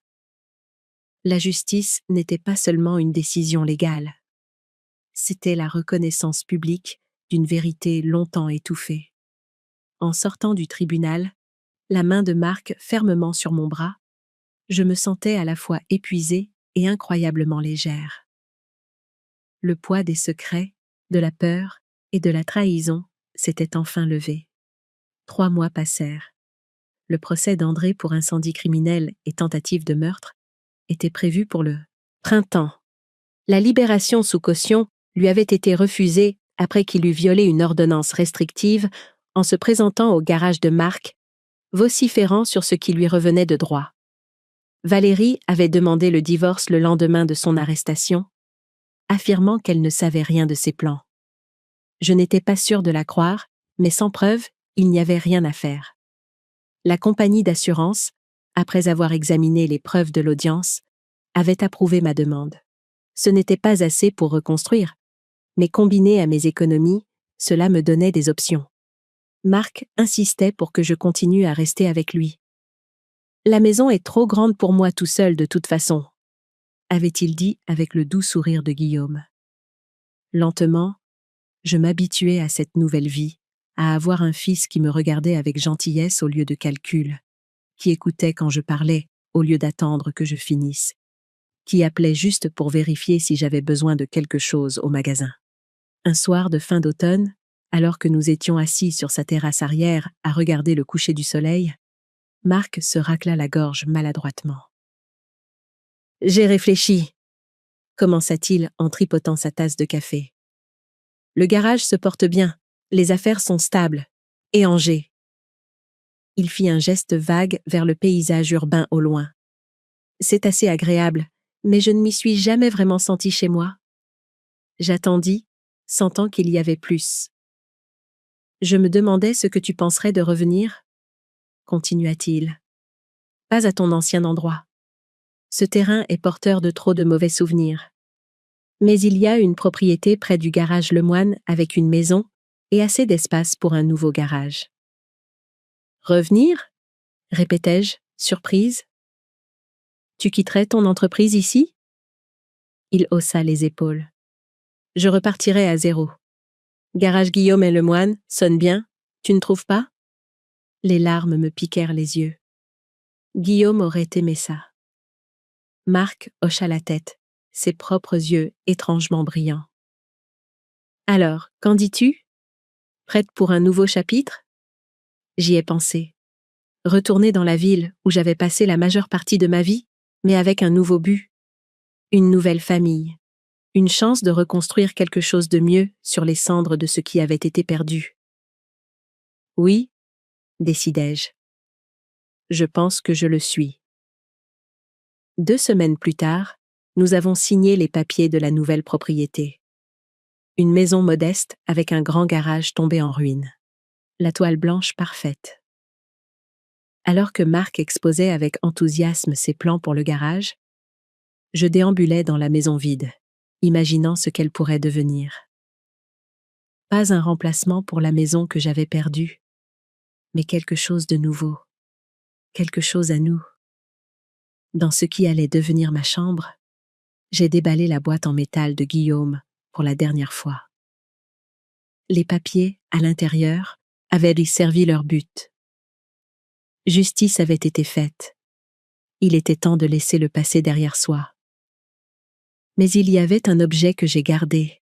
[SPEAKER 1] La justice n'était pas seulement une décision légale. C'était la reconnaissance publique d'une vérité longtemps étouffée. En sortant du tribunal, la main de Marc fermement sur mon bras, je me sentais à la fois épuisée et incroyablement légère. Le poids des secrets, de la peur et de la trahison s'était enfin levé. 3 mois passèrent. Le procès d'André pour incendie criminel et tentative de meurtre était prévu pour le printemps. La libération sous caution lui avait été refusée après qu'il eut violé une ordonnance restrictive en se présentant au garage de Marc, vociférant sur ce qui lui revenait de droit. Valérie avait demandé le divorce le lendemain de son arrestation, affirmant qu'elle ne savait rien de ses plans. Je n'étais pas sûre de la croire, mais sans preuve, il n'y avait rien à faire. La compagnie d'assurance, après avoir examiné les preuves de l'audience, avait approuvé ma demande. Ce n'était pas assez pour reconstruire, mais combiné à mes économies, cela me donnait des options. Marc insistait pour que je continue à rester avec lui. « La maison est trop grande pour moi tout seul de toute façon », avait-il dit avec le doux sourire de Guillaume. Lentement, je m'habituais à cette nouvelle vie, à avoir un fils qui me regardait avec gentillesse au lieu de calcul, qui écoutait quand je parlais au lieu d'attendre que je finisse, qui appelait juste pour vérifier si j'avais besoin de quelque chose au magasin. Un soir de fin d'automne, alors que nous étions assis sur sa terrasse arrière à regarder le coucher du soleil, Marc se racla la gorge maladroitement. « J'ai réfléchi », commença-t-il en tripotant sa tasse de café. « Le garage se porte bien, les affaires sont stables. Et Angers ?» Il fit un geste vague vers le paysage urbain au loin. « C'est assez agréable, mais je ne m'y suis jamais vraiment senti chez moi. » J'attendis, sentant qu'il y avait plus. « Je me demandais ce que tu penserais de revenir, » continua-t-il. « Pas à ton ancien endroit. Ce terrain est porteur de trop de mauvais souvenirs. Mais il y a une propriété près du garage Lemoine avec une maison et assez d'espace pour un nouveau garage. » « Revenir ?» répétai-je, surprise. « Tu quitterais ton entreprise ici ?» Il haussa les épaules. « Je repartirai à zéro. Garage Guillaume et Lemoine sonne bien, tu ne trouves pas ?» Les larmes me piquèrent les yeux. Guillaume aurait aimé ça. Marc hocha la tête, ses propres yeux étrangement brillants. « Alors, qu'en dis-tu ? Prête pour un nouveau chapitre ? » J'y ai pensé. Retourner dans la ville où j'avais passé la majeure partie de ma vie, mais avec un nouveau but. Une nouvelle famille. Une chance de reconstruire quelque chose de mieux sur les cendres de ce qui avait été perdu. « Oui, » décidai-je. Je pense que je le suis. 2 semaines plus tard, nous avons signé les papiers de la nouvelle propriété. Une maison modeste avec un grand garage tombé en ruine. La toile blanche parfaite. Alors que Marc exposait avec enthousiasme ses plans pour le garage, je déambulais dans la maison vide, imaginant ce qu'elle pourrait devenir. Pas un remplacement pour la maison que j'avais perdue, mais quelque chose de nouveau, quelque chose à nous. Dans ce qui allait devenir ma chambre, j'ai déballé la boîte en métal de Guillaume pour la dernière fois. Les papiers, à l'intérieur, avaient servi leur but. Justice avait été faite. Il était temps de laisser le passé derrière soi. Mais il y avait un objet que j'ai gardé.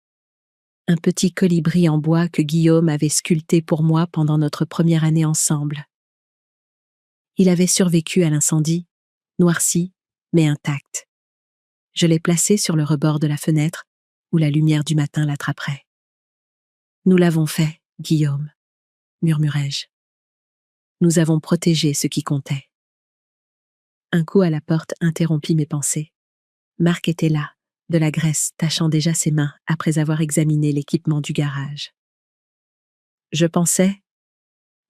[SPEAKER 1] Un petit colibri en bois que Guillaume avait sculpté pour moi pendant notre première année ensemble. Il avait survécu à l'incendie, noirci, mais intact. Je l'ai placé sur le rebord de la fenêtre, où la lumière du matin l'attraperait. Nous l'avons fait, Guillaume, murmurai-je. Nous avons protégé ce qui comptait. Un coup à la porte interrompit mes pensées. Marc était là, de la graisse tachant déjà ses mains après avoir examiné l'équipement du garage. Je pensais,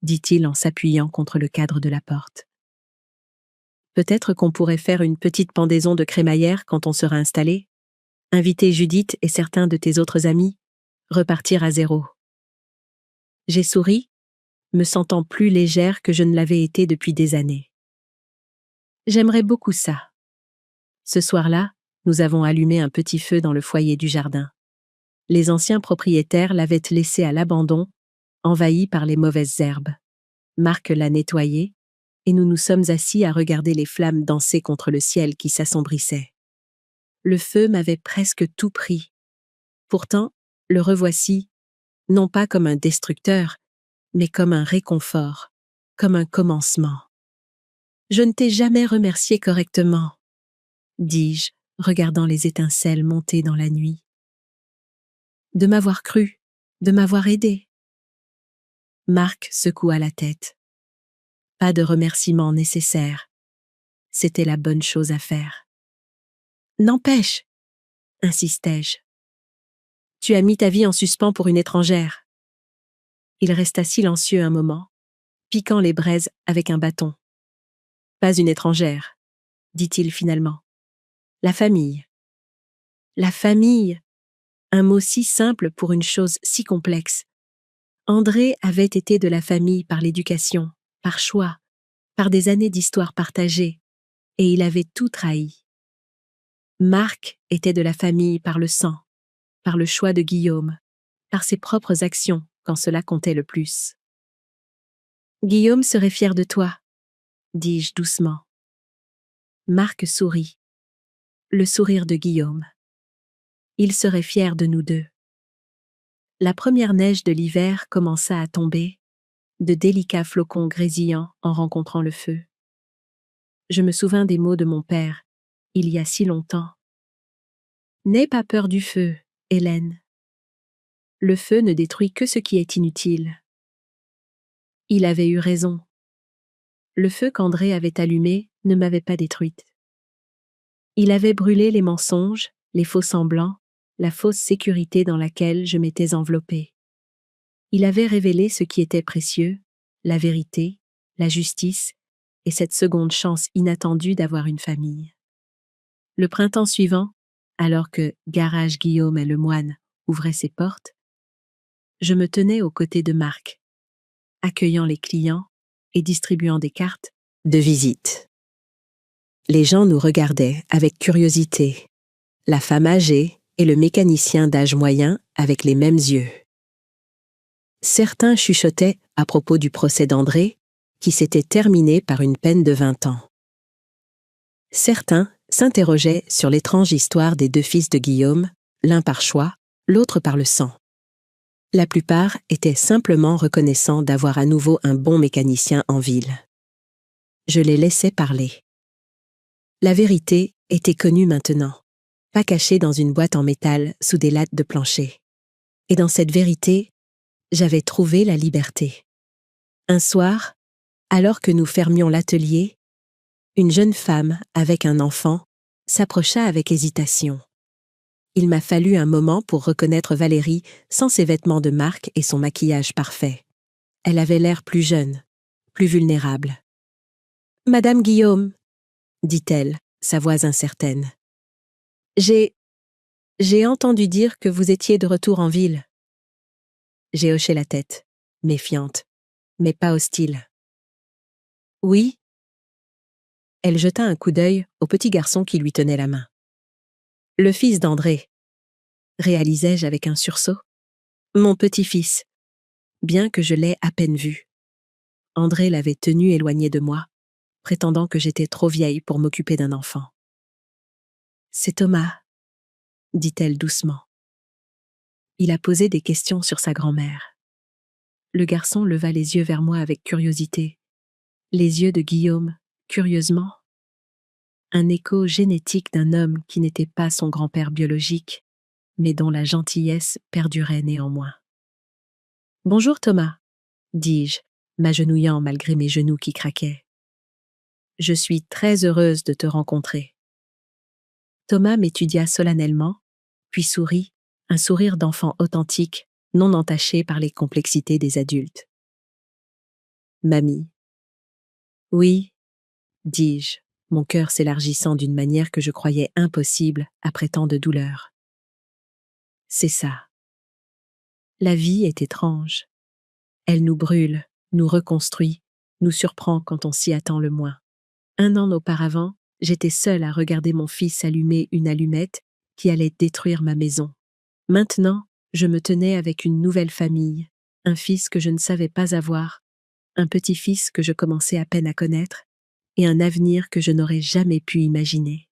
[SPEAKER 1] dit-il en s'appuyant contre le cadre de la porte. Peut-être qu'on pourrait faire une petite pendaison de crémaillère quand on sera installé, inviter Judith et certains de tes autres amis, repartir à zéro. J'ai souri, me sentant plus légère que je ne l'avais été depuis des années. J'aimerais beaucoup ça. Ce soir-là, nous avons allumé un petit feu dans le foyer du jardin. Les anciens propriétaires l'avaient laissé à l'abandon, envahi par les mauvaises herbes. Marc l'a nettoyé, et nous nous sommes assis à regarder les flammes danser contre le ciel qui s'assombrissait. Le feu m'avait presque tout pris. Pourtant, le revoici, non pas comme un destructeur, mais comme un réconfort, comme un commencement. Je ne t'ai jamais remercié correctement, dis-je, regardant les étincelles monter dans la nuit. De m'avoir cru, de m'avoir aidé. Marc secoua la tête. Pas de remerciement nécessaire. C'était la bonne chose à faire. N'empêche, insistai-je. Tu as mis ta vie en suspens pour une étrangère. Il resta silencieux un moment, piquant les braises avec un bâton. Pas une étrangère, dit-il finalement. La famille. La famille, un mot si simple pour une chose si complexe. André avait été de la famille par l'éducation, par choix, par des années d'histoire partagée, et il avait tout trahi. Marc était de la famille par le sang, par le choix de Guillaume, par ses propres actions quand cela comptait le plus. Guillaume serait fier de toi, dis-je doucement. Marc sourit. Le sourire de Guillaume. Il serait fier de nous deux. La première neige de l'hiver commença à tomber, de délicats flocons grésillants en rencontrant le feu. Je me souvins des mots de mon père, il y a si longtemps. N'aie pas peur du feu, Hélène. Le feu ne détruit que ce qui est inutile. Il avait eu raison. Le feu qu'André avait allumé ne m'avait pas détruite. Il avait brûlé les mensonges, les faux-semblants, la fausse sécurité dans laquelle je m'étais enveloppée. Il avait révélé ce qui était précieux, la vérité, la justice et cette seconde chance inattendue d'avoir une famille. Le printemps suivant, alors que Garage Guillaume et le Moine ouvraient ses portes, je me tenais aux côtés de Marc, accueillant les clients et distribuant des cartes de visite. Les gens nous regardaient avec curiosité, la femme âgée et le mécanicien d'âge moyen avec les mêmes yeux. Certains chuchotaient à propos du procès d'André, qui s'était terminé par une peine de 20 ans. Certains s'interrogeaient sur l'étrange histoire des deux fils de Guillaume, l'un par choix, l'autre par le sang. La plupart étaient simplement reconnaissants d'avoir à nouveau un bon mécanicien en ville. Je les laissais parler. La vérité était connue maintenant, pas cachée dans une boîte en métal sous des lattes de plancher. Et dans cette vérité, j'avais trouvé la liberté. Un soir, alors que nous fermions l'atelier, une jeune femme avec un enfant s'approcha avec hésitation. Il m'a fallu un moment pour reconnaître Valérie sans ses vêtements de marque et son maquillage parfait. Elle avait l'air plus jeune, plus vulnérable. « Madame Guillaume, » dit-elle, sa voix incertaine. « J'ai entendu dire que vous étiez de retour en ville. » J'ai hoché la tête, méfiante, mais pas hostile. « Oui. » Elle jeta un coup d'œil au petit garçon qui lui tenait la main. « Le fils d'André. » réalisai-je avec un sursaut. « Mon petit-fils, bien que je l'aie à peine vu. » André l'avait tenu éloigné de moi, prétendant que j'étais trop vieille pour m'occuper d'un enfant. « C'est Thomas, » dit-elle doucement. Il a posé des questions sur sa grand-mère. Le garçon leva les yeux vers moi avec curiosité. Les yeux de Guillaume, curieusement. Un écho génétique d'un homme qui n'était pas son grand-père biologique, mais dont la gentillesse perdurait néanmoins. Bonjour Thomas, dis-je, m'agenouillant malgré mes genoux qui craquaient. Je suis très heureuse de te rencontrer. Thomas m'étudia solennellement, puis sourit, un sourire d'enfant authentique, non entaché par les complexités des adultes. Mamie. Oui, dis-je, mon cœur s'élargissant d'une manière que je croyais impossible après tant de douleur. C'est ça. La vie est étrange. Elle nous brûle, nous reconstruit, nous surprend quand on s'y attend le moins. 1 an auparavant, j'étais seule à regarder mon fils allumer une allumette qui allait détruire ma maison. Maintenant, je me tenais avec une nouvelle famille, un fils que je ne savais pas avoir, un petit-fils que je commençais à peine à connaître, et un avenir que je n'aurais jamais pu imaginer.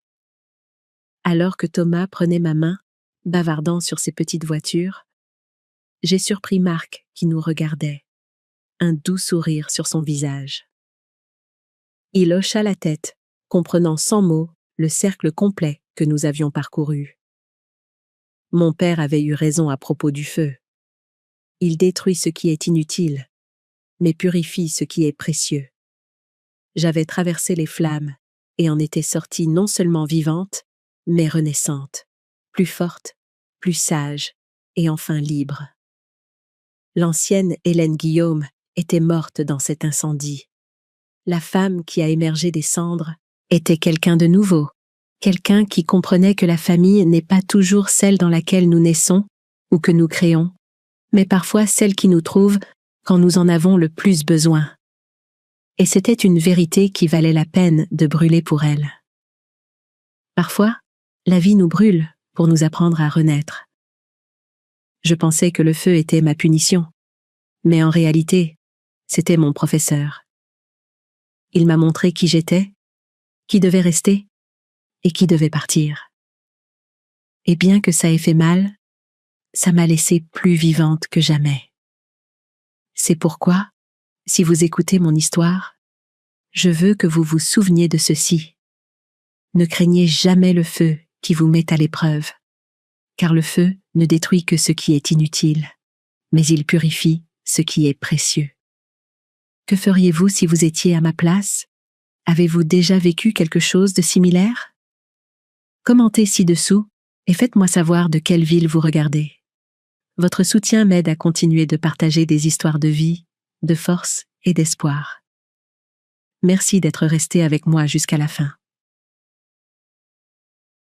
[SPEAKER 1] Alors que Thomas prenait ma main, bavardant sur ses petites voitures, j'ai surpris Marc qui nous regardait, un doux sourire sur son visage. Il hocha la tête, comprenant sans mots le cercle complet que nous avions parcouru. Mon père avait eu raison à propos du feu. Il détruit ce qui est inutile, mais purifie ce qui est précieux. J'avais traversé les flammes et en étais sortie non seulement vivante, mais renaissante, plus forte, plus sage et enfin libre. L'ancienne Hélène Guillaume était morte dans cet incendie. La femme qui a émergé des cendres était quelqu'un de nouveau, quelqu'un qui comprenait que la famille n'est pas toujours celle dans laquelle nous naissons ou que nous créons, mais parfois celle qui nous trouve quand nous en avons le plus besoin. Et c'était une vérité qui valait la peine de brûler pour elle. Parfois, la vie nous brûle pour nous apprendre à renaître. Je pensais que le feu était ma punition, mais en réalité, c'était mon professeur. Il m'a montré qui j'étais, qui devait rester et qui devait partir. Et bien que ça ait fait mal, ça m'a laissée plus vivante que jamais. C'est pourquoi, si vous écoutez mon histoire, je veux que vous vous souveniez de ceci. Ne craignez jamais le feu qui vous met à l'épreuve, car le feu ne détruit que ce qui est inutile, mais il purifie ce qui est précieux. Que feriez-vous si vous étiez à ma place? Avez-vous déjà vécu quelque chose de similaire? Commentez ci-dessous et faites-moi savoir de quelle ville vous regardez. Votre soutien m'aide à continuer de partager des histoires de vie, de force et d'espoir. Merci d'être resté avec moi jusqu'à la fin.